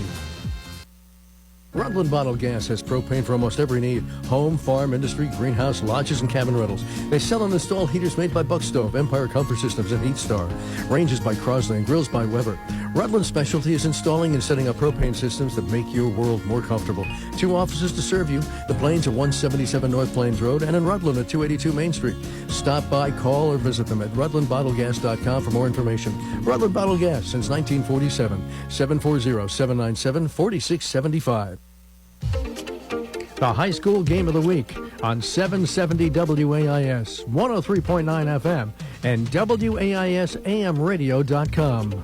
Rutland Bottled Gas has propane for almost every need. Home, farm, industry, greenhouse, lodges, and cabin rentals. They sell and install heaters made by Buck Stove, Empire Comfort Systems, and Heat Star. Ranges by Crosley and grills by Weber. Rutland's specialty is installing and setting up propane systems that make your world more comfortable. 2 offices to serve you. The Plains at 177 North Plains Road and in Rutland at 282 Main Street. Stop by, call, or visit them at rutlandbottlegas.com for more information. Rutland Bottled Gas since 1947. 740-797-4675. The high school game of the week on 770 WAIS, 103.9 FM, and WAISAMradio.com.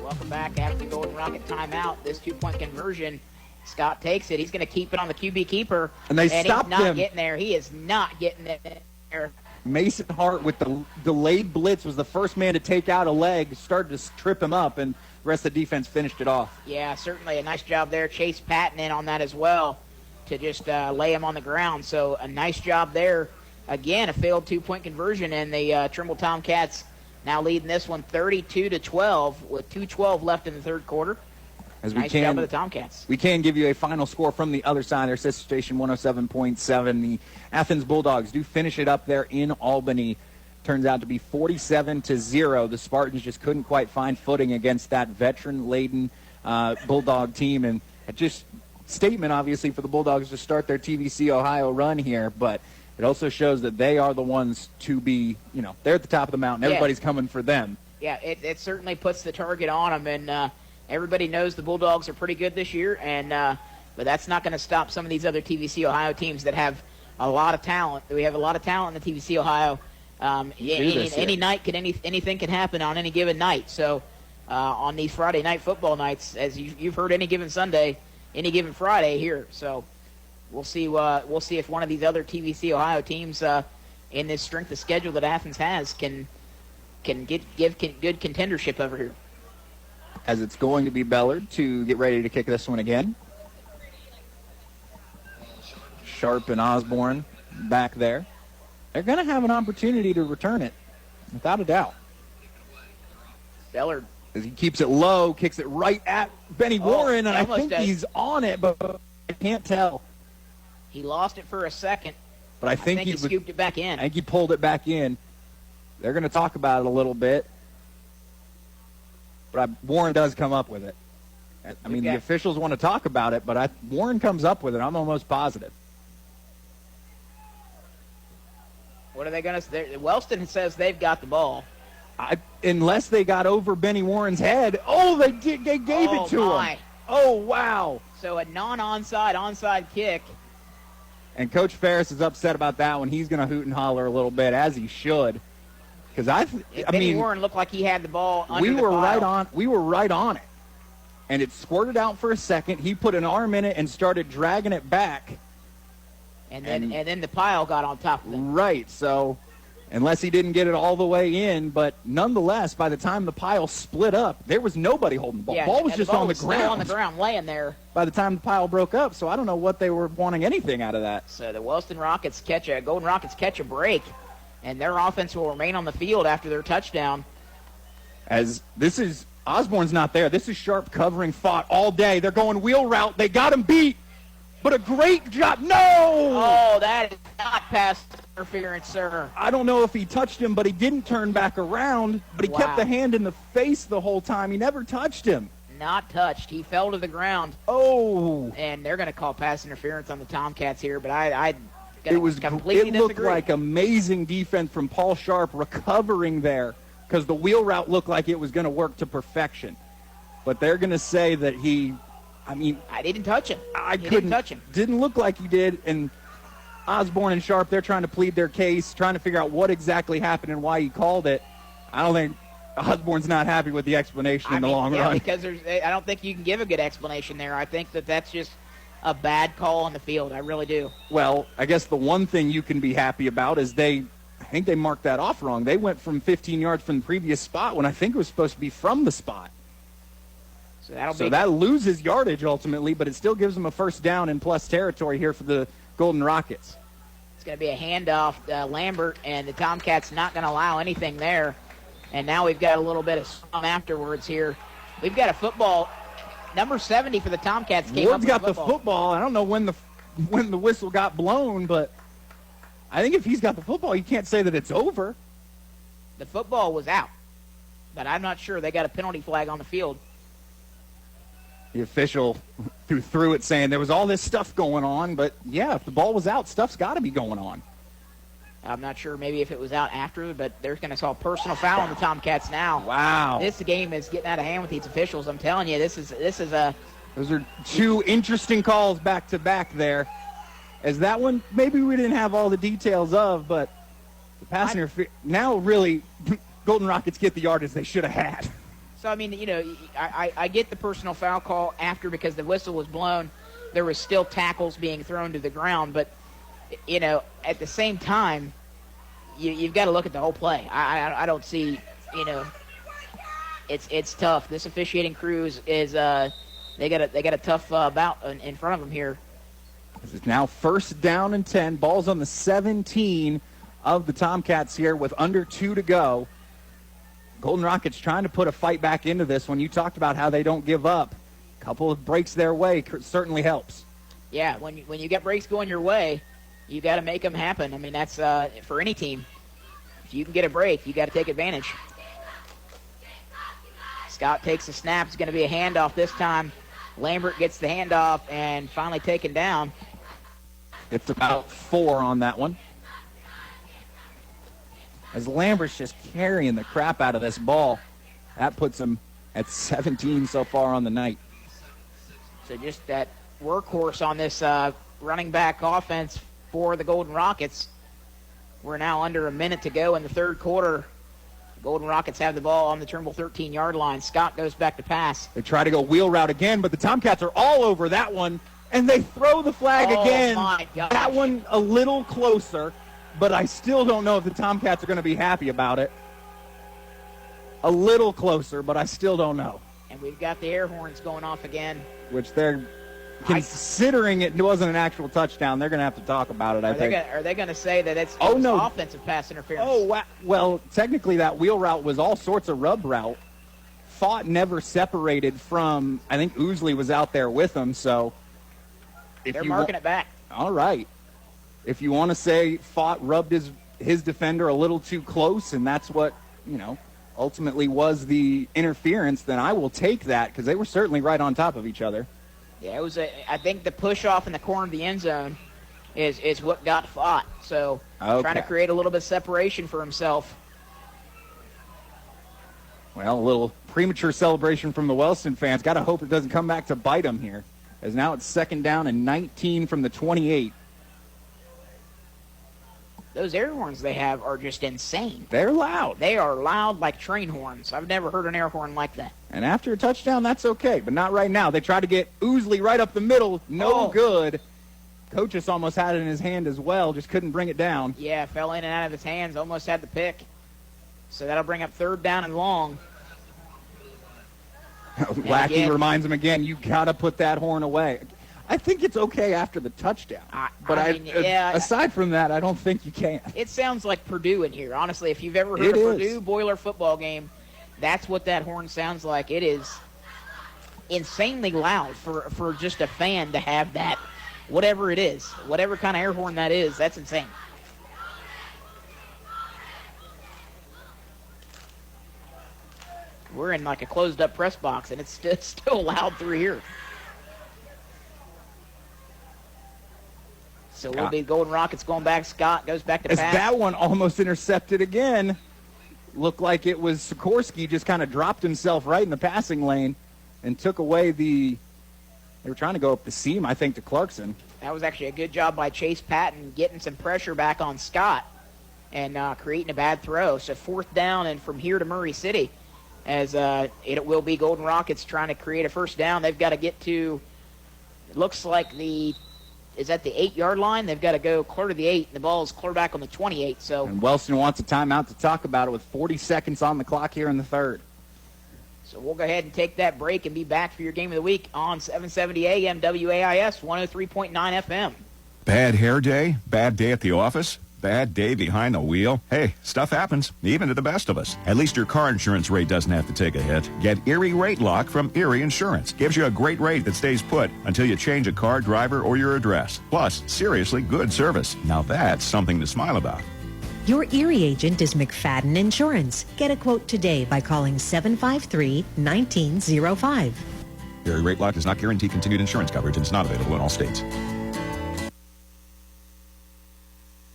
Welcome back after the Golden Rocket timeout. This 2-point conversion, Scott takes it. He's going to keep it on the QB keeper. And they he's stopped not him. getting there. He is not getting there. Mason Hart with the delayed blitz was the first man to take out a leg, started to trip him up, and the rest of the defense finished it off. Yeah, certainly a nice job there. Chase Patton in on that as well to just lay him on the ground. So a nice job there. Again, a failed 2-point conversion, and the Trimble Tomcats now leading this one 32-12 with 2:12 left in the third quarter. Nice job of the Tomcats. We can give you a final score from the other side. Their sister station 107.7. The Athens Bulldogs do finish it up there in Albany. Turns out to be 47-0. The Spartans just couldn't quite find footing against that veteran-laden Bulldog team. And just statement, obviously, for the Bulldogs to start their TVC Ohio run here. But it also shows that they are the ones to be, they're at the top of the mountain. Everybody's coming for them. Yeah, it certainly puts the target on them. And everybody knows the Bulldogs are pretty good this year. But that's not going to stop some of these other TVC Ohio teams that have a lot of talent. We have a lot of talent in the TVC Ohio. Any night anything can happen on any given night. So on these Friday night football nights, as you've heard, any given Sunday, any given Friday here. So we'll see if one of these other TVC Ohio teams in this strength of schedule that Athens has can give good contendership over here. As it's going to be Bellard to get ready to kick this one again. Sharp and Osborne back there. They're going to have an opportunity to return it, without a doubt. Bellard. As he keeps it low, kicks it right at Benny Warren, and I think he's on it, but I can't tell. He lost it for a second, but I think he scooped it back in. I think he pulled it back in. They're going to talk about it a little bit, but Warren does come up with it. I mean, the officials want to talk about it, but Warren comes up with it. I'm almost positive. What are they going to say? Wellston says they've got the ball. Unless they got over Benny Warren's head. Oh, they gave it to him. Oh, wow. So a onside kick. And Coach Ferris is upset about that one. He's going to hoot and holler a little bit, as he should. Because Benny Warren looked like he had the ball under we were right on it. And it squirted out for a second. He put an arm in it and started dragging it back. And then the pile got on top of it. Right, so unless he didn't get it all the way in, but nonetheless, by the time the pile split up, there was nobody holding the ball. Yeah, the ball was just on the still ground. on the ground, laying there. By the time the pile broke up, so I don't know what they were wanting anything out of that. So the Wellston Rockets Golden Rockets catch a break and their offense will remain on the field after their touchdown. As this is, Osborne's not there. This is Sharp covering Fott all day. They're going wheel route. They got him beat, but a great job. No! Oh, that is not pass interference, sir. I don't know if he touched him, but he didn't turn back around, but he kept the hand in the face the whole time. He never touched him. Not touched. He fell to the ground. Oh! And they're going to call pass interference on the Tomcats here, but I it was completely it looked disagree. like amazing defense from Paul Sharp recovering there because the wheel route looked like it was going to work to perfection. But they're going to say that I didn't touch him. Didn't touch him. Didn't look like he did. And Osborne and Sharp, they're trying to plead their case, trying to figure out what exactly happened and why he called it. I don't think Osborne's not happy with the explanation in the long run. Because I don't think you can give a good explanation there. I think that's just a bad call on the field. I really do. Well, I guess the one thing you can be happy about is I think they marked that off wrong. They went from 15 yards from the previous spot when I think it was supposed to be from the spot. So that loses yardage ultimately, but it still gives them a first down in plus territory here for the Golden Rockets. It's going to be a handoff to Lambert, and the Tomcats not going to allow anything there. And now we've got a little bit of fun afterwards here. We've got a football. Number 70 for the Tomcats came Ward's up with got the football. I don't know when the whistle got blown, but I think if he's got the football, you can't say that it's over. The football was out, but I'm not sure. They got a penalty flag on the field. The official who threw it saying there was all this stuff going on, but yeah, if the ball was out, stuff's got to be going on. I'm not sure maybe if it was out after, but they're going to call a personal foul on the Tomcats now. Wow. This game is getting out of hand with these officials. I'm telling you, this is a... Those are two interesting calls back-to-back there. As that one, maybe we didn't have all the details of, but the pass interference, now really, Golden Rockets get the yardage they should have had. So, I mean, I get the personal foul call after because the whistle was blown. There was still tackles being thrown to the ground, but at the same time, you've got to look at the whole play. I don't see, it's tough. This officiating crew is they got a tough bout in front of them here. This is now first down and 10. Ball's on the 17 of the Tomcats here with under 2 to go. Golden Rockets trying to put a fight back into this. When you talked about how they don't give up, a couple of breaks their way certainly helps. Yeah, when you get breaks going your way, you got to make them happen. I mean, that's for any team. If you can get a break, you got to take advantage. Scott takes the snap. It's going to be a handoff this time. Lambert gets the handoff and finally taken down. It's about 4 on that one. As Lambert's just carrying the crap out of this ball. That puts him at 17 so far on the night. So just that workhorse on this running back offense for the Golden Rockets. We're now under a minute to go in the third quarter. The Golden Rockets have the ball on the Trimble 13-yard line. Scott goes back to pass. They try to go wheel route again, but the Tomcats are all over that one, and they throw the flag again. My gosh. That one a little closer, but I still don't know if the Tomcats are going to be happy about it. A little closer, but I still don't know. And we've got the air horns going off again. Which they're considering it wasn't an actual touchdown. They're going to have to talk about it, I think. Are they going to say that it's offensive pass interference? Oh, wow. Well, technically that wheel route was all sorts of rub route. Fott never separated from, I think Ousley was out there with him, so. They're marking it back. All right. If you want to say Fott rubbed his defender a little too close, and that's what, ultimately was the interference, then I will take that because they were certainly right on top of each other. Yeah, it was. I think the push off in the corner of the end zone is what got Fott. So trying to create a little bit of separation for himself. Well, a little premature celebration from the Wellston fans. Got to hope it doesn't come back to bite them here, as now it's second down and 19 from the 28. Those air horns they have are just insane. They're loud. They are loud like train horns. I've never heard an air horn like that. And after a touchdown, that's okay, but not right now. They tried to get Ousley right up the middle. No good. Coaches almost had it in his hand as well, just couldn't bring it down. Yeah, fell in and out of his hands, almost had the pick. So that'll bring up third down and long. Lackey reminds him again, you got to put that horn away. I think it's okay after the touchdown. Aside from that, I don't think you can. It sounds like Purdue in here. Honestly, if you've ever heard a Purdue Boiler football game, that's what that horn sounds like. It is insanely loud for just a fan to have that, whatever it is, whatever kind of air horn that is. That's insane. We're in like a closed-up press box, and it's still loud through here. So we'll be Golden Rockets going back. Scott goes back to pass. That one almost intercepted again. Looked like it was Sikorsky just kind of dropped himself right in the passing lane and took away they were trying to go up the seam, I think, to Clarkson. That was actually a good job by Chase Patton getting some pressure back on Scott and creating a bad throw. So 4th down and from here to Murray City, as it will be Golden Rockets trying to create a first down. They've got to get to, it looks like is at the 8-yard line. They've got to go clear to the 8, and the ball is clear back on the 28. So, and Wellston wants a timeout to talk about it with 40 seconds on the clock here in the third. So we'll go ahead and take that break and be back for your game of the week on 770 AM WAIS 103.9 FM. Bad hair day? Bad day at the office? Bad day behind the wheel? Hey, stuff happens, even to the best of us. At least your car insurance rate doesn't have to take a hit. Get Erie Rate Lock from Erie Insurance. Gives you a great rate that stays put until you change a car, driver, or your address. Plus, seriously good service. Now that's something to smile about. Your Erie agent is McFadden Insurance. Get a quote today by calling 753-1905. Erie Rate Lock does not guarantee continued insurance coverage and is not available in all states.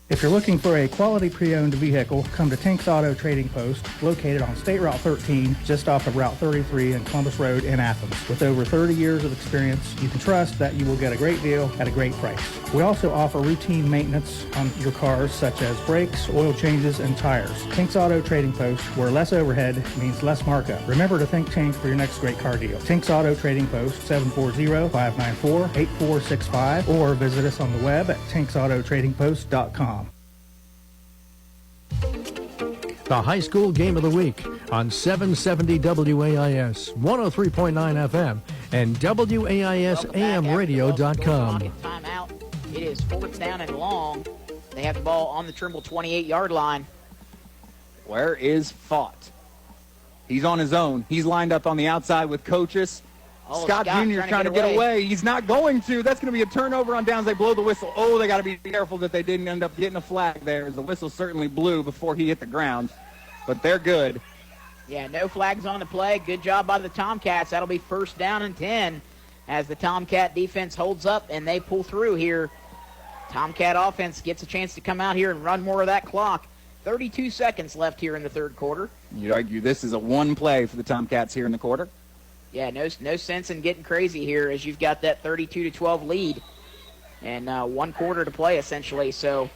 If you're looking for a quality pre-owned vehicle, come to Tink's Auto Trading Post, located on State Route 13, just off of Route 33 and Columbus Road in Athens. With over 30 years of experience, you can trust that you will get a great deal at a great price. We also offer routine maintenance on your cars, such as brakes, oil changes, and tires. Tink's Auto Trading Post, where less overhead means less markup. Remember to think Tink for your next great car deal. Tink's Auto Trading Post, 740-594-8465, or visit us on the web at tinksautotradingpost.com. The high school game of the week on 770 WAIS, 103.9 FM, and WAISAMradio.com. Timeout. It is 4th down and long. They have the ball on the Trimble 28-yard line. Where is Fott? He's on his own. He's lined up on the outside with coaches. Scott Jr. is trying to get away. He's not going to. That's going to be a turnover on downs. They blow the whistle. Oh, they got to be careful that they didn't end up getting a flag there. The whistle certainly blew before he hit the ground, but they're good. Yeah, no flags on the play. Good job by the Tomcats. That'll be 1st down and 10 as the Tomcat defense holds up and they pull through here. Tomcat offense gets a chance to come out here and run more of that clock. 32 seconds left here in the third quarter. You'd argue this is a one play for the Tomcats here in the quarter. Yeah, no sense in getting crazy here as you've got that 32-12 lead and 1 quarter to play essentially. So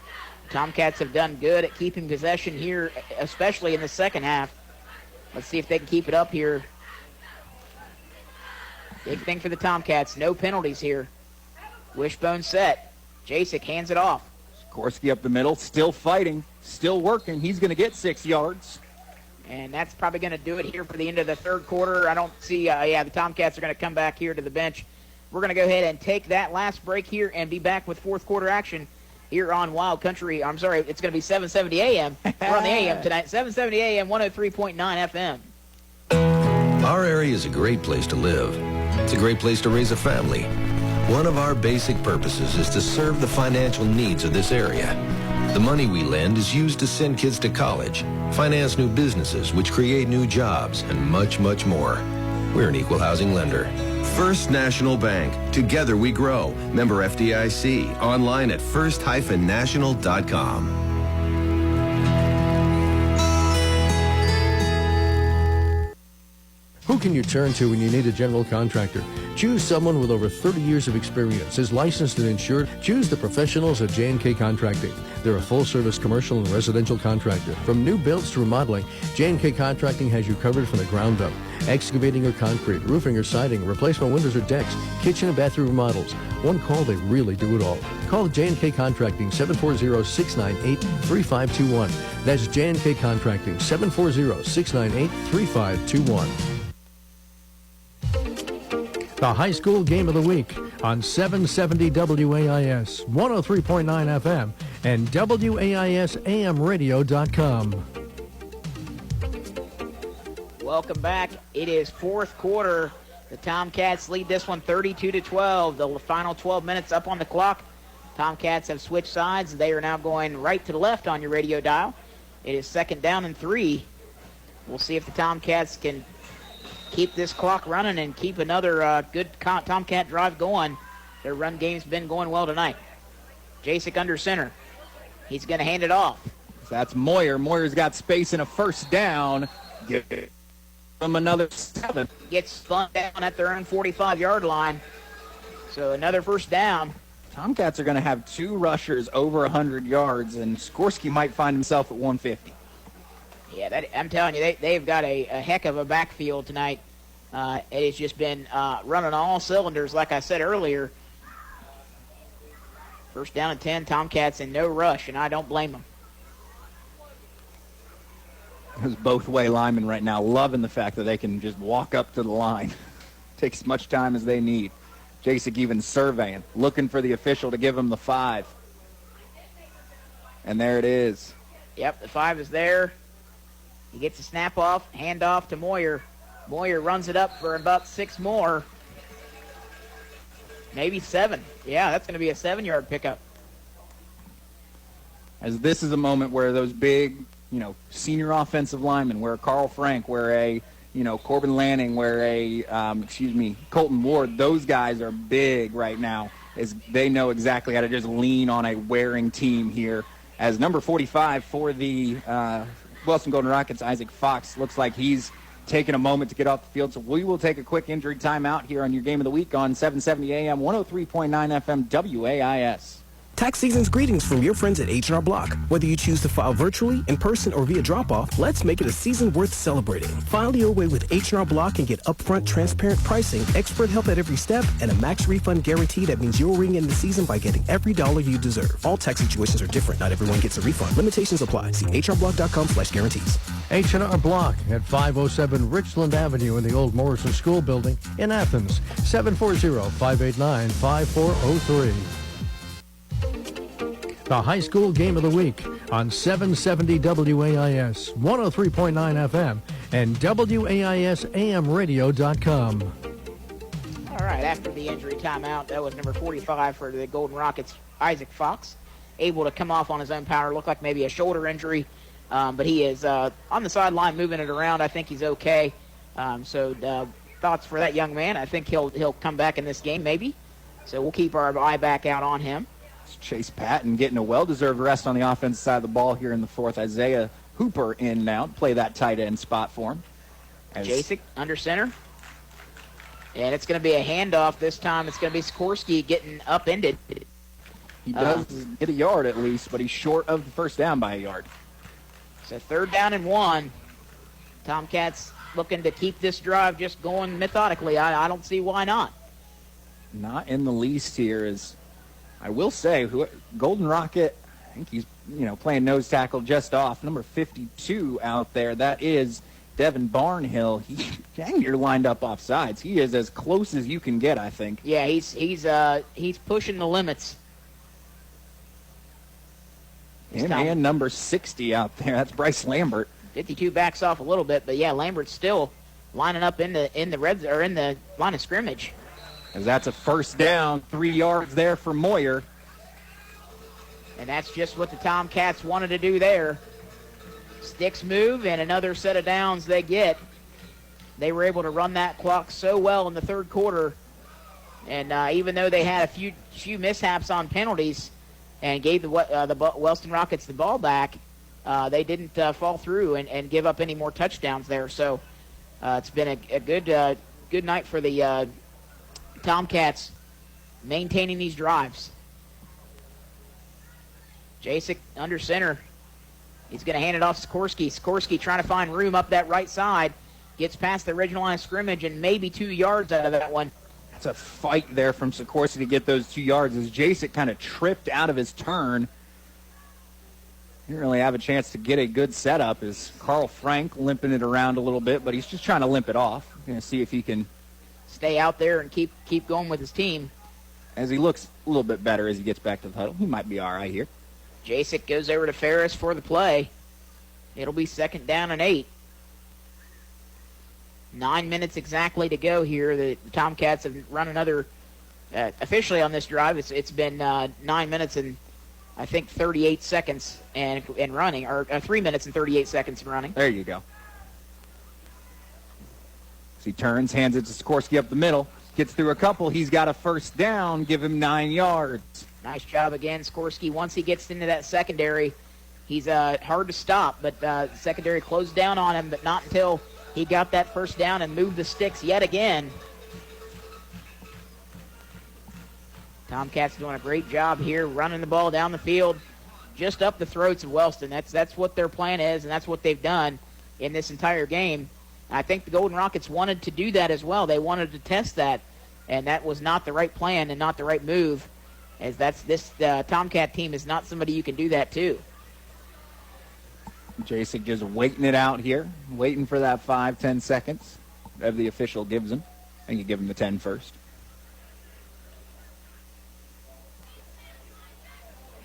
Tomcats have done good at keeping possession here, especially in the second half. Let's see if they can keep it up here. Big thing for the Tomcats, no penalties here. Wishbone set. Jasek hands it off. Sikorsky up the middle, still fighting, still working. He's going to get 6 yards. And that's probably going to do it here for the end of the third quarter. I don't see, the Tomcats are going to come back here to the bench. We're going to go ahead and take that last break here and be back with fourth quarter action here on Wild Country. I'm sorry, it's going to be 770 AM. We're on the AM tonight. 770 AM, 103.9 FM. Our area is a great place to live. It's a great place to raise a family. One of our basic purposes is to serve the financial needs of this area. The money we lend is used to send kids to college, finance new businesses, which create new jobs, and much, much more. We're an equal housing lender. First National Bank. Together we grow. Member FDIC. Online at first-national.com. Who can you turn to when you need a general contractor? Choose someone with over 30 years of experience, is licensed and insured. Choose the professionals at J&K Contracting. They're a full-service commercial and residential contractor. From new builds to remodeling, J&K Contracting has you covered from the ground up. Excavating or concrete, roofing or siding, replacement windows or decks, kitchen and bathroom remodels. One call, they really do it all. Call J&K Contracting, 740-698-3521. That's J&K Contracting, 740-698-3521. The high school game of the week on 770 WAIS, 103.9 FM, and WAISAMradio.com. Welcome back. It is fourth quarter. The Tomcats lead this one 32-12. The final 12 minutes up on the clock. Tomcats have switched sides. They are now going right to left on your radio dial. It is second down and 3. We'll see if the Tomcats can keep this clock running and keep another good Tomcat drive going. Their run game's been going well tonight. Jasek under center. He's going to hand it off. That's Moyer. Moyer's got space and a first down. Give them another 7. Gets spun down at their own 45-yard line. So another first down. Tomcats are going to have 2 rushers over 100 yards, and Sikorsky might find himself at 150. Yeah, I'm telling you, they've got a heck of a backfield tonight. It has just been running all cylinders, like I said earlier. First down and 10, Tomcats in no rush, and I don't blame them. Those both-way linemen right now loving the fact that they can just walk up to the line. Takes as much time as they need. Jasek even surveying, looking for the official to give him the 5. And there it is. Yep, the 5 is there. He gets a snap off, hand off to Moyer. Moyer runs it up for about 6 more. Maybe 7. Yeah, that's going to be a 7-yard pickup. As this is a moment where those big, senior offensive linemen, where Carl Frank, where a, Corbin Lanning, where a, Colton Ward, those guys are big right now, as they know exactly how to just lean on a wearing team here. As number 45 for the Wellston Golden Rockets, Isaac Fox, looks like he's taking a moment to get off the field. So we will take a quick injury timeout here on your Game of the Week on 770 AM, 103.9 FM, WAIS. Tax season's greetings from your friends at H&R Block. Whether you choose to file virtually, in person, or via drop-off, let's make it a season worth celebrating. File your way with H&R Block and get upfront, transparent pricing, expert help at every step, and a max refund guarantee that means you'll ring in the season by getting every dollar you deserve. All tax situations are different. Not everyone gets a refund. Limitations apply. See hrblock.com/guarantees. H&R Block at 507 Richland Avenue in the old Morrison School Building in Athens. 740-589-5403. The high school game of the week on 770 WAIS, 103.9 FM, and WAISAMradio.com. All right, after the injury timeout, that was number 45 for the Golden Rockets, Isaac Fox, able to come off on his own power. Looked like maybe a shoulder injury, but he is on the sideline moving it around. I think he's okay. So thoughts for that young man. I think he'll come back in this game maybe. So we'll keep our eye back out on him. Chase Patton getting a well-deserved rest on the offensive side of the ball here in the fourth. Isaiah Hooper in now to play that tight end spot for him. Jasek under center. And it's going to be a handoff this time. It's going to be Sikorsky getting upended. He does get a yard at least, but he's short of the first down by a yard. So 3rd down and 1. Tomcats looking to keep this drive just going methodically. I don't see why not. Not in the least here is... I will say, Golden Rocket, I think he's, playing nose tackle just off. Number 52 out there, that is Devin Barnhill. He dang near lined up off sides. He is as close as you can get, I think. Yeah, he's pushing the limits. And number 60 out there, that's Bryce Lambert. 52 backs off a little bit, but yeah, Lambert's still lining up in the line of scrimmage. As that's a first down, 3 yards there for Moyer. And that's just what the Tomcats wanted to do there. Sticks move, and another set of downs they get. They were able to run that clock so well in the 3rd quarter. And even though they had a few mishaps on penalties and gave the Wellston Rockets the ball back, they didn't fall through and give up any more touchdowns there. So it's been a good night for the Tomcats maintaining these drives. Jasek under center. He's going to hand it off to Sikorsky. Sikorsky trying to find room up that right side. Gets past the original line of scrimmage and maybe 2 yards out of that one. That's a fight there from Sikorsky to get those 2 yards as Jasek kind of tripped out of his turn. Didn't really have a chance to get a good setup as Carl Frank limping it around a little bit, but he's just trying to limp it off. Going to see if he can stay out there and keep going with his team. As he looks a little bit better as he gets back to the huddle, he might be all right here. Jasek goes over to Ferris for the play. It'll be 2nd down and 8. 9 minutes exactly to go here. The Tomcats have run another, officially on this drive, it's been 9 minutes and I think 38 seconds and running, or 3 minutes and 38 seconds and running. There you go. So he turns, hands it to Sikorsky up the middle, gets through a couple. He's got a 1st down, give him 9 yards. Nice job again, Sikorsky. Once he gets into that secondary, he's hard to stop, but secondary closed down on him, but not until he got that 1st down and moved the sticks yet again. Tomcats doing a great job here, running the ball down the field, just up the throats of Wellston. That's what their plan is, and that's what they've done in this entire game. I think the Golden Rockets wanted to do that as well. They wanted to test that, and that was not the right plan and not the right move, as this Tomcat team is not somebody you can do that to. Jasek just waiting it out here, waiting for that 5-10 seconds that the official gives him. I think you give him the 10 first.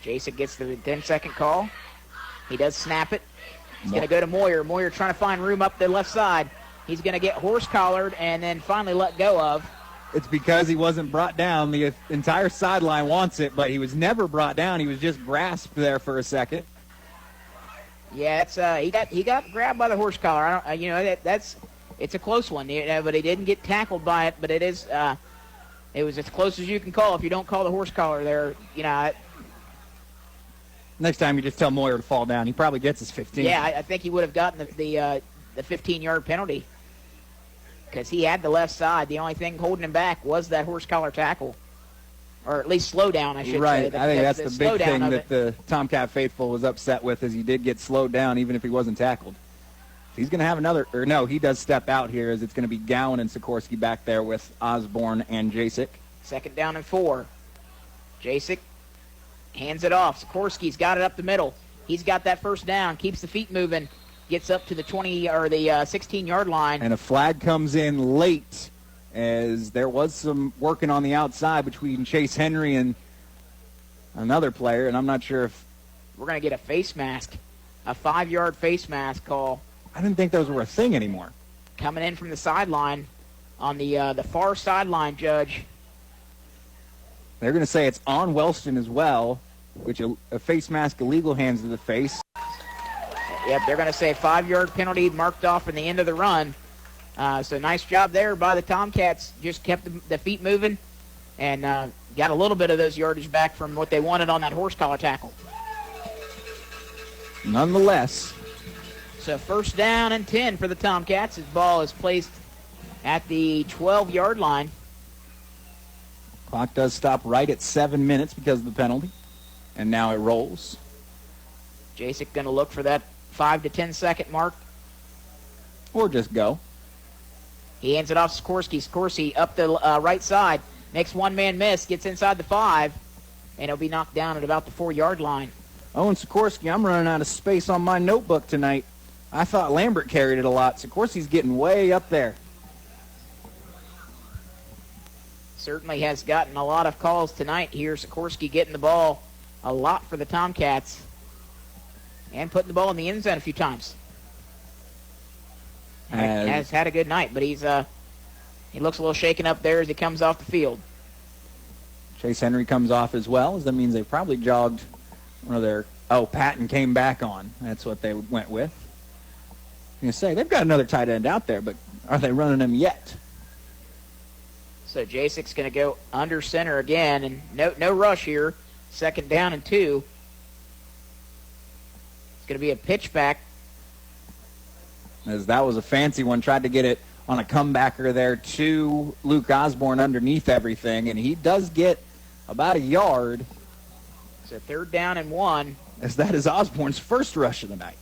Jasek gets the 10-second call. He does snap it. He's going to go to Moyer. Moyer trying to find room up the left side. He's going to get horse-collared and then finally let go of. It's because he wasn't brought down. The entire sideline wants it, but he was never brought down. He was just grasped there for a second. Yeah, it's he got grabbed by the horse collar. It's a close one, but he didn't get tackled by it. But it was as close as you can call if you don't call the horse collar there. Next time you just tell Moyer to fall down. He probably gets his 15. Yeah, I think he would have gotten the 15-yard penalty because he had the left side. The only thing holding him back was that horse collar tackle, or at least slow down, I should say. Right, I think that's the big thing that the Tomcat faithful was upset with, is he did get slowed down even if he wasn't tackled. He's going to have another, or no, he does step out here, as it's going to be Gowan and Sikorsky back there with Osborne and Jasek. 2nd down and 4. Jasek hands it off. Sikorsky's got it up the middle. He's got that 1st down, keeps the feet moving, gets up to the 20 or the 16-yard line. And a flag comes in late, as there was some working on the outside between Chase Henry and another player, and I'm not sure if we're going to get a face mask, a 5-yard face mask call. I didn't think those were a thing anymore. Coming in from the sideline on the far sideline, Judge. They're going to say it's on Wellston as well, which a face mask illegal, hands to the face. Yep, they're going to say 5-yard penalty marked off in the end of the run. So nice job there by the Tomcats. Just kept the feet moving and got a little bit of those yardage back from what they wanted on that horse collar tackle. Nonetheless. So 1st down and 10 for the Tomcats. His ball is placed at the 12-yard line. Clock does stop right at 7 minutes because of the penalty. And now it rolls. Jasek going to look for that 5 to 10 second mark. Or just go. He hands it off to Sikorsky. Sikorsky up the right side. Makes one man miss. Gets inside the 5. And he'll be knocked down at about the 4-yard line. Oh, and Sikorsky, I'm running out of space on my notebook tonight. I thought Lambert carried it a lot. Sikorsky's getting way up there. Certainly has gotten a lot of calls tonight here. Sikorsky getting the ball a lot for the Tomcats. And putting the ball in the end zone a few times. Has had a good night, but he looks a little shaken up there as he comes off the field. Chase Henry comes off as well, as that means they probably jogged one of their... Oh, Patton came back on. That's what they went with. I'm going to say, they've got another tight end out there, but are they running him yet? So Jasek's going to go under center again, and no rush here. 2nd down and 2. It's going to be a pitch back. As that was a fancy one. Tried to get it on a comebacker there to Luke Osborne underneath everything, and he does get about a yard. So 3rd down and 1. As that is Osborne's first rush of the night.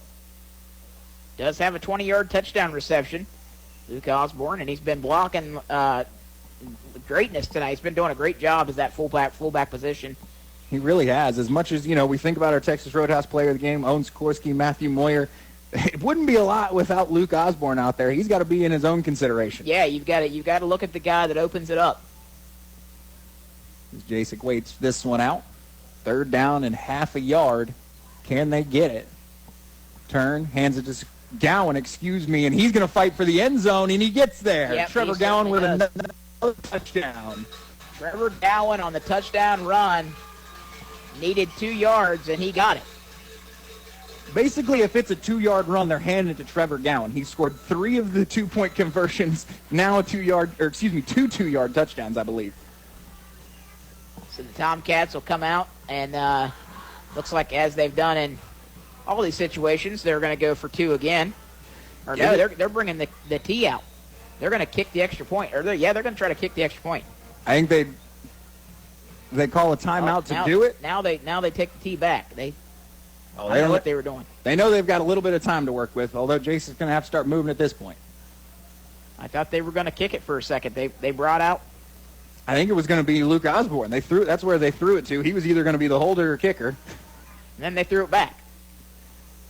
Does have a 20-yard touchdown reception, Luke Osborne, and he's been blocking greatness tonight. He's been doing a great job as that fullback position. He really has. As much as, we think about our Texas Roadhouse player of the game, Owen Sikorsky, Matthew Moyer, it wouldn't be a lot without Luke Osborne out there. He's got to be in his own consideration. Yeah, you've got to look at the guy that opens it up. Jasek waits this one out. 3rd down and half a yard. Can they get it? Turn, hands it to Gowan, and he's going to fight for the end zone, and he gets there. Yep, Trevor Gowan with another touchdown. Trevor Gowan on the touchdown run needed 2 yards, and he got it. Basically, if it's a 2-yard run, they're handing it to Trevor Gowan. He scored 3 of the 2-point conversions, now 2 2-yard touchdowns, I believe. So the Tomcats will come out, and looks like as they've done in all these situations, they're going to go for 2 again. Or no, they're bringing the tee out. They're going to kick the extra point. They're going to try to kick the extra point. I think they call a timeout to do it. Now they take the tee back. They know what they were doing. They know they've got a little bit of time to work with, although Jason's going to have to start moving at this point. I thought they were going to kick it for a second. They brought out. I think it was going to be Luke Osborne. That's where they threw it to. He was either going to be the holder or kicker. And then they threw it back.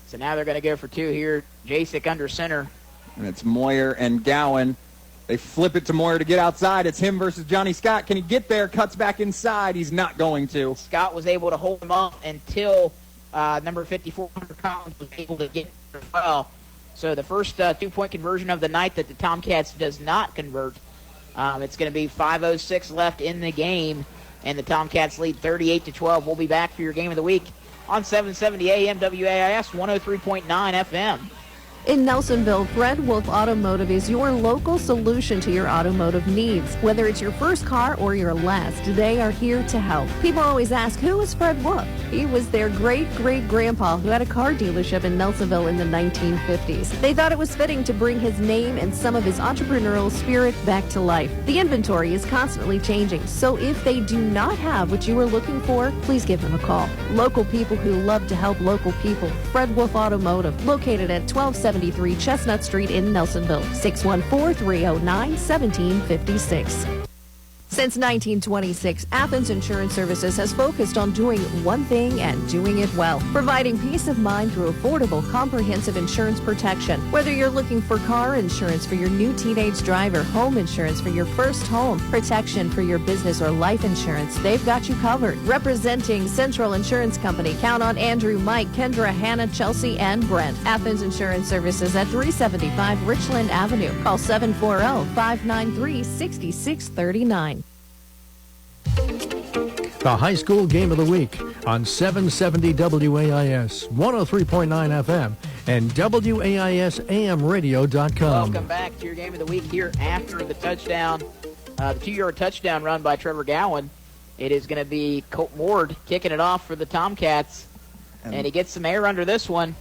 So now they're going to go for 2 here. Jasek under center. And it's Moyer and Gowan. They flip it to Moyer to get outside. It's him versus Johnny Scott. Can he get there? Cuts back inside. He's not going to. Scott was able to hold him up until number 54, Hunter Collins, was able to get there as well. So the first 2-point conversion of the night that the Tomcats does not convert. It's going to be 5:06 left in the game, and the Tomcats lead 38-12. We'll be back for your game of the week on 770 AM WAIS, 103.9 FM. In Nelsonville, Fred Wolf Automotive is your local solution to your automotive needs. Whether it's your first car or your last, they are here to help. People always ask, who is Fred Wolf? He was their great-great-grandpa who had a car dealership in Nelsonville in the 1950s. They thought it was fitting to bring his name and some of his entrepreneurial spirit back to life. The inventory is constantly changing, so if they do not have what you are looking for, please give them a call. Local people who love to help local people. Fred Wolf Automotive, located at 1273 Chestnut Street in Nelsonville, 614-309-1756. Since 1926, Athens Insurance Services has focused on doing one thing and doing it well, providing peace of mind through affordable, comprehensive insurance protection. Whether you're looking for car insurance for your new teenage driver, home insurance for your first home, protection for your business, or life insurance, they've got you covered. Representing Central Insurance Company, count on Andrew, Mike, Kendra, Hannah, Chelsea, and Brent. Athens Insurance Services at 375 Richland Avenue. Call 740-593-6639. The high school game of the week on 770 WAIS, 103.9 FM, and WAISAMradio.com. Welcome back to your game of the week here after the touchdown, the 2-yard touchdown run by Trevor Gowan. It is going to be Colt Ward kicking it off for the Tomcats, and he gets some air under this one.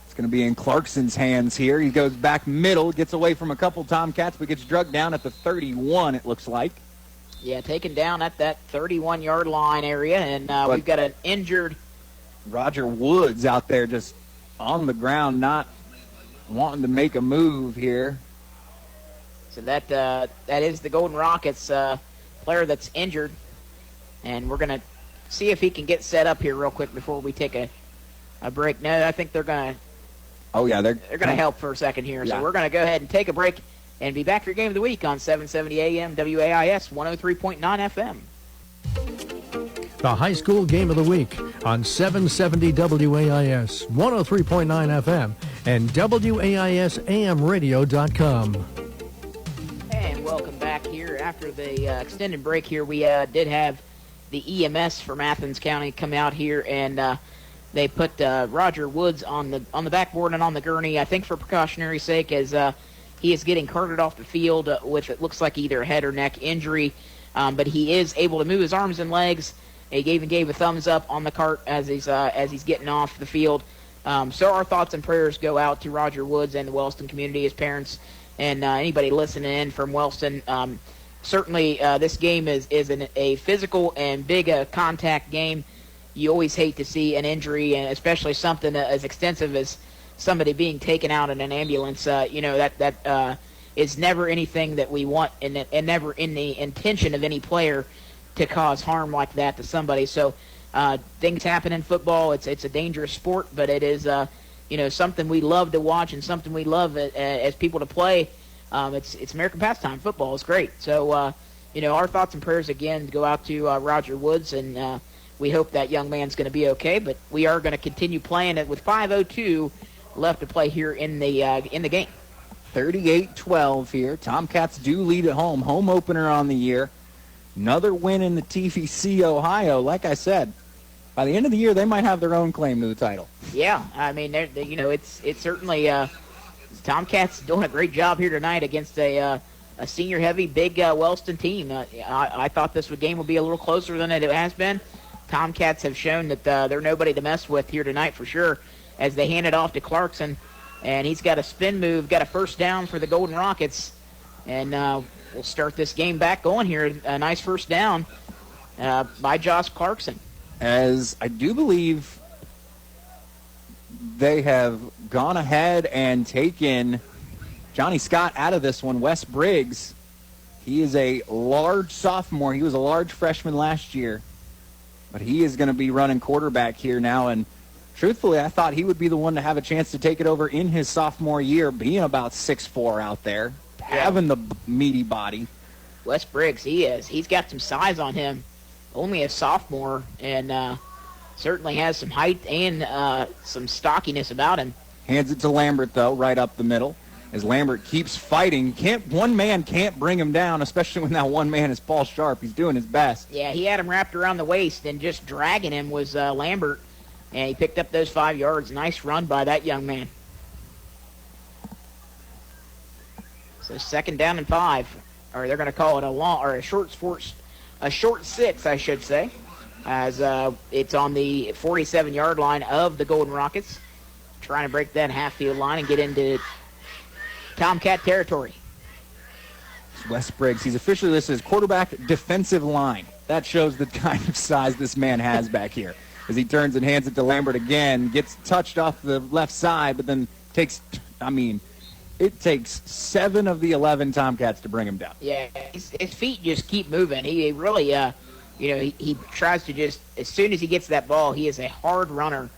It's going to be in Clarkson's hands here. He goes back middle, gets away from a couple Tomcats, but gets drugged down at the 31, it looks like. Yeah, taken down at that 31-yard line area, and we've got an injured Roger Woods out there just on the ground, not wanting to make a move here. So that is the Golden Rockets player that's injured, and we're going to see if he can get set up here real quick before we take a break. No, I think they're going to. Oh yeah, they're going to help for a second here. Yeah. So we're going to go ahead and take a break and be back for your game of the week on 770 AM WAIS 103.9 FM. The high school game of the week on 770 WAIS, 103.9 FM, and WAISAMradio.com. And welcome back here. After the extended break here, we did have the EMS from Athens County come out here, and they put Roger Woods on the backboard and on the gurney, I think for precautionary sake, as he is getting carted off the field with, it looks like, either a head or neck injury, but he is able to move his arms and legs. He gave a thumbs up on the cart as he's getting off the field. So our thoughts and prayers go out to Roger Woods and the Wellston community, his parents, and anybody listening in from Wellston. Certainly, this game is a physical and big contact game. You always hate to see an injury, and especially something as extensive as somebody being taken out in an ambulance. That is never anything that we want, and never in the intention of any player to cause harm like that to somebody. So things happen in football. It's a dangerous sport, but it is something we love to watch and something we love as people to play. It's American pastime. Football is great. So, our thoughts and prayers again go out to Roger Woods, and we hope that young man's going to be okay. But we are going to continue playing it with 5:02 left to play here in the game. 38-12 here. Tomcats do lead at home. Home opener on the year. Another win in the TVC Ohio. Like I said, by the end of the year, they might have their own claim to the title. Yeah, I mean, it's certainly Tomcats doing a great job here tonight against a senior-heavy, big Wellston team. I thought this game would be a little closer than it has been. Tomcats have shown that they're nobody to mess with here tonight for sure, as they hand it off to Clarkson, and he's got a spin move, got a first down for the Golden Rockets, and we'll start this game back going here. A nice first down by Josh Clarkson. As I do believe they have gone ahead and taken Johnny Scott out of this one. Wes Briggs, he is a large sophomore. He was a large freshman last year, but he is going to be running quarterback here now. And truthfully, I thought he would be the one to have a chance to take it over in his sophomore year, being about 6'4" out there, having the meaty body. Wes Briggs, he's got some size on him. Only a sophomore, and certainly has some height and some stockiness about him. Hands it to Lambert, though, right up the middle. As Lambert keeps fighting, one man can't bring him down, especially when that one man is Paul Sharp. He's doing his best. Yeah, he had him wrapped around the waist, and just dragging him was Lambert, and he picked up those 5 yards. Nice run by that young man. So 2nd down and 5, or they're going to call it a short 6, I should say, as it's on the 47-yard line of the Golden Rockets, trying to break that half-field line and get into Tomcat territory. Wes Briggs, he's officially listed as quarterback defensive line. That shows the kind of size this man has back here. As he turns and hands it to Lambert again, gets touched off the left side, but then it takes 7 of the 11 Tomcats to bring him down. Yeah, his feet just keep moving. He really, he tries to just, as soon as he gets that ball, he is a hard runner.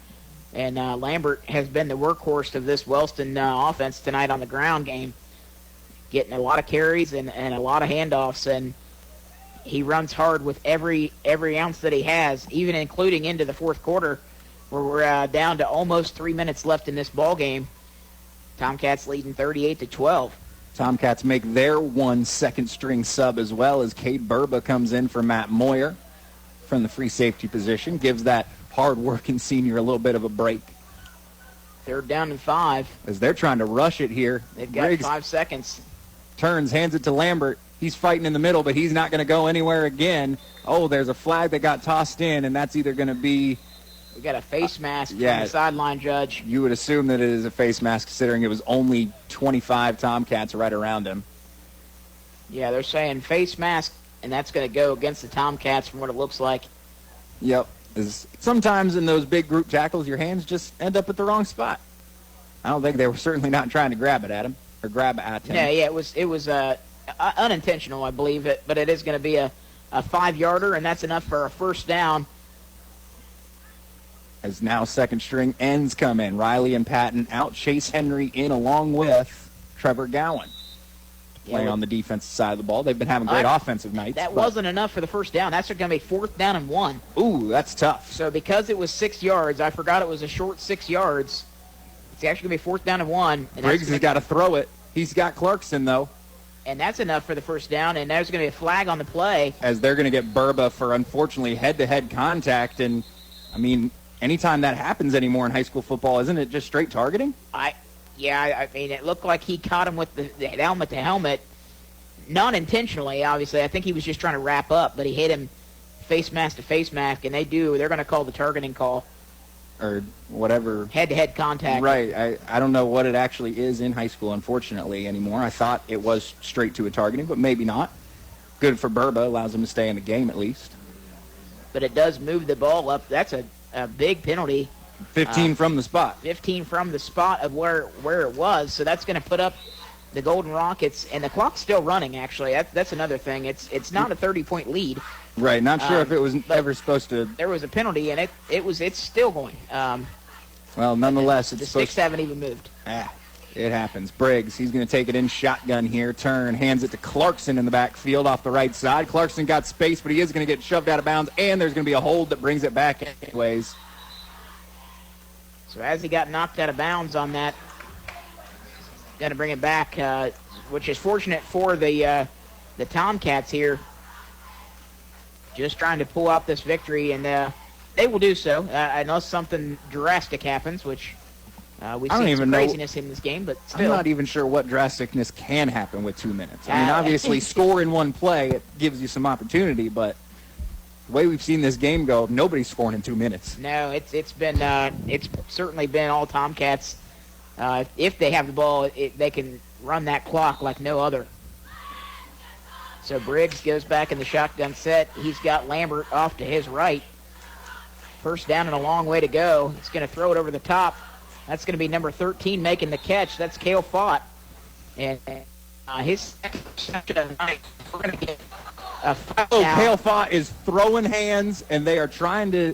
And Lambert has been the workhorse of this Wellston offense tonight on the ground game, getting a lot of carries and a lot of handoffs. And he runs hard with every ounce that he has, even including into the fourth quarter, where we're down to almost 3 minutes left in this ball game. Tomcats leading 38-12. Tomcats make their 1 second-string sub as well, as Cade Burba comes in for Matt Moyer from the free safety position, gives that hard-working senior a little bit of a break. 3rd down and 5. As they're trying to rush it here. They've got Briggs 5 seconds. Turns, hands it to Lambert. He's fighting in the middle, but he's not going to go anywhere again. Oh, there's a flag that got tossed in, and that's either going to be... We got a face mask from the sideline judge. You would assume that it is a face mask, considering it was only 25 Tomcats right around him. Yeah, they're saying face mask, and that's going to go against the Tomcats from what it looks like. Yep. Sometimes in those big group tackles, your hands just end up at the wrong spot. I don't think they were certainly not trying to grab at him. Yeah, it was unintentional, I believe, but it is going to be a 5-yarder, and that's enough for a first down. As now second-string ends come in. Riley and Patton out. Chase Henry in along with Trevor Gowan. Playing on the defensive side of the ball. They've been having great offensive nights. That wasn't enough for the first down. That's going to be 4th down and 1. Ooh, that's tough. So because it was 6 yards, I forgot it was a short 6 yards. It's actually going to be 4th down and 1. And Briggs has got to throw it. He's got Clarkson, though. And that's enough for the first down, and there's going to be a flag on the play. As they're going to get Burba for, unfortunately, head-to-head contact. And, I mean, anytime that happens anymore in high school football, isn't it just straight targeting? I mean, it looked like he caught him with the helmet to helmet. Not intentionally, obviously. I think he was just trying to wrap up, but he hit him face mask to face mask, and they're going to call the targeting call. Or whatever. Head-to-head contact. Right. I don't know what it actually is in high school, unfortunately, anymore. I thought it was straight to a targeting, but maybe not. Good for Burba. Allows him to stay in the game at least. But it does move the ball up. That's a big penalty. 15 from the spot. 15 from the spot of where it was. So that's going to put up the Golden Rockets, and the clock's still running, actually. That's another thing. It's not a 30-point lead. Right, not sure if it was ever supposed to. There was a penalty, and it's still going. Well, nonetheless, the sticks haven't even moved. It happens. Briggs, he's going to take it in shotgun here. Turn, hands it to Clarkson in the backfield off the right side. Clarkson got space, but he is going to get shoved out of bounds, and there's going to be a hold that brings it back anyways. So as he got knocked out of bounds on that, going to bring it back, which is fortunate for the Tomcats here. Just trying to pull out this victory, and they will do so unless something drastic happens, which we've seen some craziness in this game, but still. I'm not even sure what drasticness can happen with 2 minutes. I mean, obviously, score in one play, it gives you some opportunity, but the way we've seen this game go, nobody's scoring in 2 minutes. No, it's certainly been all Tomcats. If they have the ball, they can run that clock like no other. So Briggs goes back in the shotgun set. He's got Lambert off to his right. First down and a long way to go. He's going to throw it over the top. That's going to be number 13 making the catch. That's Cale Fott. And his second night, we're going to get a foul. Cale Fott is throwing hands, and they are trying to,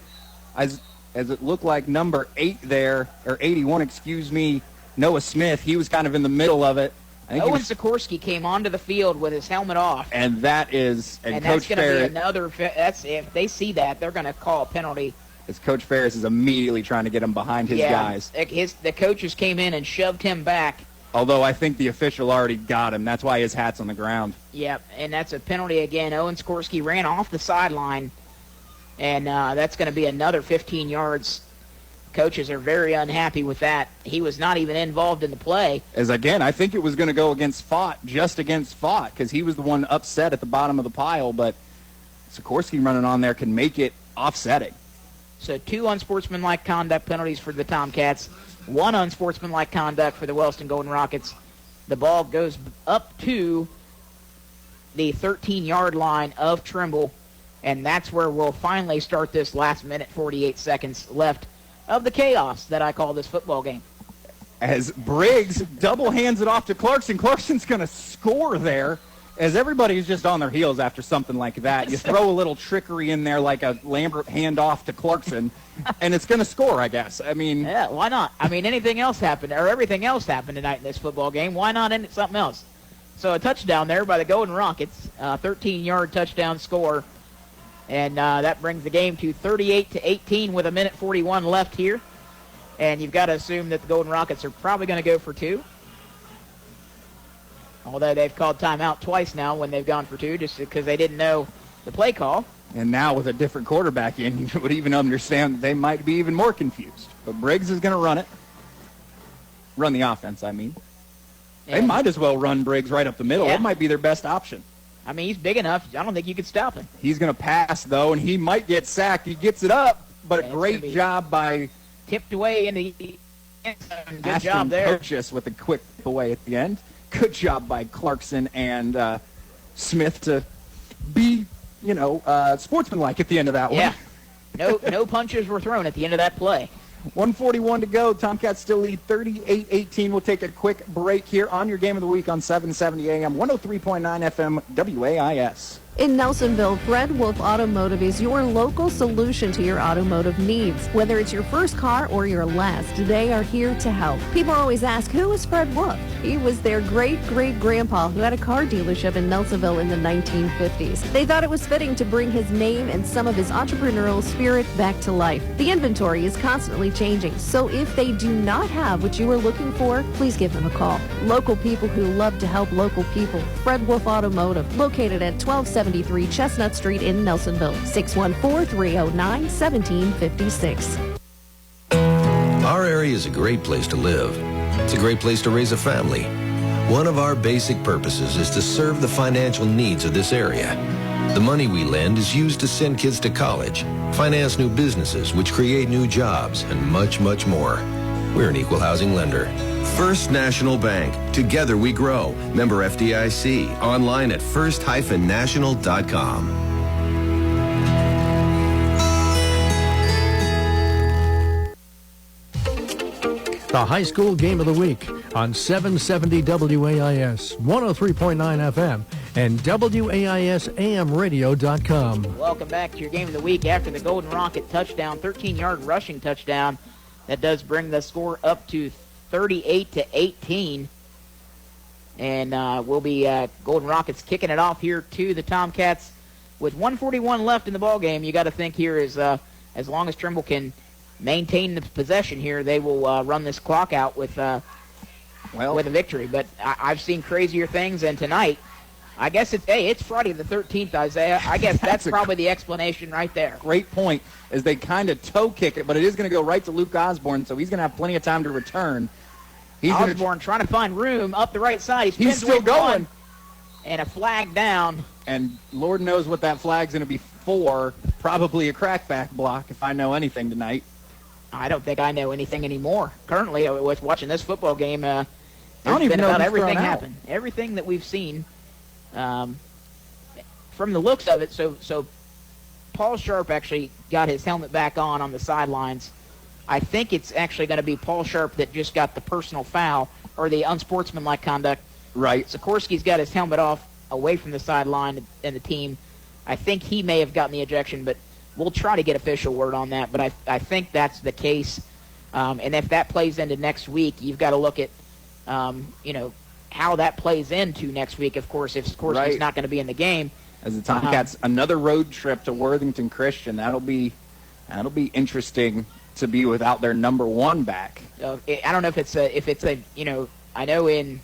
as it looked like number 8 there, or 81, excuse me, Noah Smith. He was kind of in the middle of it. Owen Sikorsky came onto the field with his helmet off. And that is, and Coach Coach Ferris. That's if they see that, they're going to call a penalty. As Coach Ferris is immediately trying to get him behind his guys. The coaches came in and shoved him back. Although I think the official already got him. That's why his hat's on the ground. Yep, and that's a penalty again. Owen Sikorsky ran off the sideline, and that's going to be another 15 yards. Coaches are very unhappy with that. He was not even involved in the play. As again, I think it was going to go against Fott, just against Fott, because he was the one upset at the bottom of the pile, but Sikorsky running on there can make it offsetting. So 2 unsportsmanlike conduct penalties for the Tomcats, 1 unsportsmanlike conduct for the Wellston Golden Rockets. The ball goes up to the 13-yard line of Trimble, and that's where we'll finally start this last minute, 48 seconds left of the chaos that I call this football game. As Briggs double hands it off to Clarkson. Clarkson's going to score there, as everybody's just on their heels after something like that. You throw a little trickery in there like a Lambert handoff to Clarkson, and it's going to score, I guess. I mean, yeah, why not? I mean, anything else happened, or everything else happened tonight in this football game. Why not end something else? So a touchdown there by the Golden Rockets, 13-yard touchdown score. And that brings the game to 38-18 with 1:41 left here. And you've got to assume that the Golden Rockets are probably going to go for 2. Although they've called timeout twice now when they've gone for 2, just because they didn't know the play call. And now with a different quarterback in, you would even understand that they might be even more confused. But Briggs is going to run it. Run the offense, I mean. And they might as well run Briggs right up the middle. Yeah. That might be their best option. I mean, he's big enough. I don't think you could stop him. He's going to pass, though, and he might get sacked. He gets it up, but a great job by... Tipped away in the end zone. Good job there. Purchase with a quick away at the end. Good job by Clarkson and Smith to be, sportsmanlike at the end of that one. Yeah. No punches were thrown at the end of that play. 1:41 to go. Tomcats still lead 38-18. We'll take a quick break here on your Game of the Week on 770 AM, 103.9 FM, WAIS. In Nelsonville, Fred Wolf Automotive is your local solution to your automotive needs. Whether it's your first car or your last, they are here to help. People always ask, who is Fred Wolf? He was their great-great-grandpa who had a car dealership in Nelsonville in the 1950s. They thought it was fitting to bring his name and some of his entrepreneurial spirit back to life. The inventory is constantly changing, so if they do not have what you are looking for, please give them a call. Local people who love to help local people. Fred Wolf Automotive, located at 1273 Chestnut Street in Nelsonville, 614-309-1756. Our area is a great place to live. It's a great place to raise a family. One of our basic purposes is to serve the financial needs of this area. The money we lend is used to send kids to college, finance new businesses which create new jobs, and much, much more. We're an equal housing lender. First National Bank. Together we grow. Member FDIC. Online at first-national.com. The high school game of the week on 770 WAIS, 103.9 FM, and WAISAMradio.com. Welcome back to your game of the week after the Golden Rocket touchdown, 13-yard rushing touchdown That does bring the score up to 38-18. And will be Golden Rockets kicking it off here to the Tomcats with 1:41 left in the ball game. You got to think here is as long as Trimble can maintain the possession here, they will run this clock out with a victory. But I've seen crazier things, and tonight, I guess it's Friday the 13th, Isaiah. I guess that's probably the explanation right there. Great point, as they kind of toe kick it, but it is going to go right to Luke Osborne, so he's going to have plenty of time to return. Osborne trying to find room up the right side. He's still going. And a flag down. And Lord knows what that flag's going to be for. Probably a crackback block, if I know anything tonight. I don't think I know anything anymore. Currently, with watching this football game, I don't even know about who's everything thrown out. happen. Everything that we've seen, from the looks of it. So Paul Sharp actually got his helmet back on the sidelines. I think it's actually going to be Paul Sharp that just got the personal foul or the unsportsmanlike conduct. Right. Sikorsky's got his helmet off away from the sideline and the team. I think he may have gotten the ejection, but we'll try to get official word on that. But I think that's the case. And if that plays into next week, you've got to look at, how that plays into next week, of course, if Sikorsky's not going to be in the game. As the Tomcats, another road trip to Worthington Christian. That'll be interesting to be without their number one back. I don't know if it's I know in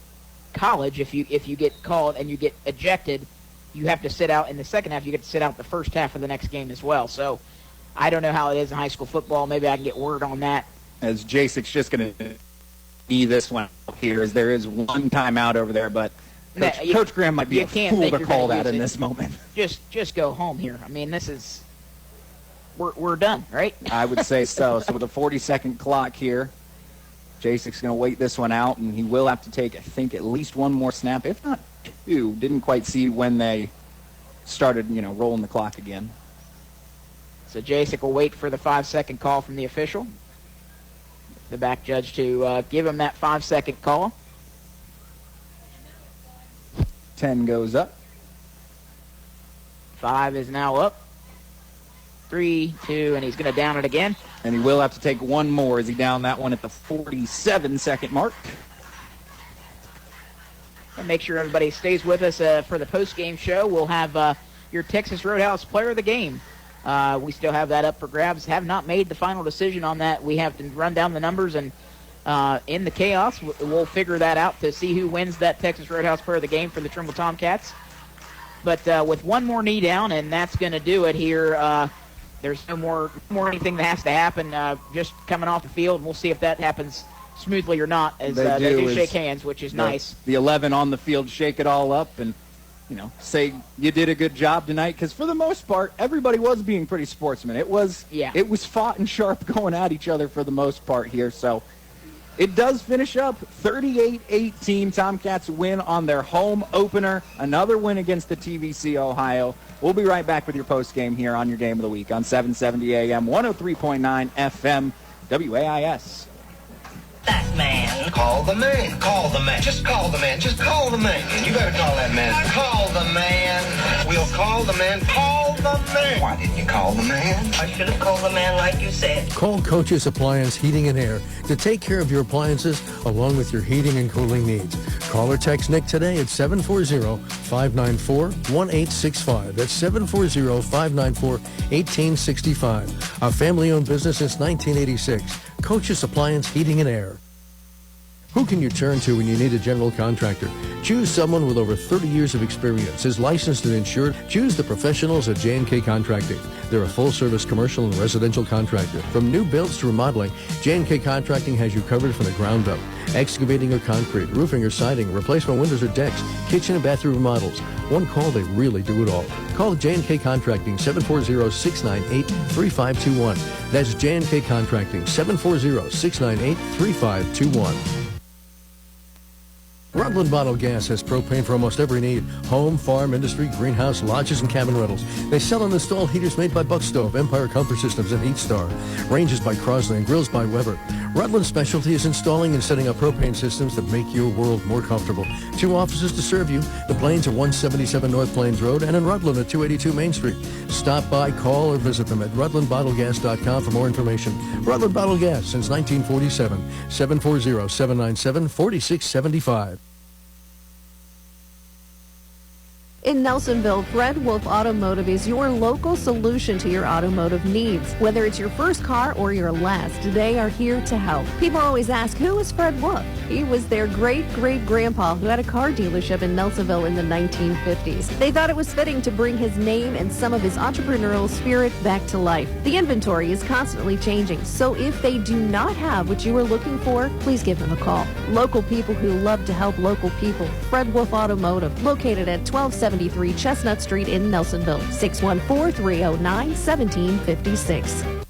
college if you get called and you get ejected, you have to sit out in the second half. You get to sit out the first half of the next game as well. So I don't know how it is in high school football. Maybe I can get word on that. As Jason's just going to see this one here, as there is one timeout over there, but Coach Graham might be a fool to call that in this moment. Just go home here. I mean, this is we're done, right? I would say so. So with a 40-second clock here, Jason's going to wait this one out, and he will have to take, I think, at least one more snap, if not two. Didn't quite see when they started, rolling the clock again. So Jasek will wait for the 5-second call from the official. The back judge to give him that 5-second call. 10 goes up. 5 is now up. 3, 2, and he's going to down it again. And he will have to take one more as he down that one at the 47-second mark. And make sure everybody stays with us for the post-game show. We'll have your Texas Roadhouse Player of the Game. We still have that up for grabs. Have not made the final decision on that. We have to run down the numbers, and in the chaos, we'll figure that out to see who wins that Texas Roadhouse Player of the Game for the Trimble Tomcats. But with one more knee down, and that's going to do it here. There's no more anything that has to happen. Just coming off the field, and we'll see if that happens smoothly or not as they do shake hands, which is nice. The 11 on the field shake it all up and, say you did a good job tonight, because for the most part, everybody was being pretty sportsman. It was fought and sharp going at each other for the most part here. So it does finish up 38-18. Tomcats win on their home opener. Another win against the TVC Ohio. We'll be right back with your post game here on your Game of the Week on 770 AM, 103.9 FM, WAIS. That man. Call the man. Call the man. Just call the man. Just call the man. You better call that man. Call the man. We'll call the man. Call the man. Why didn't you call the man? I should have called the man like you said. Call Coach's Appliance Heating and Air to take care of your appliances along with your heating and cooling needs. Call or text Nick today at 740-594-1865. That's 740-594-1865. A family-owned business since 1986. Coach's Appliance Heating and Air. Who can you turn to when you need a general contractor? Choose someone with over 30 years of experience, is licensed and insured. Choose the professionals at J&K Contracting. They're a full-service commercial and residential contractor. From new builds to remodeling, J&K Contracting has you covered from the ground up. Excavating or concrete, roofing or siding, replacement windows or decks, kitchen and bathroom remodels. One call, they really do it all. Call J&K Contracting, 740-698-3521. That's J&K Contracting, 740-698-3521. Rutland Bottled Gas has propane for almost every need. Home, farm, industry, greenhouse, lodges, and cabin rentals. They sell and install heaters made by Buck Stove, Empire Comfort Systems, and Heat Star. Ranges by Crosley and grills by Weber. Rutland's specialty is installing and setting up propane systems that make your world more comfortable. 2 offices to serve you. The Plains at 177 North Plains Road and in Rutland at 282 Main Street. Stop by, call, or visit them at rutlandbottlegas.com for more information. Rutland Bottled Gas since 1947. 740-797-4675. In Nelsonville, Fred Wolf Automotive is your local solution to your automotive needs. Whether it's your first car or your last, they are here to help. People always ask, who is Fred Wolf? He was their great-great-grandpa who had a car dealership in Nelsonville in the 1950s. They thought it was fitting to bring his name and some of his entrepreneurial spirit back to life. The inventory is constantly changing, so if they do not have what you are looking for, please give them a call. Local people who love to help local people. Fred Wolf Automotive, located at 1273 Chestnut Street in Nelsonville, 614-309-1756.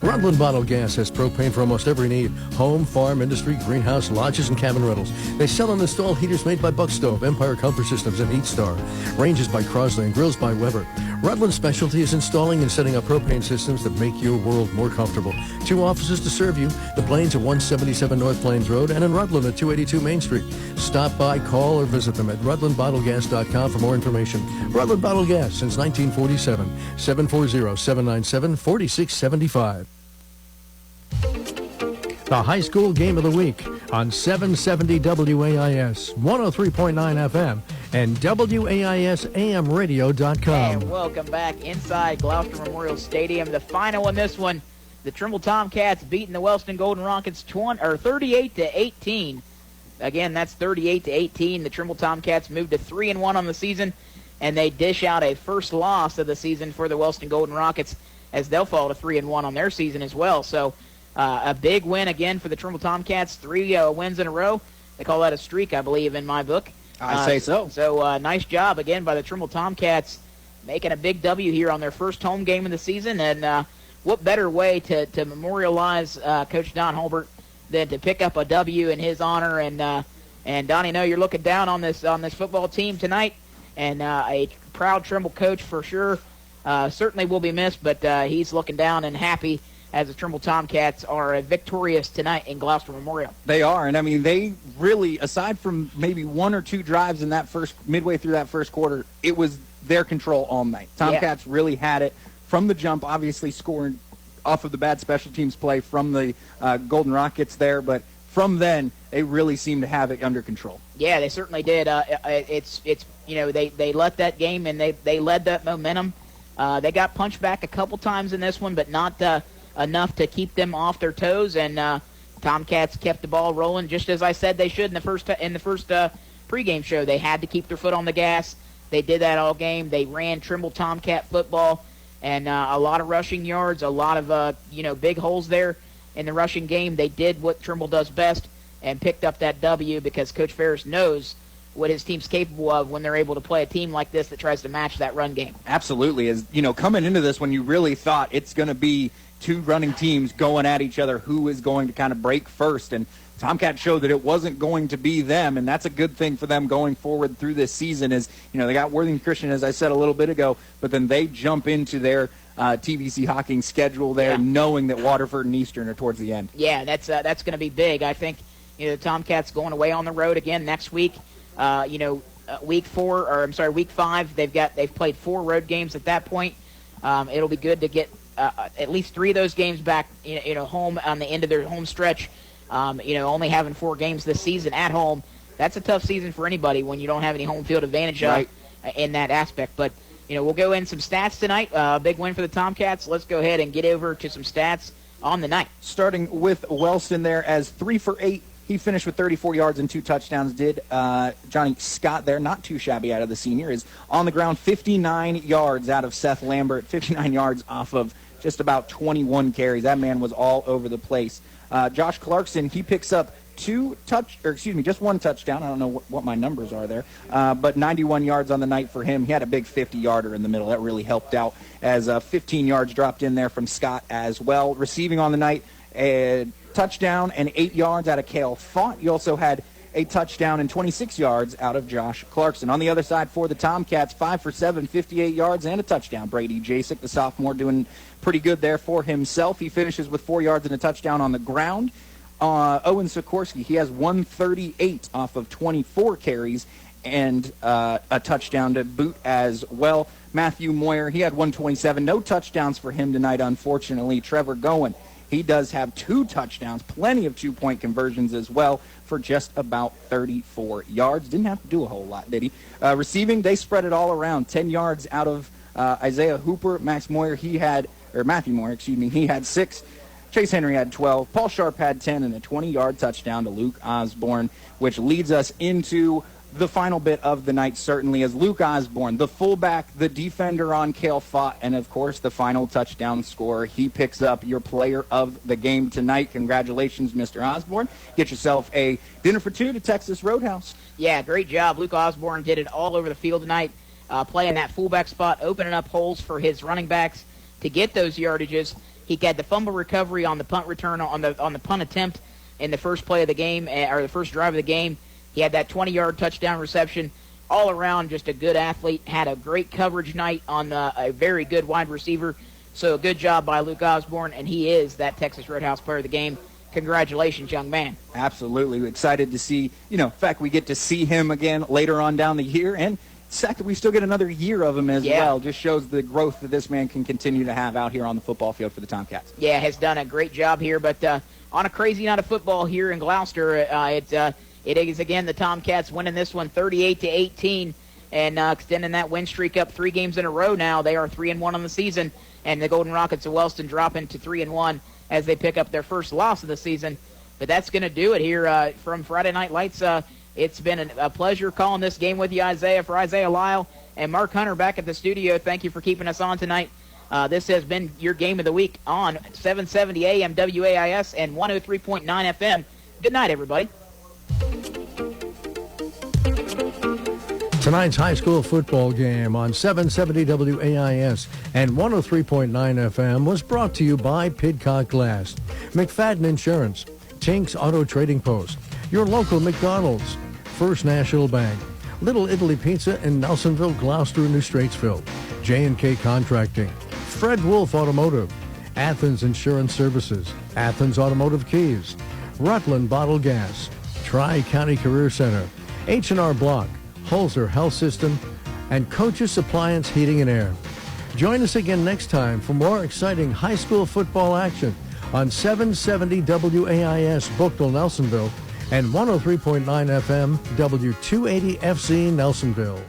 Rutland Bottled Gas has propane for almost every need. Home, farm, industry, greenhouse, lodges, and cabin rentals. They sell and install heaters made by Buck Stove, Empire Comfort Systems, and Heat Star. Ranges by Crosley and grills by Weber. Rutland's specialty is installing and setting up propane systems that make your world more comfortable. 2 offices to serve you. The Plains at 177 North Plains Road and in Rutland at 282 Main Street. Stop by, call, or visit them at rutlandbottlegas.com for more information. Rutland Bottled Gas since 1947. 740-797-4675. The high school game of the week on 770 WAIS, 103.9 FM, and WAISAMradio.com. And welcome back inside Gloucester Memorial Stadium. The final in this one, the Trimble Tomcats beating the Wellston Golden Rockets 38-18. Again, that's 38-18. The Trimble Tomcats moved to 3-1 on the season, and they dish out a first loss of the season for the Wellston Golden Rockets as they'll fall to 3-1 on their season as well. So a big win again for the Trimble Tomcats, 3 wins in a row. They call that a streak, I believe, in my book. I say so. So nice job again by the Trimble Tomcats making a big W here on their first home game of the season. And what better way to memorialize Coach Don Holbert than to pick up a W in his honor. And Donnie, I know you're looking down on this football team tonight, and a proud Trimble coach for sure. Certainly will be missed, but he's looking down and happy as the Trimble Tomcats are victorious tonight in Gloucester Memorial. They are, and I mean, they really, aside from maybe 1 or 2 drives in that midway through that first quarter, it was their control all night. Tomcats really had it from the jump, obviously scoring off of the bad special teams play from the Golden Rockets there, but from then, they really seemed to have it under control. Yeah, they certainly did. It's they let that game, and they led that momentum. They got punched back a couple times in this one, but not enough to keep them off their toes. And Tomcats kept the ball rolling, just as I said they should in the first pregame show. They had to keep their foot on the gas. They did that all game. They ran Trimble Tomcat football, and a lot of rushing yards, a lot of big holes there in the rushing game. They did what Trimble does best and picked up that W because Coach Ferris knows what his team's capable of when they're able to play a team like this that tries to match that run game. Absolutely. As coming into this, when you really thought it's going to be 2 running teams going at each other, who is going to kind of break first, and Tomcats showed that it wasn't going to be them, and that's a good thing for them going forward through this season. Is they got Worthing Christian, as I said a little bit ago, but then they jump into their TVC Hawking schedule there, knowing that Waterford and Eastern are towards the end. Yeah, that's going to be big. I think the Tomcats going away on the road again next week. Week 5. They've played 4 road games at that point. It'll be good to get at least 3 of those games back, home on the end of their home stretch. Only having 4 games this season at home, that's a tough season for anybody when you don't have any home field advantage in that aspect. But we'll go in some stats tonight. Big win for the Tomcats. Let's go ahead and get over to some stats on the night. Starting with Wellston there as 3 for 8. He finished with 34 yards and 2 touchdowns. Did Johnny Scott there, not too shabby out of the senior, is on the ground 59 yards out of Seth Lambert, 59 yards off of just about 21 carries. That man was all over the place. Josh Clarkson, he picks up just 1 touchdown. I don't know what my numbers are there, but 91 yards on the night for him. He had a big 50-yarder in the middle. That really helped out as 15 yards dropped in there from Scott as well. Receiving on the night, a touchdown and 8 yards out of Cale Font. You also had a touchdown and 26 yards out of Josh Clarkson. On the other side for the Tomcats, 5 for 7, 58 yards and a touchdown. Brady Jasek, the sophomore, doing pretty good there for himself. He finishes with 4 yards and a touchdown on the ground. Owen Sikorsky, he has 138 off of 24 carries and a touchdown to boot as well. Matthew Moyer, he had 127. No touchdowns for him tonight, unfortunately. Trevor Gowen, he does have 2 touchdowns, plenty of 2-point conversions as well for just about 34 yards. Didn't have to do a whole lot, did he? Receiving, they spread it all around. 10 yards out of Isaiah Hooper. Matthew Moyer, he had 6. Chase Henry had 12. Paul Sharp had 10 and a 20-yard touchdown to Luke Osborne, which leads us into the final bit of the night, certainly, as Luke Osborne, the fullback, the defender on Cale Fott, and, of course, the final touchdown scorer. He picks up your player of the game tonight. Congratulations, Mr. Osborne. Get yourself a dinner for 2 to Texas Roadhouse. Yeah, great job. Luke Osborne did it all over the field tonight, playing that fullback spot, opening up holes for his running backs to get those yardages. He had the fumble recovery on the punt return, on the punt attempt in the first play of the game, or the first drive of the game. He had that 20-yard touchdown reception. All around, just a good athlete. Had a great coverage night on a very good wide receiver. So good job by Luke Osborne, and he is that Texas Roadhouse player of the game. Congratulations, young man. Absolutely. Excited to see, in fact, we get to see him again later on down the year, and second, we still get another year of him as well. Just shows the growth that this man can continue to have out here on the football field for the Tomcats. Yeah, has done a great job here, but on a crazy night of football here in Gloucester, it is, again, the Tomcats winning this one 38-18 and extending that win streak up 3 games in a row now. They are 3-1 on the season, and the Golden Rockets of Wellston dropping to 3-1 as they pick up their first loss of the season. But that's going to do it here from Friday Night Lights. It's been a pleasure calling this game with you, Isaiah. For Isaiah Lyle and Mark Hunter back at the studio, thank you for keeping us on tonight. This has been your game of the week on 770 AM WAIS and 103.9 FM. Good night, everybody. Tonight's high school football game on 770 WAIS and 103.9 FM was brought to you by Pidcock Glass, McFadden Insurance, Tinks Auto Trading Post, your local McDonald's, First National Bank, Little Italy Pizza in Nelsonville, Gloucester, New Straitsville, J&K Contracting, Fred Wolf Automotive, Athens Insurance Services, Athens Automotive Keys, Rutland Bottle Gas, Tri-County Career Center, H&R Block, Holzer Health System, and Coach's Appliance Heating and Air. Join us again next time for more exciting high school football action on 770 WAIS Bookville, Nelsonville, and 103.9 FM W280 FC Nelsonville.